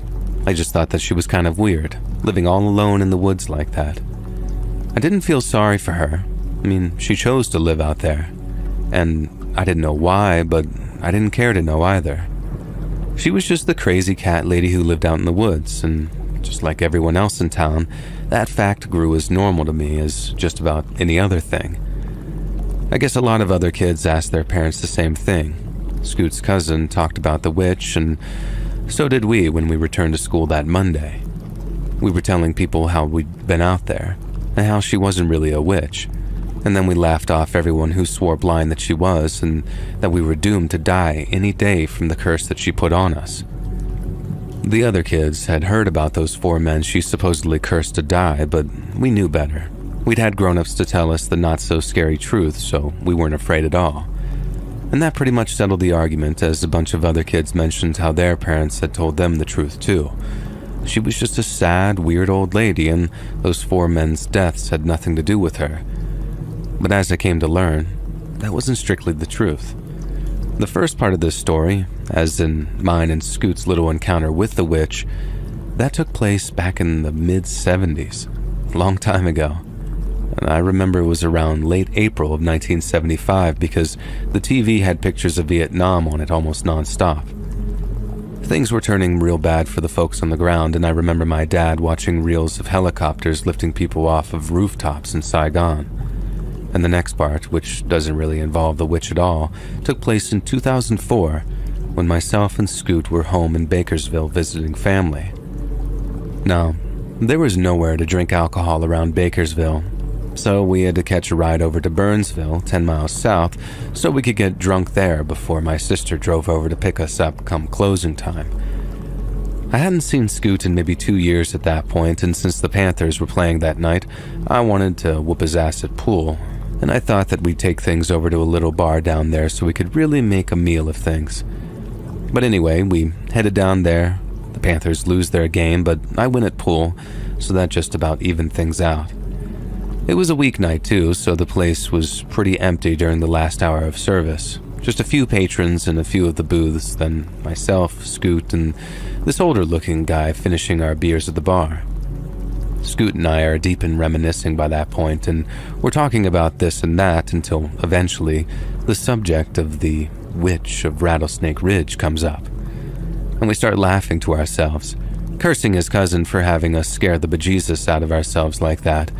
I just thought that she was kind of weird, living all alone in the woods like that. I didn't feel sorry for her. I mean, she chose to live out there. And I didn't know why, but I didn't care to know either. She was just the crazy cat lady who lived out in the woods, and just like everyone else in town, that fact grew as normal to me as just about any other thing. I guess a lot of other kids asked their parents the same thing. Scoot's cousin talked about the witch, and so did we when we returned to school that Monday. We were telling people how we'd been out there, and how she wasn't really a witch, and then we laughed off everyone who swore blind that she was, and that we were doomed to die any day from the curse that she put on us. The other kids had heard about those 4 men she supposedly cursed to die, but we knew better. We'd had grown-ups to tell us the not-so-scary truth, so we weren't afraid at all. And that pretty much settled the argument, as a bunch of other kids mentioned how their parents had told them the truth too. She was just a sad, weird old lady, and those 4 men's deaths had nothing to do with her. But as I came to learn, that wasn't strictly the truth. The first part of this story, as in mine and Scoot's little encounter with the witch, that took place back in the mid-70s, a long time ago. And I remember it was around late April of 1975 because the TV had pictures of Vietnam on it almost nonstop. Things were turning real bad for the folks on the ground, and I remember my dad watching reels of helicopters lifting people off of rooftops in Saigon. And the next part, which doesn't really involve the witch at all, took place in 2004 when myself and Scoot were home in Bakersville visiting family. Now, there was nowhere to drink alcohol around Bakersville, so we had to catch a ride over to Burnsville, 10 miles south, so we could get drunk there before my sister drove over to pick us up come closing time. I hadn't seen Scoot in maybe 2 years at that point, and since the Panthers were playing that night, I wanted to whoop his ass at pool, and I thought that we'd take things over to a little bar down there so we could really make a meal of things. But anyway, we headed down there. The Panthers lose their game, but I win at pool, so that just about evened things out. It was a weeknight too, so the place was pretty empty during the last hour of service. Just a few patrons in a few of the booths, then myself, Scoot, and this older-looking guy finishing our beers at the bar. Scoot and I are deep in reminiscing by that point, and we're talking about this and that until eventually the subject of the witch of Rattlesnake Ridge comes up. And we start laughing to ourselves, cursing his cousin for having us scare the bejesus out of ourselves like that.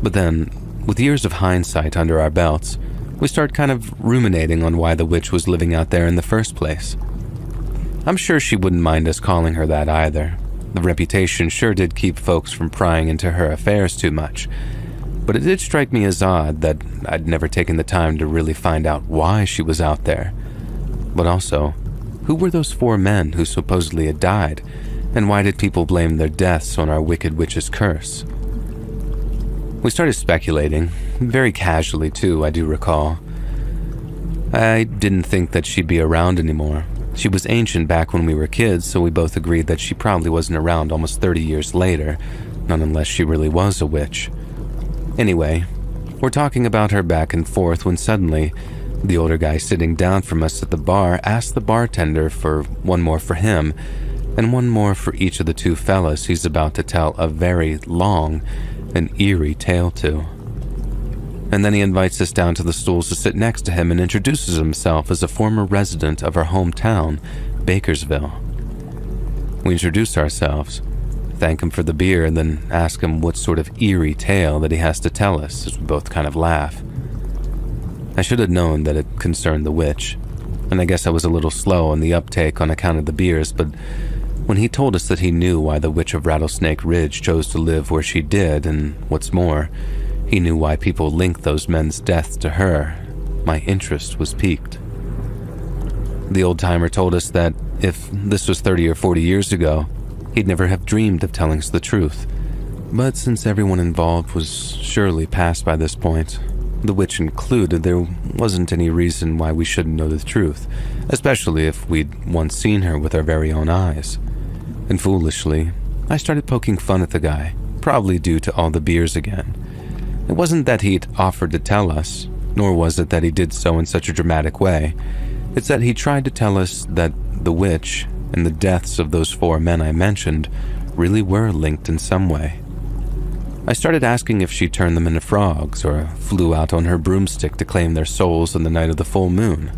But then, with years of hindsight under our belts, we start kind of ruminating on why the witch was living out there in the first place. I'm sure she wouldn't mind us calling her that either. The reputation sure did keep folks from prying into her affairs too much. But it did strike me as odd that I'd never taken the time to really find out why she was out there. But also, who were those 4 men who supposedly had died, and why did people blame their deaths on our wicked witch's curse? We started speculating, very casually too, I do recall. I didn't think that she'd be around anymore. She was ancient back when we were kids, so we both agreed that she probably wasn't around almost 30 years later, not unless she really was a witch. Anyway, we're talking about her back and forth when suddenly, the older guy sitting down from us at the bar asked the bartender for one more for him, and one more for each of the 2 fellas he's about to tell a very long and eerie tale to. And then he invites us down to the stools to sit next to him and introduces himself as a former resident of our hometown, Bakersville. We introduce ourselves, thank him for the beer, and then ask him what sort of eerie tale that he has to tell us, as we both kind of laugh. I should have known that it concerned the witch, and I guess I was a little slow on the uptake on account of the beers, but when he told us that he knew why the witch of Rattlesnake Ridge chose to live where she did, and what's more, he knew why people linked those men's deaths to her, my interest was piqued. The old-timer told us that if this was 30 or 40 years ago, he'd never have dreamed of telling us the truth. But since everyone involved was surely past by this point, the witch included, there wasn't any reason why we shouldn't know the truth, especially if we'd once seen her with our very own eyes. And foolishly, I started poking fun at the guy, probably due to all the beers again. It wasn't that he'd offered to tell us, nor was it that he did so in such a dramatic way. It's that he tried to tell us that the witch and the deaths of those 4 men I mentioned really were linked in some way. I started asking if she turned them into frogs or flew out on her broomstick to claim their souls on the night of the full moon.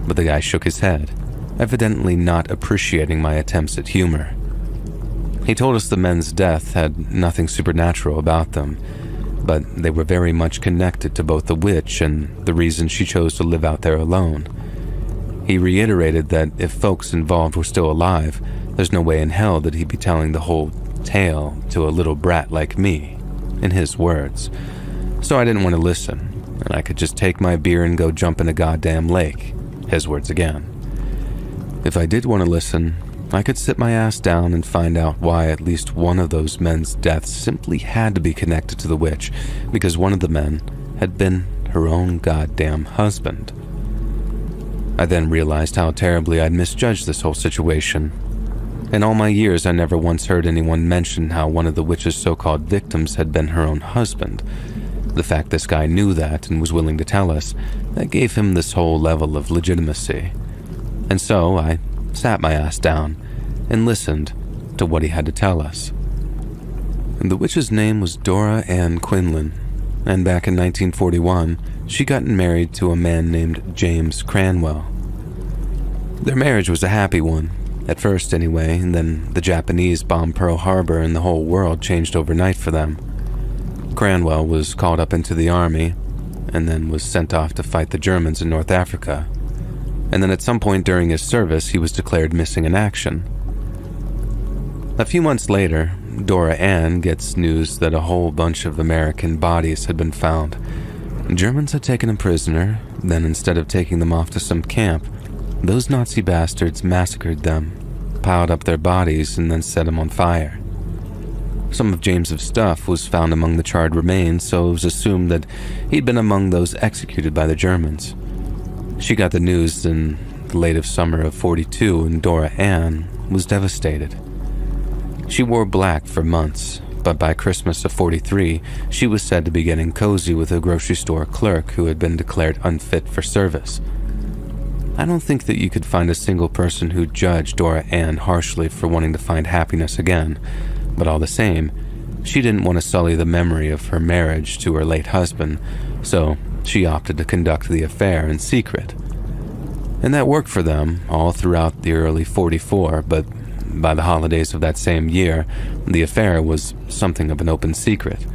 But the guy shook his head, evidently not appreciating my attempts at humor. He told us the men's death had nothing supernatural about them, but they were very much connected to both the witch and the reason she chose to live out there alone. He reiterated that if folks involved were still alive, there's no way in hell that he'd be telling the whole tale to a little brat like me, in his words. So I didn't want to listen, and I could just take my beer and go jump in a goddamn lake, his words again. If I did want to listen, I could sit my ass down and find out why at least one of those men's deaths simply had to be connected to the witch, because one of the men had been her own goddamn husband. I then realized how terribly I'd misjudged this whole situation. In all my years, I never once heard anyone mention how one of the witch's so-called victims had been her own husband. The fact this guy knew that and was willing to tell us, that gave him this whole level of legitimacy. And so I sat my ass down and listened to what he had to tell us. The witch's name was Dora Ann Quinlan, and back in 1941, she got married to a man named James Cranwell. Their marriage was a happy one, at first anyway, and then the Japanese bombed Pearl Harbor and the whole world changed overnight for them. Cranwell was called up into the army, and then was sent off to fight the Germans in North Africa. And then at some point during his service, he was declared missing in action. A few months later, Dora Ann gets news that a whole bunch of American bodies had been found. Germans had taken him prisoner, then instead of taking them off to some camp, those Nazi bastards massacred them, piled up their bodies, and then set them on fire. Some of James's stuff was found among the charred remains, so it was assumed that he'd been among those executed by the Germans. She got the news in the late of summer of 42, and Dora Ann was devastated. She wore black for months, but by Christmas of 43, she was said to be getting cozy with a grocery store clerk who had been declared unfit for service. I don't think that you could find a single person who judged Dora Ann harshly for wanting to find happiness again, but all the same, she didn't want to sully the memory of her marriage to her late husband, so she opted to conduct the affair in secret. And that worked for them all throughout the early 44, but by the holidays of that same year, the affair was something of an open secret.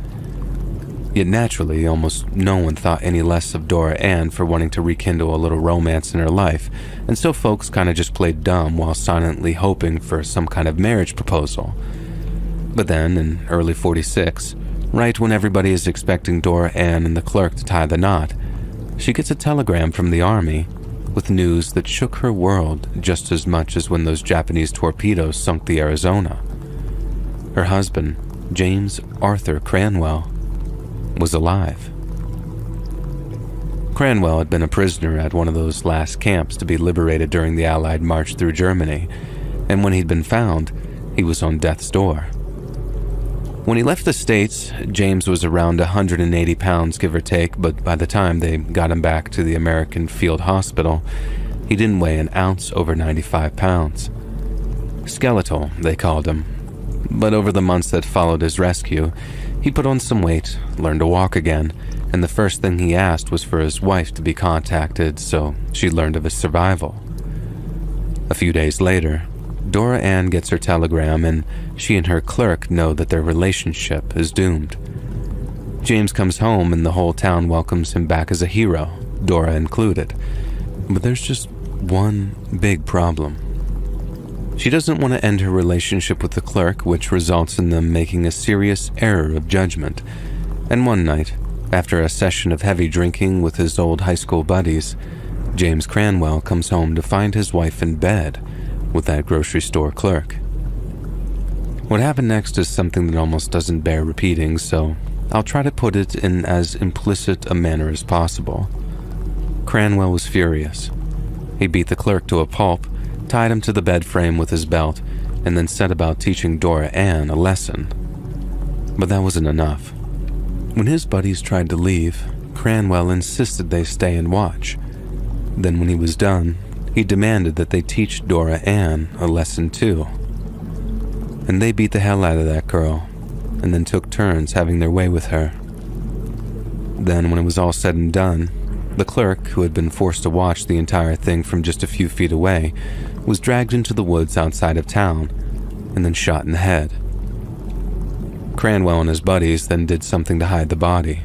Yet naturally, almost no one thought any less of Dora Ann for wanting to rekindle a little romance in her life, and so folks kind of just played dumb while silently hoping for some kind of marriage proposal. But then, in early 46, right when everybody is expecting Dora Ann and the clerk to tie the knot, she gets a telegram from the army with news that shook her world just as much as when those Japanese torpedoes sunk the Arizona. Her husband, James Arthur Cranwell, was alive. Cranwell had been a prisoner at one of those last camps to be liberated during the Allied march through Germany, and when he'd been found, he was on death's door. When he left the States, James was around 180 pounds, give or take, but by the time they got him back to the American Field Hospital, he didn't weigh an ounce over 95 pounds. Skeletal, they called him. But over the months that followed his rescue, he put on some weight, learned to walk again, and the first thing he asked was for his wife to be contacted so she learned of his survival. A few days later, Dora Ann gets her telegram, and she and her clerk know that their relationship is doomed. James comes home and the whole town welcomes him back as a hero, Dora included. But there's just one big problem. She doesn't want to end her relationship with the clerk, which results in them making a serious error of judgment. And one night, after a session of heavy drinking with his old high school buddies, James Cranwell comes home to find his wife in bed with that grocery store clerk. What happened next is something that almost doesn't bear repeating, so I'll try to put it in as implicit a manner as possible. Cranwell was furious. He beat the clerk to a pulp, tied him to the bed frame with his belt, and then set about teaching Dora Ann a lesson. But that wasn't enough. When his buddies tried to leave, Cranwell insisted they stay and watch. Then when he was done, he demanded that they teach Dora Ann a lesson too. And they beat the hell out of that girl, and then took turns having their way with her. Then when it was all said and done, the clerk, who had been forced to watch the entire thing from just a few feet away, was dragged into the woods outside of town, and then shot in the head. Cranwell and his buddies then did something to hide the body.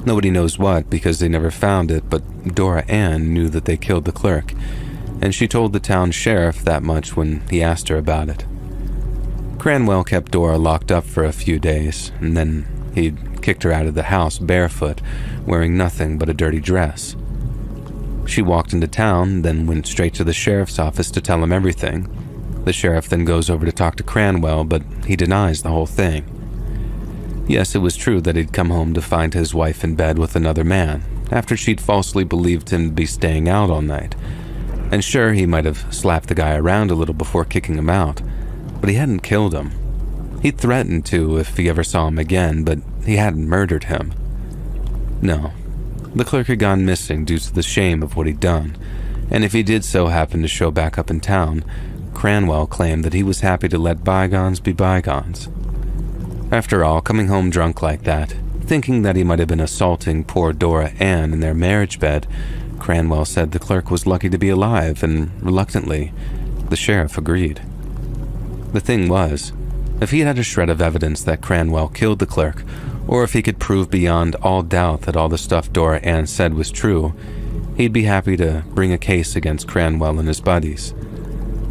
Nobody knows what because they never found it, but Dora Ann knew that they killed the clerk, and she told the town sheriff that much when he asked her about it. Cranwell kept Dora locked up for a few days, and then he'd kicked her out of the house barefoot, wearing nothing but a dirty dress. She walked into town, then went straight to the sheriff's office to tell him everything. The sheriff then goes over to talk to Cranwell, but he denies the whole thing. Yes, it was true that he'd come home to find his wife in bed with another man, after she'd falsely believed him to be staying out all night. And sure, he might have slapped the guy around a little before kicking him out, but he hadn't killed him. He threatened to if he ever saw him again, but he hadn't murdered him. No, the clerk had gone missing due to the shame of what he'd done, and if he did so happen to show back up in town, Cranwell claimed that he was happy to let bygones be bygones. After all, coming home drunk like that, thinking that he might have been assaulting poor Dora Ann in their marriage bed, Cranwell said the clerk was lucky to be alive, and reluctantly, the sheriff agreed. The thing was, if he had a shred of evidence that Cranwell killed the clerk, or if he could prove beyond all doubt that all the stuff Dora Ann said was true, he'd be happy to bring a case against Cranwell and his buddies.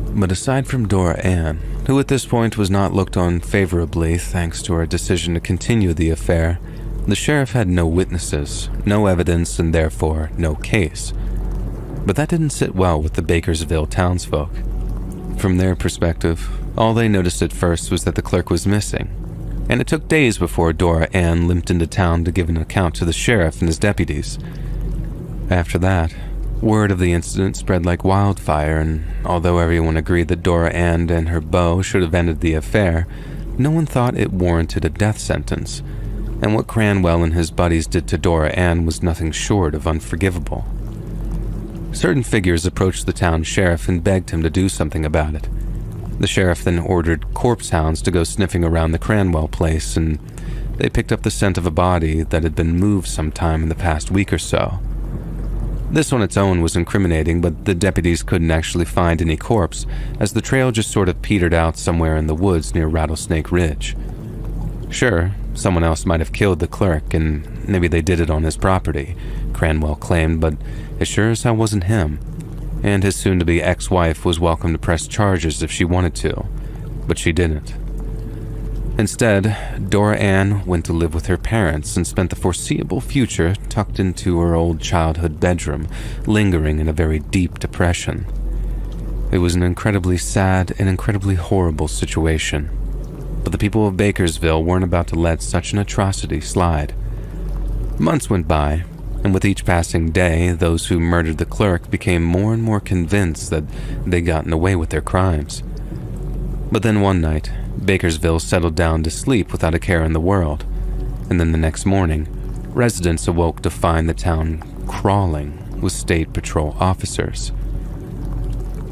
But aside from Dora Ann, who at this point was not looked on favorably thanks to her decision to continue the affair, the sheriff had no witnesses, no evidence, and therefore no case. But that didn't sit well with the Bakersville townsfolk. From their perspective, all they noticed at first was that the clerk was missing, and it took days before Dora Ann limped into town to give an account to the sheriff and his deputies. After that, word of the incident spread like wildfire, and although everyone agreed that Dora Ann and her beau should have ended the affair, no one thought it warranted a death sentence, and what Cranwell and his buddies did to Dora Ann was nothing short of unforgivable. Certain figures approached the town sheriff and begged him to do something about it. The sheriff then ordered corpse hounds to go sniffing around the Cranwell place, and they picked up the scent of a body that had been moved sometime in the past week or so. This on its own was incriminating, but the deputies couldn't actually find any corpse, as the trail just sort of petered out somewhere in the woods near Rattlesnake Ridge. Sure, someone else might have killed the clerk, and maybe they did it on his property, Cranwell claimed, but it sure as hell wasn't him. And his soon-to-be ex-wife was welcome to press charges if she wanted to, but she didn't. Instead, Dora Ann went to live with her parents and spent the foreseeable future tucked into her old childhood bedroom, lingering in a very deep depression. It was an incredibly sad and incredibly horrible situation, but the people of Bakersville weren't about to let such an atrocity slide. Months went by, and with each passing day, those who murdered the clerk became more and more convinced that they'd gotten away with their crimes. But then one night, Bakersville settled down to sleep without a care in the world, and then the next morning, residents awoke to find the town crawling with state patrol officers.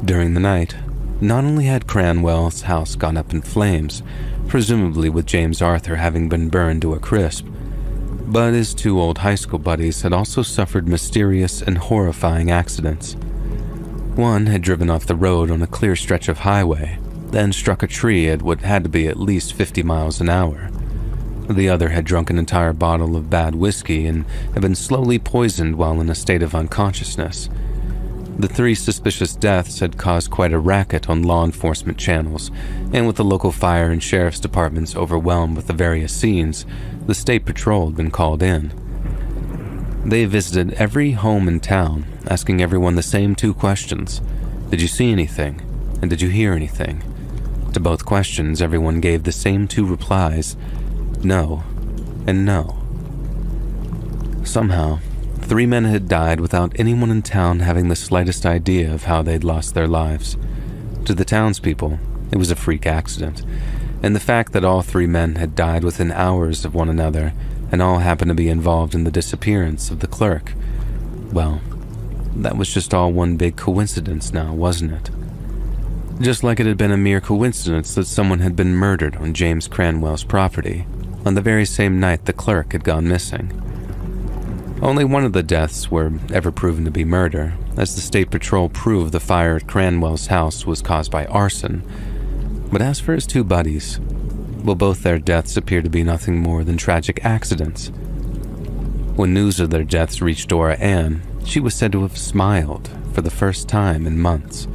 During the night, not only had Cranwell's house gone up in flames, presumably with James Arthur having been burned to a crisp, but his two old high school buddies had also suffered mysterious and horrifying accidents. One had driven off the road on a clear stretch of highway, then struck a tree at what had to be at least 50 miles an hour. The other had drunk an entire bottle of bad whiskey and had been slowly poisoned while in a state of unconsciousness. The three suspicious deaths had caused quite a racket on law enforcement channels, and with the local fire and sheriff's departments overwhelmed with the various scenes, the state patrol had been called in. They visited every home in town, asking everyone the same two questions. Did you see anything? And did you hear anything? To both questions, everyone gave the same two replies: no and no. Somehow, 3 men had died without anyone in town having the slightest idea of how they'd lost their lives. To the townspeople, it was a freak accident, and the fact that all 3 men had died within hours of one another and all happened to be involved in the disappearance of the clerk, well, that was just all one big coincidence now, wasn't it? Just like it had been a mere coincidence that someone had been murdered on James Cranwell's property on the very same night the clerk had gone missing. Only one of the deaths were ever proven to be murder, as the state patrol proved the fire at Cranwell's house was caused by arson. But as for his 2 buddies, well, both their deaths appear to be nothing more than tragic accidents. When news of their deaths reached Dora Ann, she was said to have smiled for the first time in months.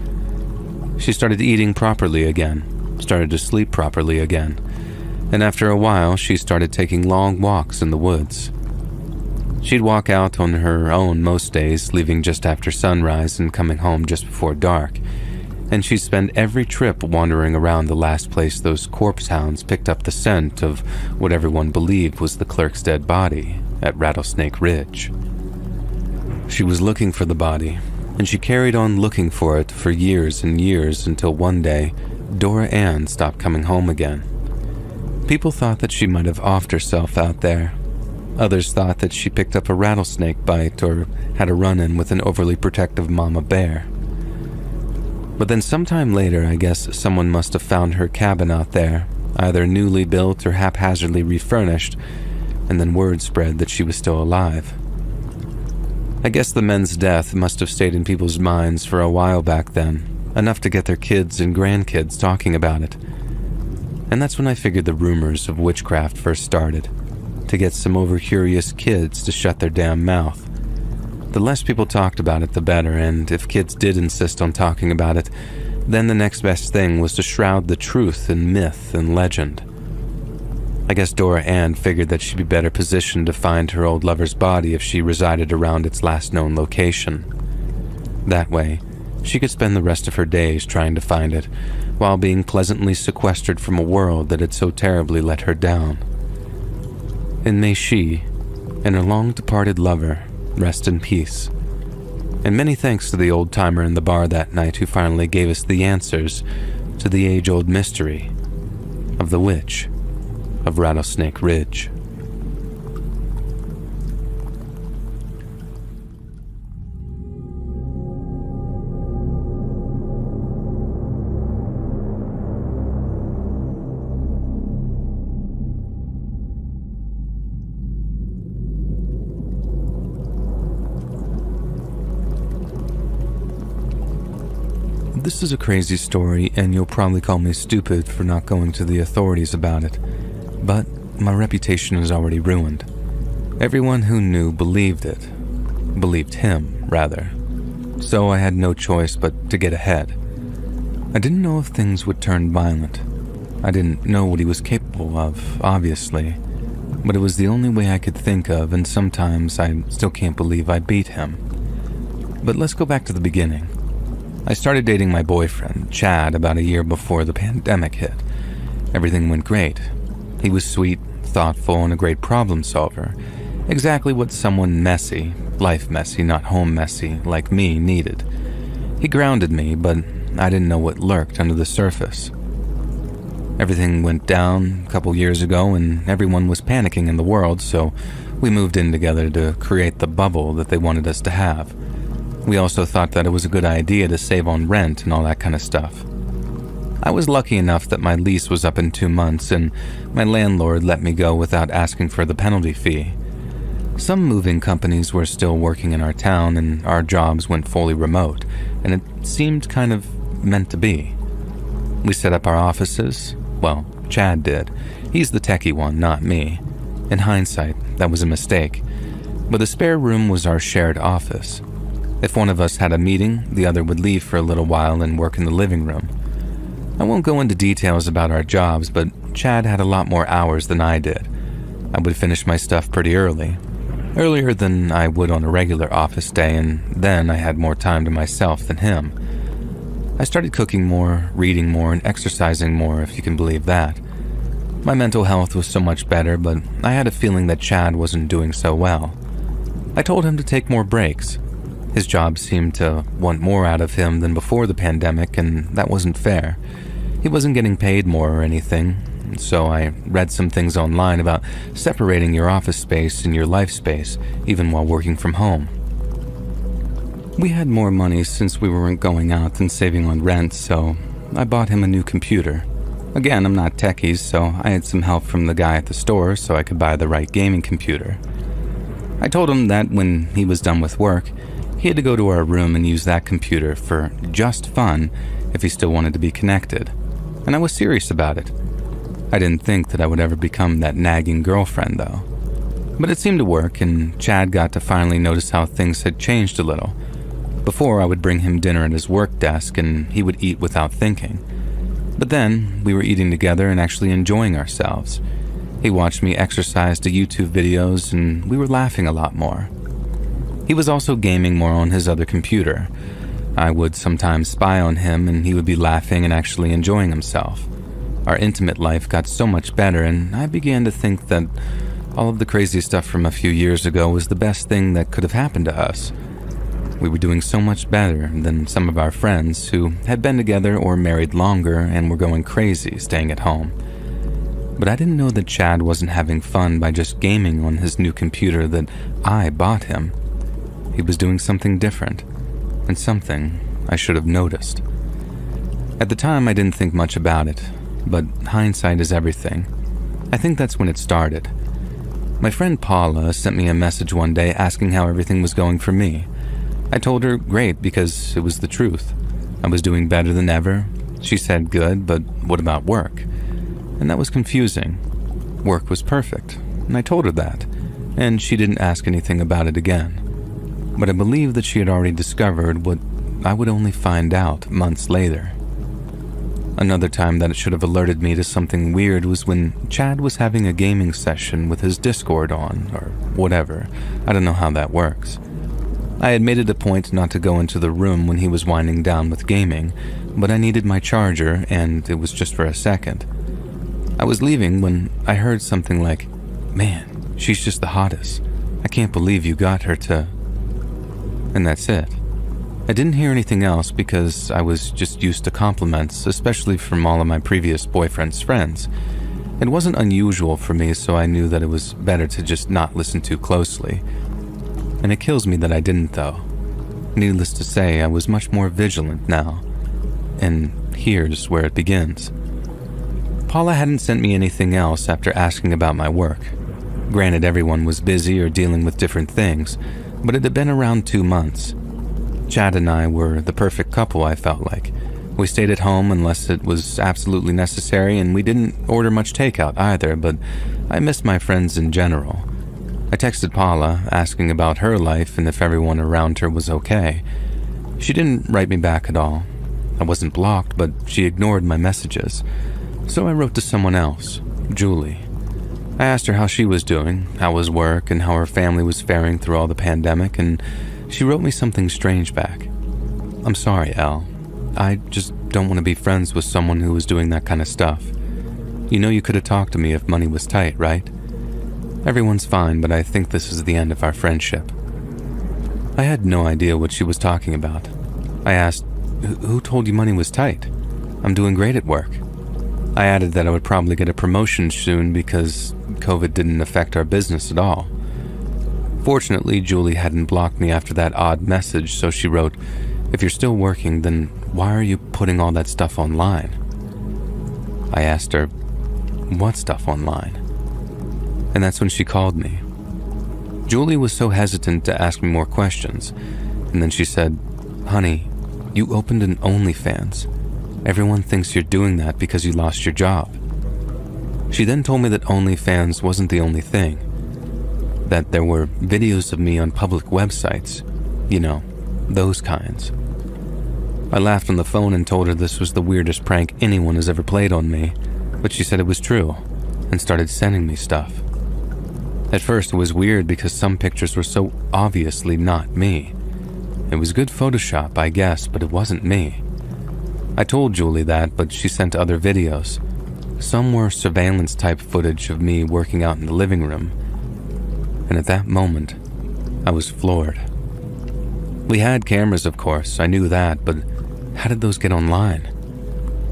She started eating properly again, started to sleep properly again, and after a while, she started taking long walks in the woods. She'd walk out on her own most days, leaving just after sunrise and coming home just before dark, and she'd spend every trip wandering around the last place those corpse hounds picked up the scent of what everyone believed was the clerk's dead body at Rattlesnake Ridge. She was looking for the body, and she carried on looking for it for years and years until one day, Dora Ann stopped coming home again. People thought that she might have offed herself out there. Others thought that she picked up a rattlesnake bite or had a run-in with an overly protective mama bear. But then sometime later, I guess someone must have found her cabin out there, either newly built or haphazardly refurnished, and then word spread that she was still alive. I guess the men's death must have stayed in people's minds for a while back then, enough to get their kids and grandkids talking about it. And that's when I figured the rumors of witchcraft first started, to get some over-curious kids to shut their damn mouth. The less people talked about it, the better, and if kids did insist on talking about it, then the next best thing was to shroud the truth in myth and legend. I guess Dora Ann figured that she'd be better positioned to find her old lover's body if she resided around its last known location. That way, she could spend the rest of her days trying to find it, while being pleasantly sequestered from a world that had so terribly let her down. And may she, and her long-departed lover, rest in peace. And many thanks to the old-timer in the bar that night who finally gave us the answers to the age-old mystery of the witch of Rattlesnake Ridge. This is a crazy story, and you'll probably call me stupid for not going to the authorities about it. But my reputation is already ruined. Everyone who knew believed it. Believed him, rather. So I had no choice but to get ahead. I didn't know if things would turn violent. I didn't know what he was capable of, obviously. But it was the only way I could think of, and sometimes I still can't believe I beat him. But let's go back to the beginning. I started dating my boyfriend, Chad, about a year before the pandemic hit. Everything went great. He was sweet, thoughtful, and a great problem solver. Exactly what someone messy, life messy, not home messy, like me needed. He grounded me, but I didn't know what lurked under the surface. Everything went down a couple years ago, and everyone was panicking in the world, so we moved in together to create the bubble that they wanted us to have. We also thought that it was a good idea to save on rent and all that kind of stuff. I was lucky enough that my lease was up in 2 months, and my landlord let me go without asking for the penalty fee. Some moving companies were still working in our town, and our jobs went fully remote, and it seemed kind of meant to be. We set up our offices. Well, Chad did. He's the techie one, not me. In hindsight, that was a mistake. But the spare room was our shared office. If one of us had a meeting, the other would leave for a little while and work in the living room. I won't go into details about our jobs, but Chad had a lot more hours than I did. I would finish my stuff pretty early. Earlier than I would on a regular office day, and then I had more time to myself than him. I started cooking more, reading more, and exercising more, if you can believe that. My mental health was so much better, but I had a feeling that Chad wasn't doing so well. I told him to take more breaks. His job seemed to want more out of him than before the pandemic, and that wasn't fair. He wasn't getting paid more or anything, so I read some things online about separating your office space and your life space, even while working from home. We had more money since we weren't going out and saving on rent, so I bought him a new computer. Again, I'm not techie, so I had some help from the guy at the store so I could buy the right gaming computer. I told him that when he was done with work, he had to go to our room and use that computer for just fun if he still wanted to be connected. And I was serious about it. I didn't think that I would ever become that nagging girlfriend, though. But it seemed to work, and Chad got to finally notice how things had changed a little. Before, I would bring him dinner at his work desk, and he would eat without thinking. But then, we were eating together and actually enjoying ourselves. He watched me exercise to YouTube videos, and we were laughing a lot more. He was also gaming more on his other computer. I would sometimes spy on him, and he would be laughing and actually enjoying himself. Our intimate life got so much better, and I began to think that all of the crazy stuff from a few years ago was the best thing that could have happened to us. We were doing so much better than some of our friends who had been together or married longer and were going crazy staying at home. But I didn't know that Chad wasn't having fun by just gaming on his new computer that I bought him. He was doing something different, and something I should have noticed. At the time, I didn't think much about it, but hindsight is everything. I think that's when it started. My friend Paula sent me a message one day asking how everything was going for me. I told her great because it was the truth. I was doing better than ever. She said good, but what about work? And that was confusing. Work was perfect, and I told her that, and she didn't ask anything about it again. But I believe that she had already discovered what I would only find out months later. Another time that it should have alerted me to something weird was when Chad was having a gaming session with his Discord on, or whatever. I don't know how that works. I had made it a point not to go into the room when he was winding down with gaming, but I needed my charger, and it was just for a second. I was leaving when I heard something like, "Man, she's just the hottest. I can't believe you got her to..." And that's it. I didn't hear anything else because I was just used to compliments, especially from all of my previous boyfriend's friends. It wasn't unusual for me, so I knew that it was better to just not listen too closely. And it kills me that I didn't, though. Needless to say, I was much more vigilant now. And here's where it begins. Paula hadn't sent me anything else after asking about my work. Granted, everyone was busy or dealing with different things, but it had been around 2 months. Chad and I were the perfect couple, I felt like. We stayed at home unless it was absolutely necessary, and we didn't order much takeout either, but I missed my friends in general. I texted Paula, asking about her life and if everyone around her was okay. She didn't write me back at all. I wasn't blocked, but she ignored my messages. So I wrote to someone else, Julie. I asked her how she was doing, how was work, and how her family was faring through all the pandemic, and she wrote me something strange back. "I'm sorry, Elle. I just don't want to be friends with someone who was doing that kind of stuff. You know you could have talked to me if money was tight, right? Everyone's fine, but I think this is the end of our friendship." I had no idea what she was talking about. I asked, "Who told you money was tight? I'm doing great at work." I added that I would probably get a promotion soon because COVID didn't affect our business at all. Fortunately, Julie hadn't blocked me after that odd message, so she wrote, "If you're still working, then why are you putting all that stuff online?" I asked her, "What stuff online?" And that's when she called me. Julie was so hesitant to ask me more questions, and then she said, "Honey, you opened an OnlyFans. Everyone thinks you're doing that because you lost your job." She then told me that OnlyFans wasn't the only thing, that there were videos of me on public websites, you know, those kinds. I laughed on the phone and told her this was the weirdest prank anyone has ever played on me, but she said it was true and started sending me stuff. At first it was weird because some pictures were so obviously not me. It was good Photoshop, I guess, but it wasn't me. I told Julie that, but she sent other videos. Some were surveillance-type footage of me working out in the living room. And at that moment, I was floored. We had cameras, of course, I knew that, but how did those get online?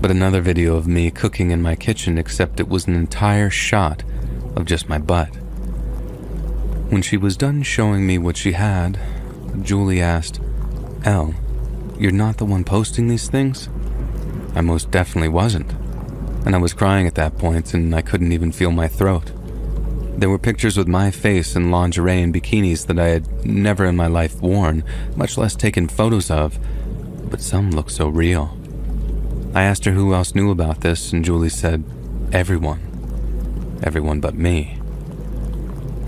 But another video of me cooking in my kitchen, except it was an entire shot of just my butt. When she was done showing me what she had, Julie asked, "Elle, you're not the one posting these things?" I most definitely wasn't, and I was crying at that point and I couldn't even feel my throat. There were pictures with my face in lingerie and bikinis that I had never in my life worn, much less taken photos of, but some looked so real. I asked her who else knew about this, and Julie said, "Everyone. Everyone but me."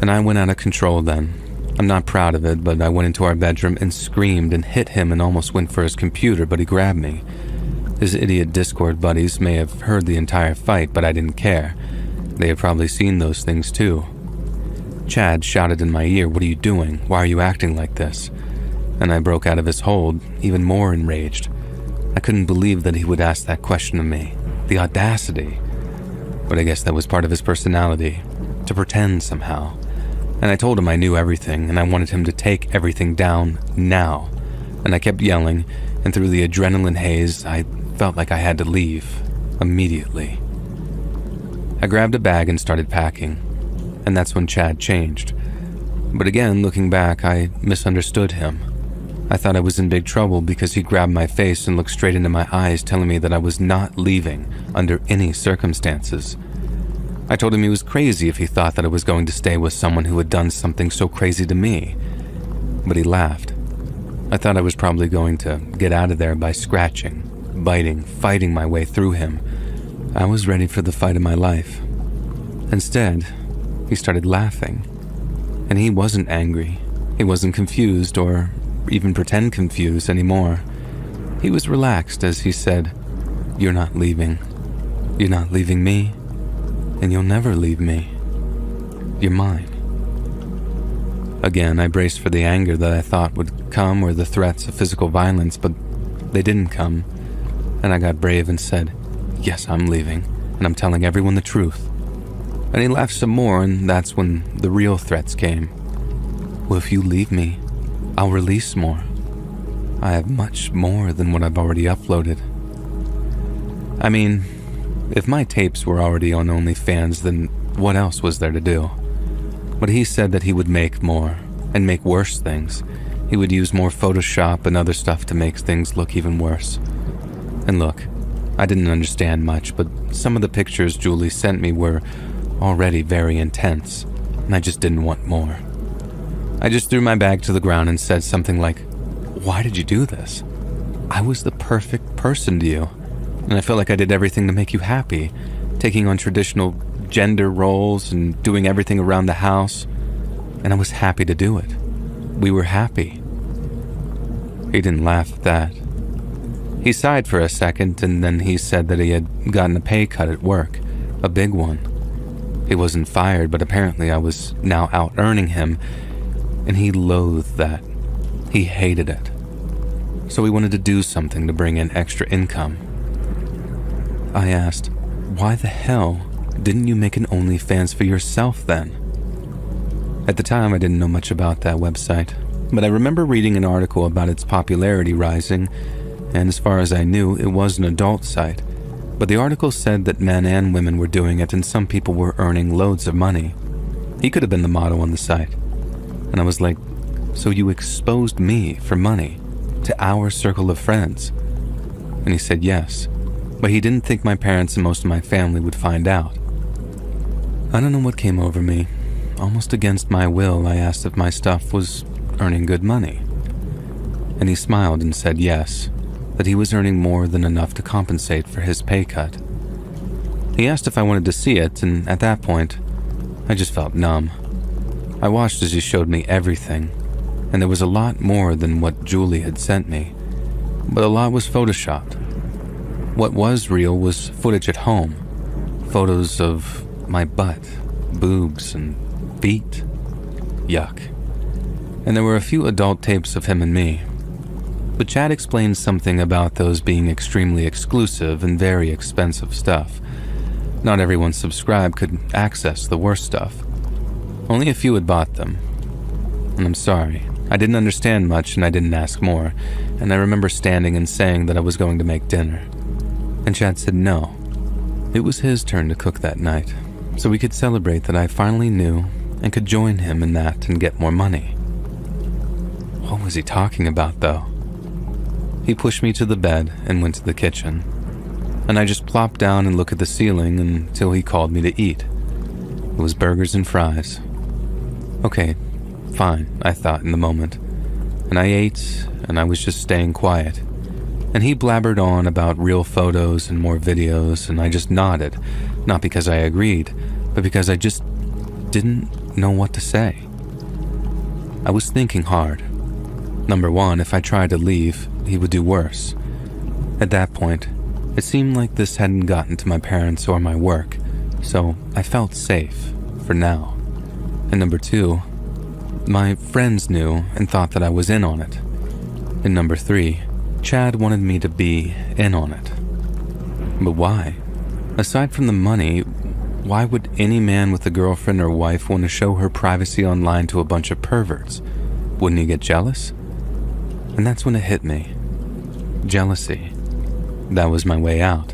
And I went out of control then. I'm not proud of it, but I went into our bedroom and screamed and hit him and almost went for his computer, but he grabbed me. His idiot Discord buddies may have heard the entire fight, but I didn't care. They had probably seen those things too. Chad shouted in my ear, "What are you doing? Why are you acting like this?" And I broke out of his hold, even more enraged. I couldn't believe that he would ask that question of me. The audacity. But I guess that was part of his personality, to pretend somehow. And I told him I knew everything, and I wanted him to take everything down now. and I kept yelling, and through the adrenaline haze, I felt like I had to leave immediately. I grabbed a bag and started packing, and that's when Chad changed. But again, looking back, I misunderstood him. I thought I was in big trouble because he grabbed my face and looked straight into my eyes, telling me that I was not leaving under any circumstances. I told him he was crazy if he thought that I was going to stay with someone who had done something so crazy to me. But he laughed. I thought I was probably going to get out of there by scratching, biting, fighting my way through him. I was ready for the fight of my life. Instead, he started laughing. And he wasn't angry. He wasn't confused or even pretend confused anymore. He was relaxed as he said, "You're not leaving. You're not leaving me, and you'll never leave me. You're mine." Again, I braced for the anger that I thought would come or the threats of physical violence, but they didn't come. And I got brave and said, "Yes, I'm leaving, and I'm telling everyone the truth." And he laughed some more, and that's when the real threats came. "Well, if you leave me, I'll release more. I have much more than what I've already uploaded." I mean, if my tapes were already on OnlyFans, then what else was there to do? But he said that he would make more, and make worse things. He would use more Photoshop and other stuff to make things look even worse. And look, I didn't understand much, but some of the pictures Julie sent me were already very intense, and I just didn't want more. I just threw my bag to the ground and said something like, "Why did you do this? I was the perfect person to you, and I felt like I did everything to make you happy, taking on traditional gender roles and doing everything around the house, and I was happy to do it. We were happy." He didn't laugh at that. He sighed for a second, and then he said that he had gotten a pay cut at work, a big one. He wasn't fired, but apparently I was now out-earning him, and he loathed that. He hated it. So he wanted to do something to bring in extra income. I asked, "Why the hell didn't you make an OnlyFans for yourself then?" At the time, I didn't know much about that website, but I remember reading an article about its popularity rising, and as far as I knew, it was an adult site. But the article said that men and women were doing it, and some people were earning loads of money. He could have been the model on the site. And I was like, "So you exposed me for money to our circle of friends?" And he said yes, but he didn't think my parents and most of my family would find out. I don't know what came over me. Almost against my will, I asked if my stuff was earning good money. And he smiled and said yes, that he was earning more than enough to compensate for his pay cut. He asked if I wanted to see it, and at that point, I just felt numb. I watched as he showed me everything, and there was a lot more than what Julie had sent me, but a lot was photoshopped. What was real was footage at home, photos of my butt, boobs, and feet. Yuck. And there were a few adult tapes of him and me. But Chad explained something about those being extremely exclusive and very expensive stuff. Not everyone subscribed could access the worst stuff. Only a few had bought them. And I'm sorry, I didn't understand much and I didn't ask more, and I remember standing and saying that I was going to make dinner. And Chad said no. It was his turn to cook that night, so we could celebrate that I finally knew and could join him in that and get more money. What was he talking about, though? He pushed me to the bed and went to the kitchen, and I just plopped down and looked at the ceiling until he called me to eat. It was burgers and fries. Okay, fine, I thought in the moment, and I ate, and I was just staying quiet. And he blabbered on about real photos and more videos, and I just nodded, not because I agreed, but because I just didn't know what to say. I was thinking hard. Number one, if I tried to leave, he would do worse. At that point, it seemed like this hadn't gotten to my parents or my work, so I felt safe, for now. And number two, my friends knew and thought that I was in on it. And number three, Chad wanted me to be in on it. But why? Aside from the money, why would any man with a girlfriend or wife want to show her privacy online to a bunch of perverts? Wouldn't he get jealous? And that's when it hit me. Jealousy. That was my way out.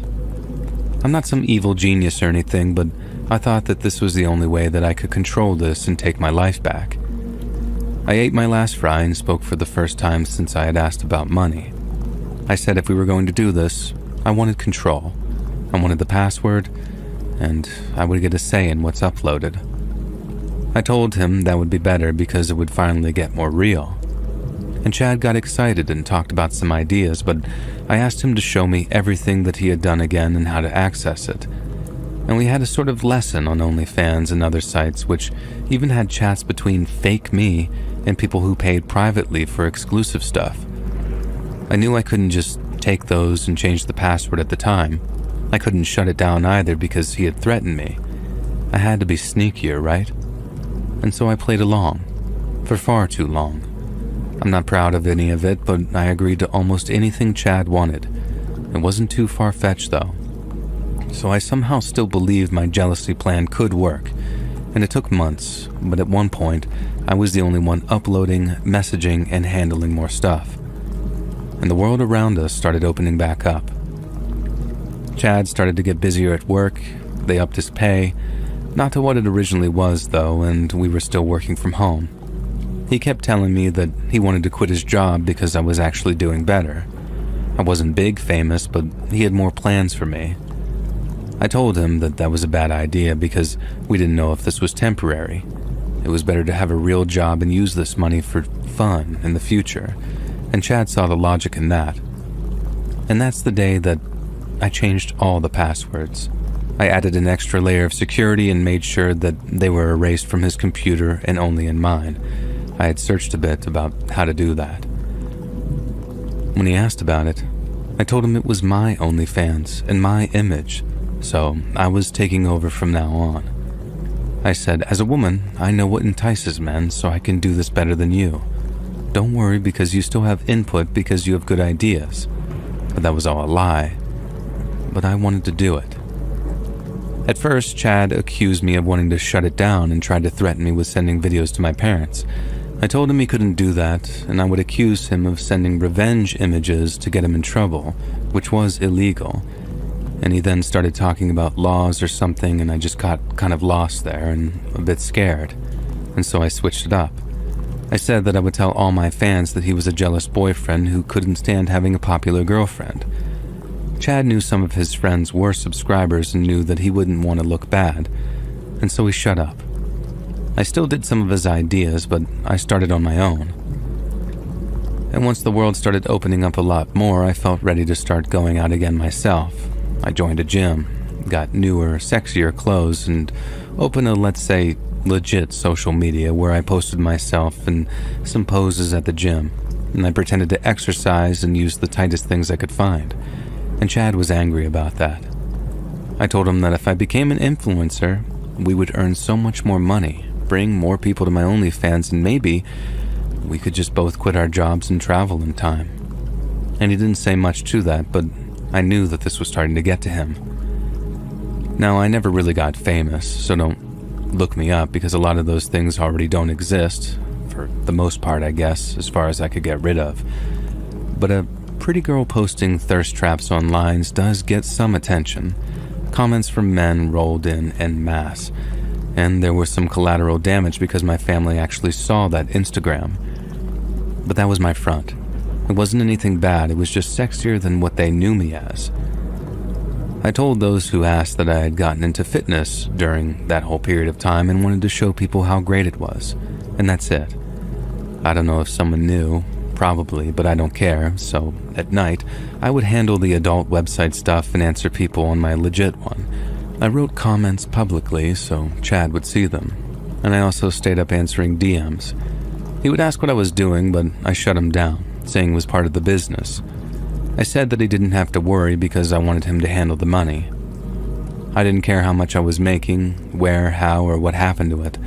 I'm not some evil genius or anything, but I thought that this was the only way that I could control this and take my life back. I ate my last fry and spoke for the first time since I had asked about money. I said if we were going to do this, I wanted control. I wanted the password, and I would get a say in what's uploaded. I told him that would be better because it would finally get more real. And Chad got excited and talked about some ideas, but I asked him to show me everything that he had done again and how to access it. And we had a sort of lesson on OnlyFans and other sites, which even had chats between fake me and people who paid privately for exclusive stuff. I knew I couldn't just take those and change the password at the time. I couldn't shut it down either because he had threatened me. I had to be sneakier, right? And so I played along. For far too long. I'm not proud of any of it, but I agreed to almost anything Chad wanted. It wasn't too far-fetched, though. So I somehow still believed my jealousy plan could work. And it took months, but at one point, I was the only one uploading, messaging, and handling more stuff. And the world around us started opening back up. Chad started to get busier at work, they upped his pay, not to what it originally was though, and we were still working from home. He kept telling me that he wanted to quit his job because I was actually doing better. I wasn't big famous, but he had more plans for me. I told him that that was a bad idea because we didn't know if this was temporary. It was better to have a real job and use this money for fun in the future. And Chad saw the logic in that. And that's the day that I changed all the passwords. I added an extra layer of security and made sure that they were erased from his computer and only in mine. I had searched a bit about how to do that. When he asked about it, I told him it was my OnlyFans and my image, so I was taking over from now on. I said, as a woman, I know what entices men, so I can do this better than you. Don't worry because you still have input because you have good ideas. But that was all a lie. But I wanted to do it. At first, Chad accused me of wanting to shut it down and tried to threaten me with sending videos to my parents. I told him he couldn't do that, and I would accuse him of sending revenge images to get him in trouble, which was illegal. And he then started talking about laws or something, and I just got kind of lost there and a bit scared. And so I switched it up. I said that I would tell all my fans that he was a jealous boyfriend who couldn't stand having a popular girlfriend. Chad knew some of his friends were subscribers and knew that he wouldn't want to look bad, and so he shut up. I still did some of his ideas, but I started on my own. And once the world started opening up a lot more, I felt ready to start going out again myself. I joined a gym, got newer, sexier clothes, and opened a, let's say, legit social media where I posted myself and some poses at the gym, and I pretended to exercise and use the tightest things I could find. And Chad was angry about that. I told him that if I became an influencer, we would earn so much more money, bring more people to my OnlyFans, and maybe we could just both quit our jobs and travel in time. And he didn't say much to that, but I knew that this was starting to get to him. Now, I never really got famous, so don't look me up because a lot of those things already don't exist, for the most part, I guess, as far as I could get rid of. But a pretty girl posting thirst traps online does get some attention. Comments from men rolled in en masse, and there was some collateral damage because my family actually saw that Instagram. But that was my front. It wasn't anything bad, it was just sexier than what they knew me as. I told those who asked that I had gotten into fitness during that whole period of time and wanted to show people how great it was, and that's it. I don't know if someone knew, probably, but I don't care, so at night, I would handle the adult website stuff and answer people on my legit one. I wrote comments publicly so Chad would see them, and I also stayed up answering DMs. He would ask what I was doing, but I shut him down, saying it was part of the business. I said that he didn't have to worry because I wanted him to handle the money. I didn't care how much I was making, where, how, or what happened to it,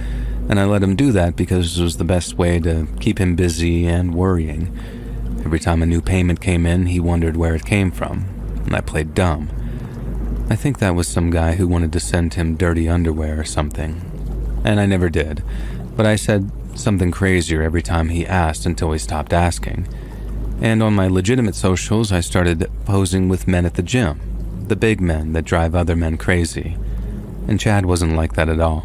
and I let him do that because it was the best way to keep him busy and worrying. Every time a new payment came in, he wondered where it came from, and I played dumb. I think that was some guy who wanted to send him dirty underwear or something. And I never did, but I said something crazier every time he asked until he stopped asking. And on my legitimate socials, I started posing with men at the gym, the big men that drive other men crazy. And Chad wasn't like that at all.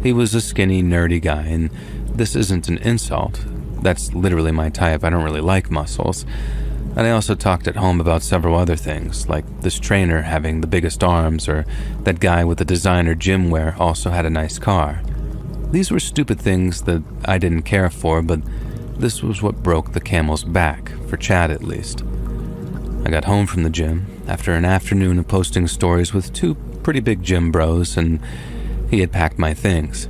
He was a skinny, nerdy guy, and this isn't an insult. That's literally my type. I don't really like muscles. And I also talked at home about several other things, like this trainer having the biggest arms, or that guy with the designer gym wear also had a nice car. These were stupid things that I didn't care for, but this was what broke the camel's back, for Chad at least. I got home from the gym after an afternoon of posting stories with two pretty big gym bros, and he had packed my things.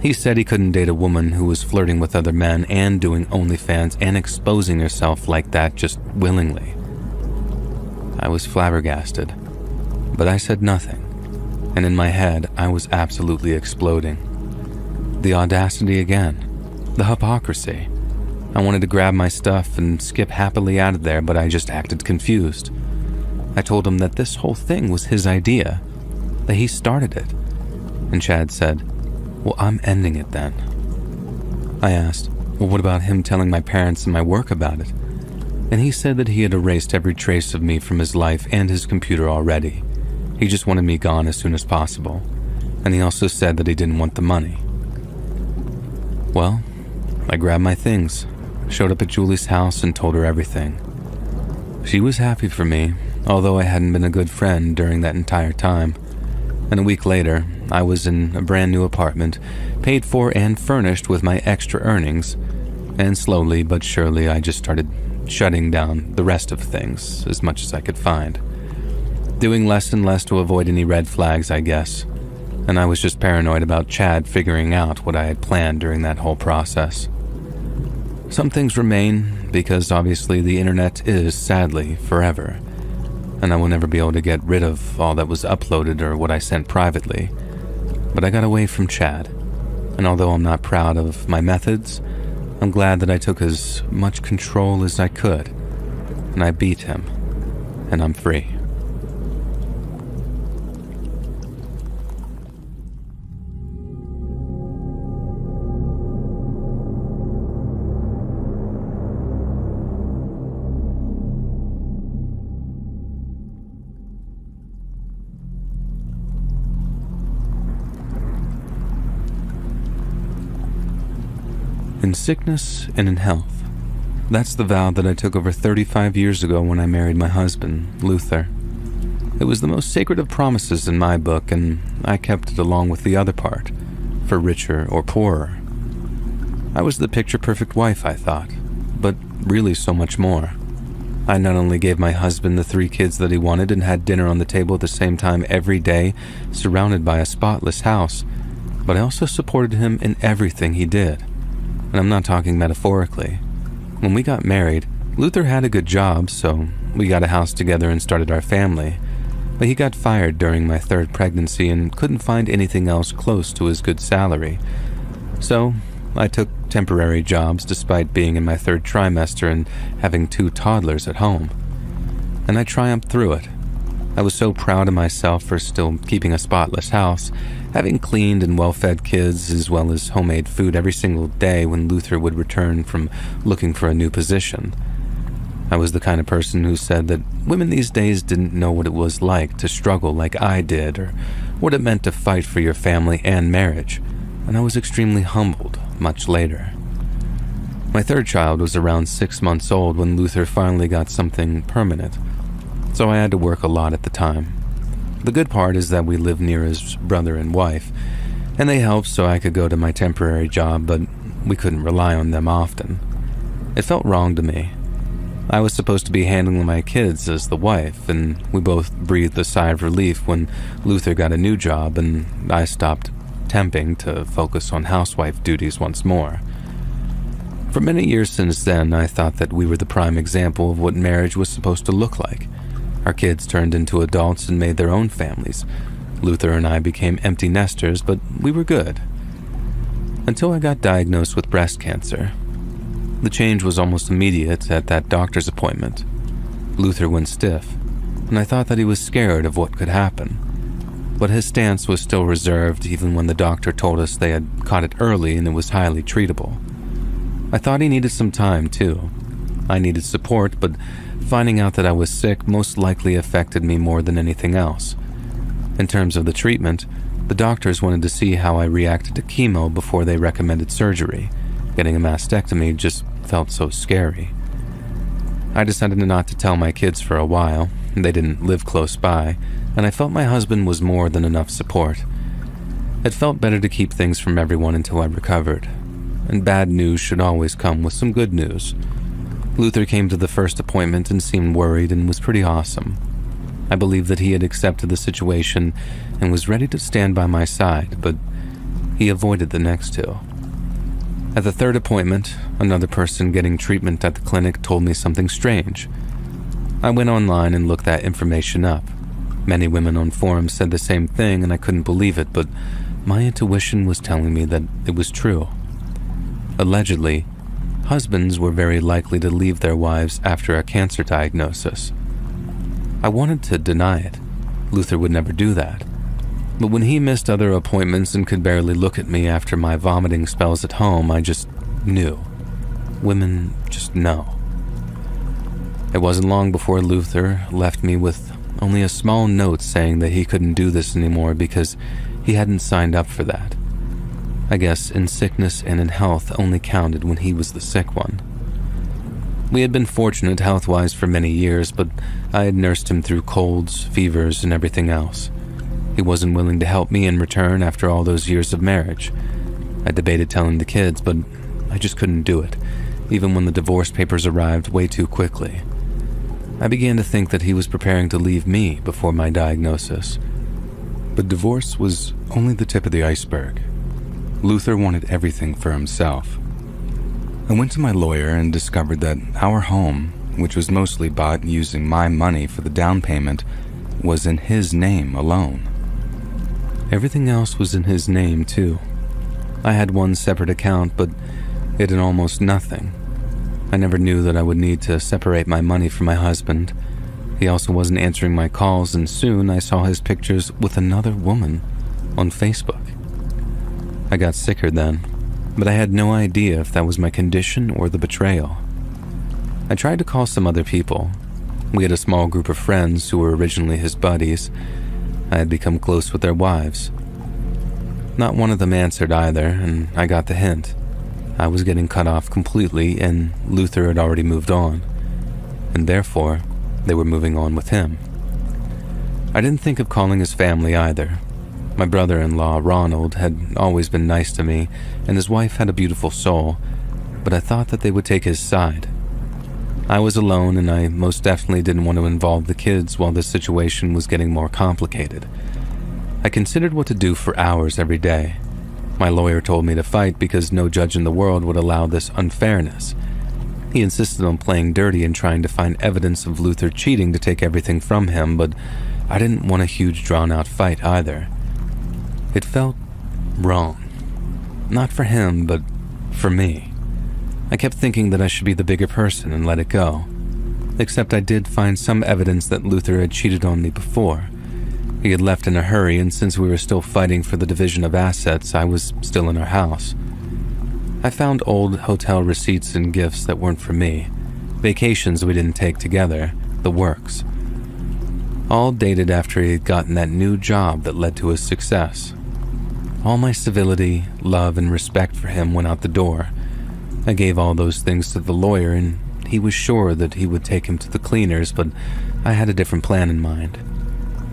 He said he couldn't date a woman who was flirting with other men and doing OnlyFans and exposing herself like that just willingly. I was flabbergasted, but I said nothing, and in my head I was absolutely exploding. The audacity again, the hypocrisy. I wanted to grab my stuff and skip happily out of there, but I just acted confused. I told him that this whole thing was his idea, that he started it, and Chad said, "Well, I'm ending it then." I asked, "Well, what about him telling my parents and my work about it?" And he said that he had erased every trace of me from his life and his computer already. He just wanted me gone as soon as possible. And he also said that he didn't want the money. Well, I grabbed my things, showed up at Julie's house and told her everything. She was happy for me, although I hadn't been a good friend during that entire time. And a week later, I was in a brand new apartment, paid for and furnished with my extra earnings, and slowly but surely I just started shutting down the rest of things as much as I could find. Doing less and less to avoid any red flags, I guess. And I was just paranoid about Chad figuring out what I had planned during that whole process. Some things remain because obviously the internet is, sadly, forever. And I will never be able to get rid of all that was uploaded or what I sent privately. But I got away from Chad, and although I'm not proud of my methods, I'm glad that I took as much control as I could, and I beat him, and I'm free. In sickness and in health. That's the vow that I took over 35 years ago when I married my husband, Luther. It was the most sacred of promises in my book, and I kept it along with the other part, for richer or poorer. I was the picture-perfect wife, I thought, but really so much more. I not only gave my husband the 3 kids that he wanted and had dinner on the table at the same time every day, surrounded by a spotless house, but I also supported him in everything he did. And I'm not talking metaphorically. When we got married, Luther had a good job, so we got a house together and started our family. But he got fired during my 3rd pregnancy and couldn't find anything else close to his good salary. So I took temporary jobs despite being in my 3rd trimester and having 2 toddlers at home. And I triumphed through it. I was so proud of myself for still keeping a spotless house, having cleaned and well-fed kids as well as homemade food every single day when Luther would return from looking for a new position. I was the kind of person who said that women these days didn't know what it was like to struggle like I did, or what it meant to fight for your family and marriage, and I was extremely humbled much later. My 3rd child was around 6 months old when Luther finally got something permanent, so I had to work a lot at the time. The good part is that we lived near his brother and wife, and they helped so I could go to my temporary job, but we couldn't rely on them often. It felt wrong to me. I was supposed to be handling my kids as the wife, and we both breathed a sigh of relief when Luther got a new job and I stopped temping to focus on housewife duties once more. For many years since then, I thought that we were the prime example of what marriage was supposed to look like. Our kids turned into adults and made their own families. Luther and I became empty nesters, but we were good. Until I got diagnosed with breast cancer. The change was almost immediate at that doctor's appointment. Luther went stiff, and I thought that he was scared of what could happen. But his stance was still reserved even when the doctor told us they had caught it early and it was highly treatable. I thought he needed some time too, I needed support, but finding out that I was sick most likely affected me more than anything else. In terms of the treatment, the doctors wanted to see how I reacted to chemo before they recommended surgery. Getting a mastectomy just felt so scary. I decided not to tell my kids for a while. They didn't live close by, and I felt my husband was more than enough support. It felt better to keep things from everyone until I recovered, and bad news should always come with some good news. Luther came to the first appointment and seemed worried and was pretty awesome. I believed that he had accepted the situation and was ready to stand by my side, but he avoided the next two. At the third appointment, another person getting treatment at the clinic told me something strange. I went online and looked that information up. Many women on forums said the same thing, and I couldn't believe it, but my intuition was telling me that it was true. Allegedly, husbands were very likely to leave their wives after a cancer diagnosis. I wanted to deny it. Luther would never do that. But when he missed other appointments and could barely look at me after my vomiting spells at home, I just knew. Women just know. It wasn't long before Luther left me with only a small note saying that he couldn't do this anymore because he hadn't signed up for that. I guess in sickness and in health only counted when he was the sick one. We had been fortunate health-wise for many years, but I had nursed him through colds, fevers, and everything else. He wasn't willing to help me in return after all those years of marriage. I debated telling the kids, but I just couldn't do it, even when the divorce papers arrived way too quickly. I began to think that he was preparing to leave me before my diagnosis. But divorce was only the tip of the iceberg. Luther wanted everything for himself. I went to my lawyer and discovered that our home, which was mostly bought using my money for the down payment, was in his name alone. Everything else was in his name too. I had one separate account, but it had almost nothing. I never knew that I would need to separate my money from my husband. He also wasn't answering my calls, and soon I saw his pictures with another woman on Facebook. I got sicker then, but I had no idea if that was my condition or the betrayal. I tried to call some other people. We had a small group of friends who were originally his buddies. I had become close with their wives. Not one of them answered either, and I got the hint. I was getting cut off completely, and Luther had already moved on, and therefore, they were moving on with him. I didn't think of calling his family either. My brother-in-law, Ronald, had always been nice to me, and his wife had a beautiful soul, but I thought that they would take his side. I was alone, and I most definitely didn't want to involve the kids while this situation was getting more complicated. I considered what to do for hours every day. My lawyer told me to fight because no judge in the world would allow this unfairness. He insisted on playing dirty and trying to find evidence of Luther cheating to take everything from him, but I didn't want a huge drawn-out fight either. It felt wrong. Not for him, but for me. I kept thinking that I should be the bigger person and let it go. Except I did find some evidence that Luther had cheated on me before. He had left in a hurry, and since we were still fighting for the division of assets, I was still in our house. I found old hotel receipts and gifts that weren't for me, vacations we didn't take together, the works. All dated after he had gotten that new job that led to his success. All my civility, love, and respect for him went out the door. I gave all those things to the lawyer, and he was sure that he would take him to the cleaners, but I had a different plan in mind.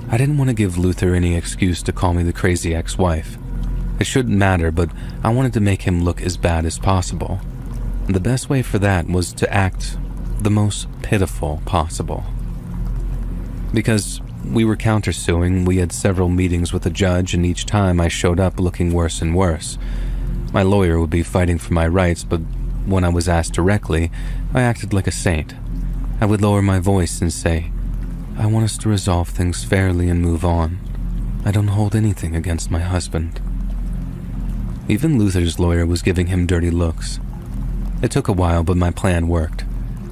I didn't want to give Luther any excuse to call me the crazy ex-wife. It shouldn't matter, but I wanted to make him look as bad as possible. And the best way for that was to act the most pitiful possible. Because we were countersuing, we had several meetings with the judge, and each time I showed up looking worse and worse. My lawyer would be fighting for my rights, but when I was asked directly, I acted like a saint. I would lower my voice and say, "I want us to resolve things fairly and move on. I don't hold anything against my husband." Even Luther's lawyer was giving him dirty looks. It took a while, but my plan worked.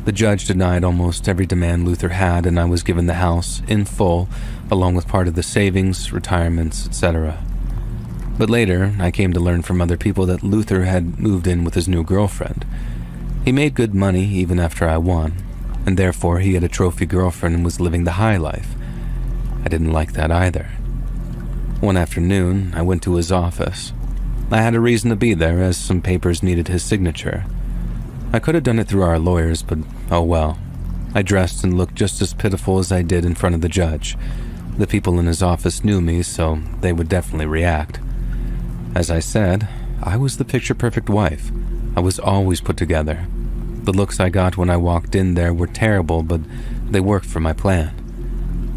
The judge denied almost every demand Luther had, and I was given the house in full, along with part of the savings, retirements, etc. But later, I came to learn from other people that Luther had moved in with his new girlfriend. He made good money even after I won, and therefore he had a trophy girlfriend and was living the high life. I didn't like that either. One afternoon, I went to his office. I had a reason to be there as some papers needed his signature. I could have done it through our lawyers, but oh well. I dressed and looked just as pitiful as I did in front of the judge. The people in his office knew me, so they would definitely react. As I said, I was the picture-perfect wife. I was always put together. The looks I got when I walked in there were terrible, but they worked for my plan.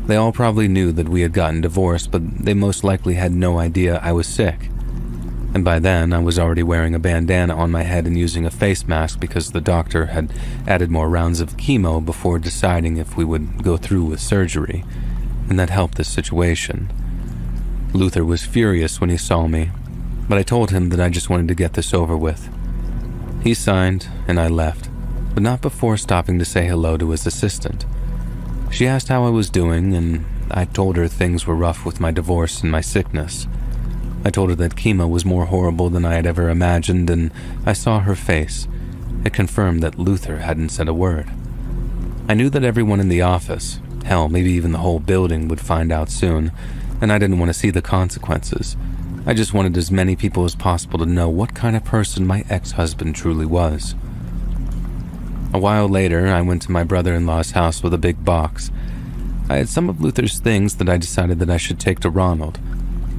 They all probably knew that we had gotten divorced, but they most likely had no idea I was sick. And by then, I was already wearing a bandana on my head and using a face mask because the doctor had added more rounds of chemo before deciding if we would go through with surgery, and that helped the situation. Luther was furious when he saw me, but I told him that I just wanted to get this over with. He signed, and I left, but not before stopping to say hello to his assistant. She asked how I was doing, and I told her things were rough with my divorce and my sickness. I told her that chemo was more horrible than I had ever imagined, and I saw her face. It confirmed that Luther hadn't said a word. I knew that everyone in the office, hell, maybe even the whole building, would find out soon, and I didn't want to see the consequences. I just wanted as many people as possible to know what kind of person my ex-husband truly was. A while later, I went to my brother-in-law's house with a big box. I had some of Luther's things that I decided that I should take to Ronald.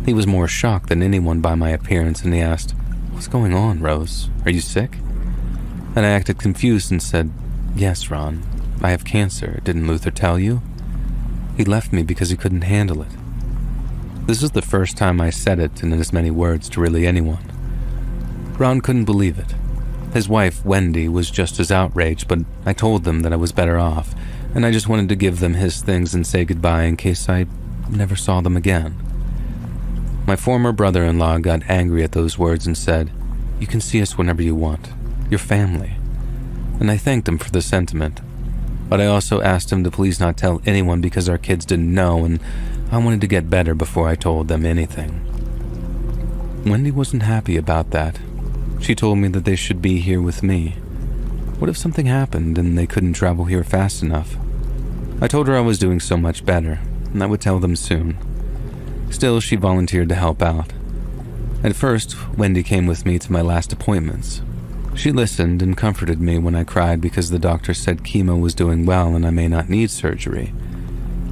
He was more shocked than anyone by my appearance, and he asked, "What's going on, Rose? Are you sick?" And I acted confused and said, "Yes, Ron, I have cancer. Didn't Luther tell you?" He left me because he couldn't handle it. This is the first time I said it in as many words to really anyone. Ron couldn't believe it. His wife, Wendy, was just as outraged, but I told them that I was better off, and I just wanted to give them his things and say goodbye in case I never saw them again. My former brother-in-law got angry at those words and said, "You can see us whenever you want. You're family." And I thanked him for the sentiment. But I also asked him to please not tell anyone because our kids didn't know, and I wanted to get better before I told them anything. Wendy wasn't happy about that. She told me that they should be here with me. What if something happened and they couldn't travel here fast enough? I told her I was doing so much better, and I would tell them soon. Still, she volunteered to help out. At first, Wendy came with me to my last appointments. She listened and comforted me when I cried because the doctor said chemo was doing well and I may not need surgery.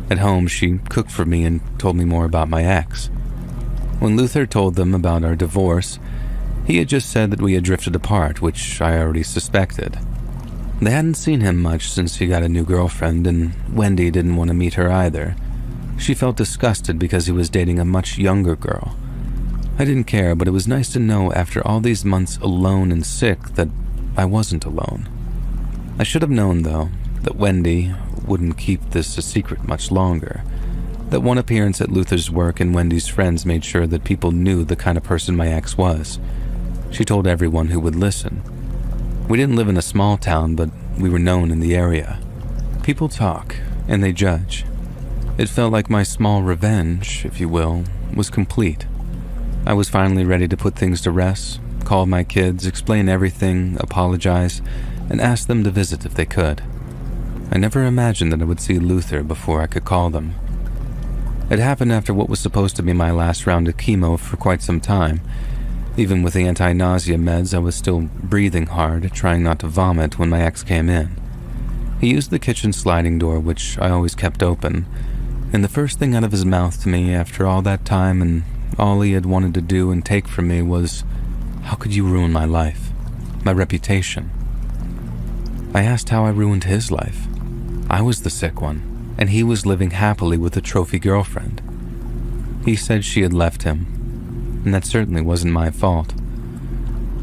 At home, she cooked for me and told me more about my ex. When Luther told them about our divorce, he had just said that we had drifted apart, which I already suspected. They hadn't seen him much since he got a new girlfriend, and Wendy didn't want to meet her either. She felt disgusted because he was dating a much younger girl. I didn't care, but it was nice to know after all these months alone and sick that I wasn't alone. I should have known, though, that Wendy wouldn't keep this a secret much longer. That one appearance at Luther's work and Wendy's friends made sure that people knew the kind of person my ex was. She told everyone who would listen. We didn't live in a small town, but we were known in the area. People talk, and they judge. It felt like my small revenge, if you will, was complete. I was finally ready to put things to rest, call my kids, explain everything, apologize, and ask them to visit if they could. I never imagined that I would see Luther before I could call them. It happened after what was supposed to be my last round of chemo for quite some time. Even with the anti-nausea meds, I was still breathing hard, trying not to vomit when my ex came in. He used the kitchen sliding door, which I always kept open, and the first thing out of his mouth to me after all that time and all he had wanted to do and take from me was, "How could you ruin my life, my reputation?" I asked how I ruined his life. I was the sick one, and he was living happily with a trophy girlfriend. He said she had left him, and that certainly wasn't my fault.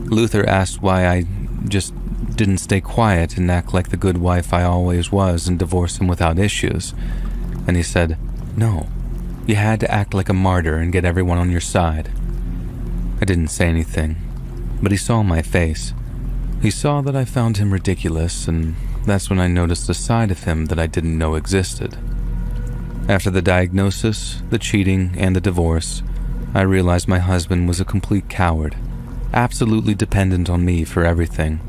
Luther asked why I just didn't stay quiet and act like the good wife I always was and divorce him without issues. And he said, "No, you had to act like a martyr and get everyone on your side." I didn't say anything, but he saw my face. He saw that I found him ridiculous, and that's when I noticed a side of him that I didn't know existed. After the diagnosis, the cheating, and the divorce, I realized my husband was a complete coward, absolutely dependent on me for everything.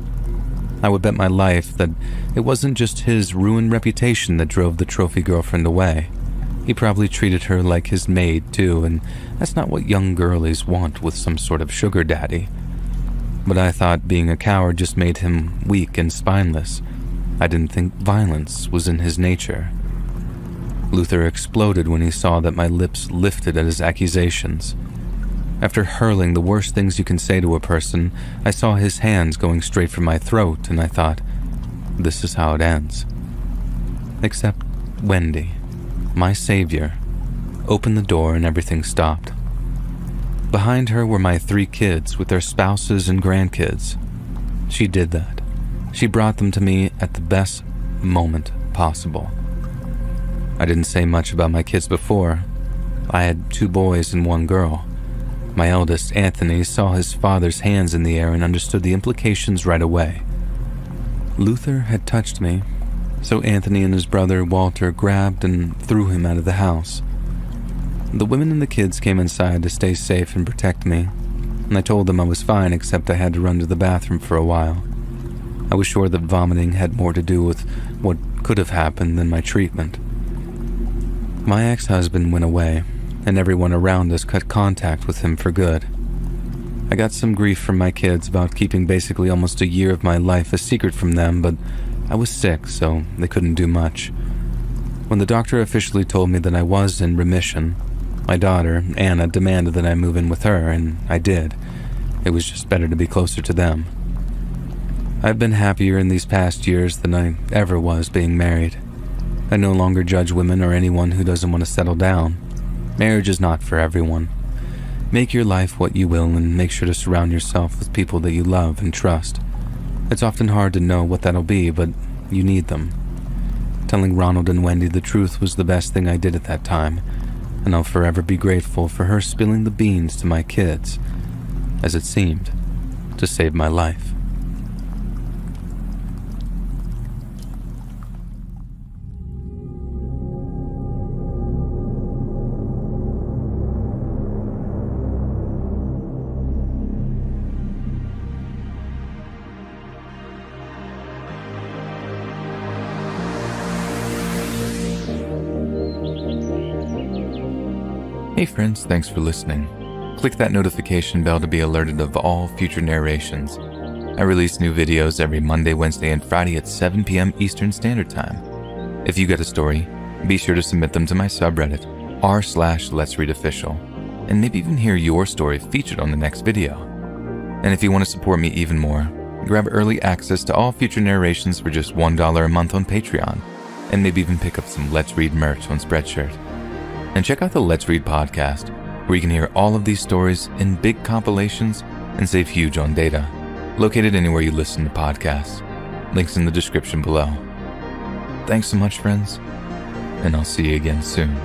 I would bet my life that it wasn't just his ruined reputation that drove the trophy girlfriend away. He probably treated her like his maid too, and that's not what young girlies want with some sort of sugar daddy. But I thought being a coward just made him weak and spineless. I didn't think violence was in his nature. Luther exploded when he saw that my lips lifted at his accusations. After hurling the worst things you can say to a person, I saw his hands going straight for my throat, and I thought, this is how it ends. Except Wendy, my savior, opened the door and everything stopped. Behind her were my 3 kids with their spouses and grandkids. She did that. She brought them to me at the best moment possible. I didn't say much about my kids before. I had 2 boys and 1 girl. My eldest, Anthony, saw his father's hands in the air and understood the implications right away. Luther had touched me, so Anthony and his brother Walter grabbed and threw him out of the house. The women and the kids came inside to stay safe and protect me, and I told them I was fine except I had to run to the bathroom for a while. I was sure that vomiting had more to do with what could have happened than my treatment. My ex-husband went away, and everyone around us cut contact with him for good. I got some grief from my kids about keeping basically almost a year of my life a secret from them, but I was sick, so they couldn't do much. When the doctor officially told me that I was in remission, my daughter, Anna, demanded that I move in with her, and I did. It was just better to be closer to them. I've been happier in these past years than I ever was being married. I no longer judge women or anyone who doesn't want to settle down. Marriage is not for everyone. Make your life what you will and make sure to surround yourself with people that you love and trust. It's often hard to know what that'll be, but you need them. Telling Ronald and Wendy the truth was the best thing I did at that time, and I'll forever be grateful for her spilling the beans to my kids, as it seemed, to save my life. Hey friends, thanks for listening. Click that notification bell to be alerted of all future narrations. I release new videos every Monday, Wednesday, and Friday at 7 p.m. Eastern Standard Time. If you got a story, be sure to submit them to my subreddit, r/Let'sReadOfficial, and maybe even hear your story featured on the next video. And if you want to support me even more, grab early access to all future narrations for just $1 a month on Patreon, and maybe even pick up some Let's Read merch on Spreadshirt. And check out the Let's Read podcast, where you can hear all of these stories in big compilations and save huge on data. Located anywhere you listen to podcasts. Links in the description below. Thanks so much, friends, and I'll see you again soon.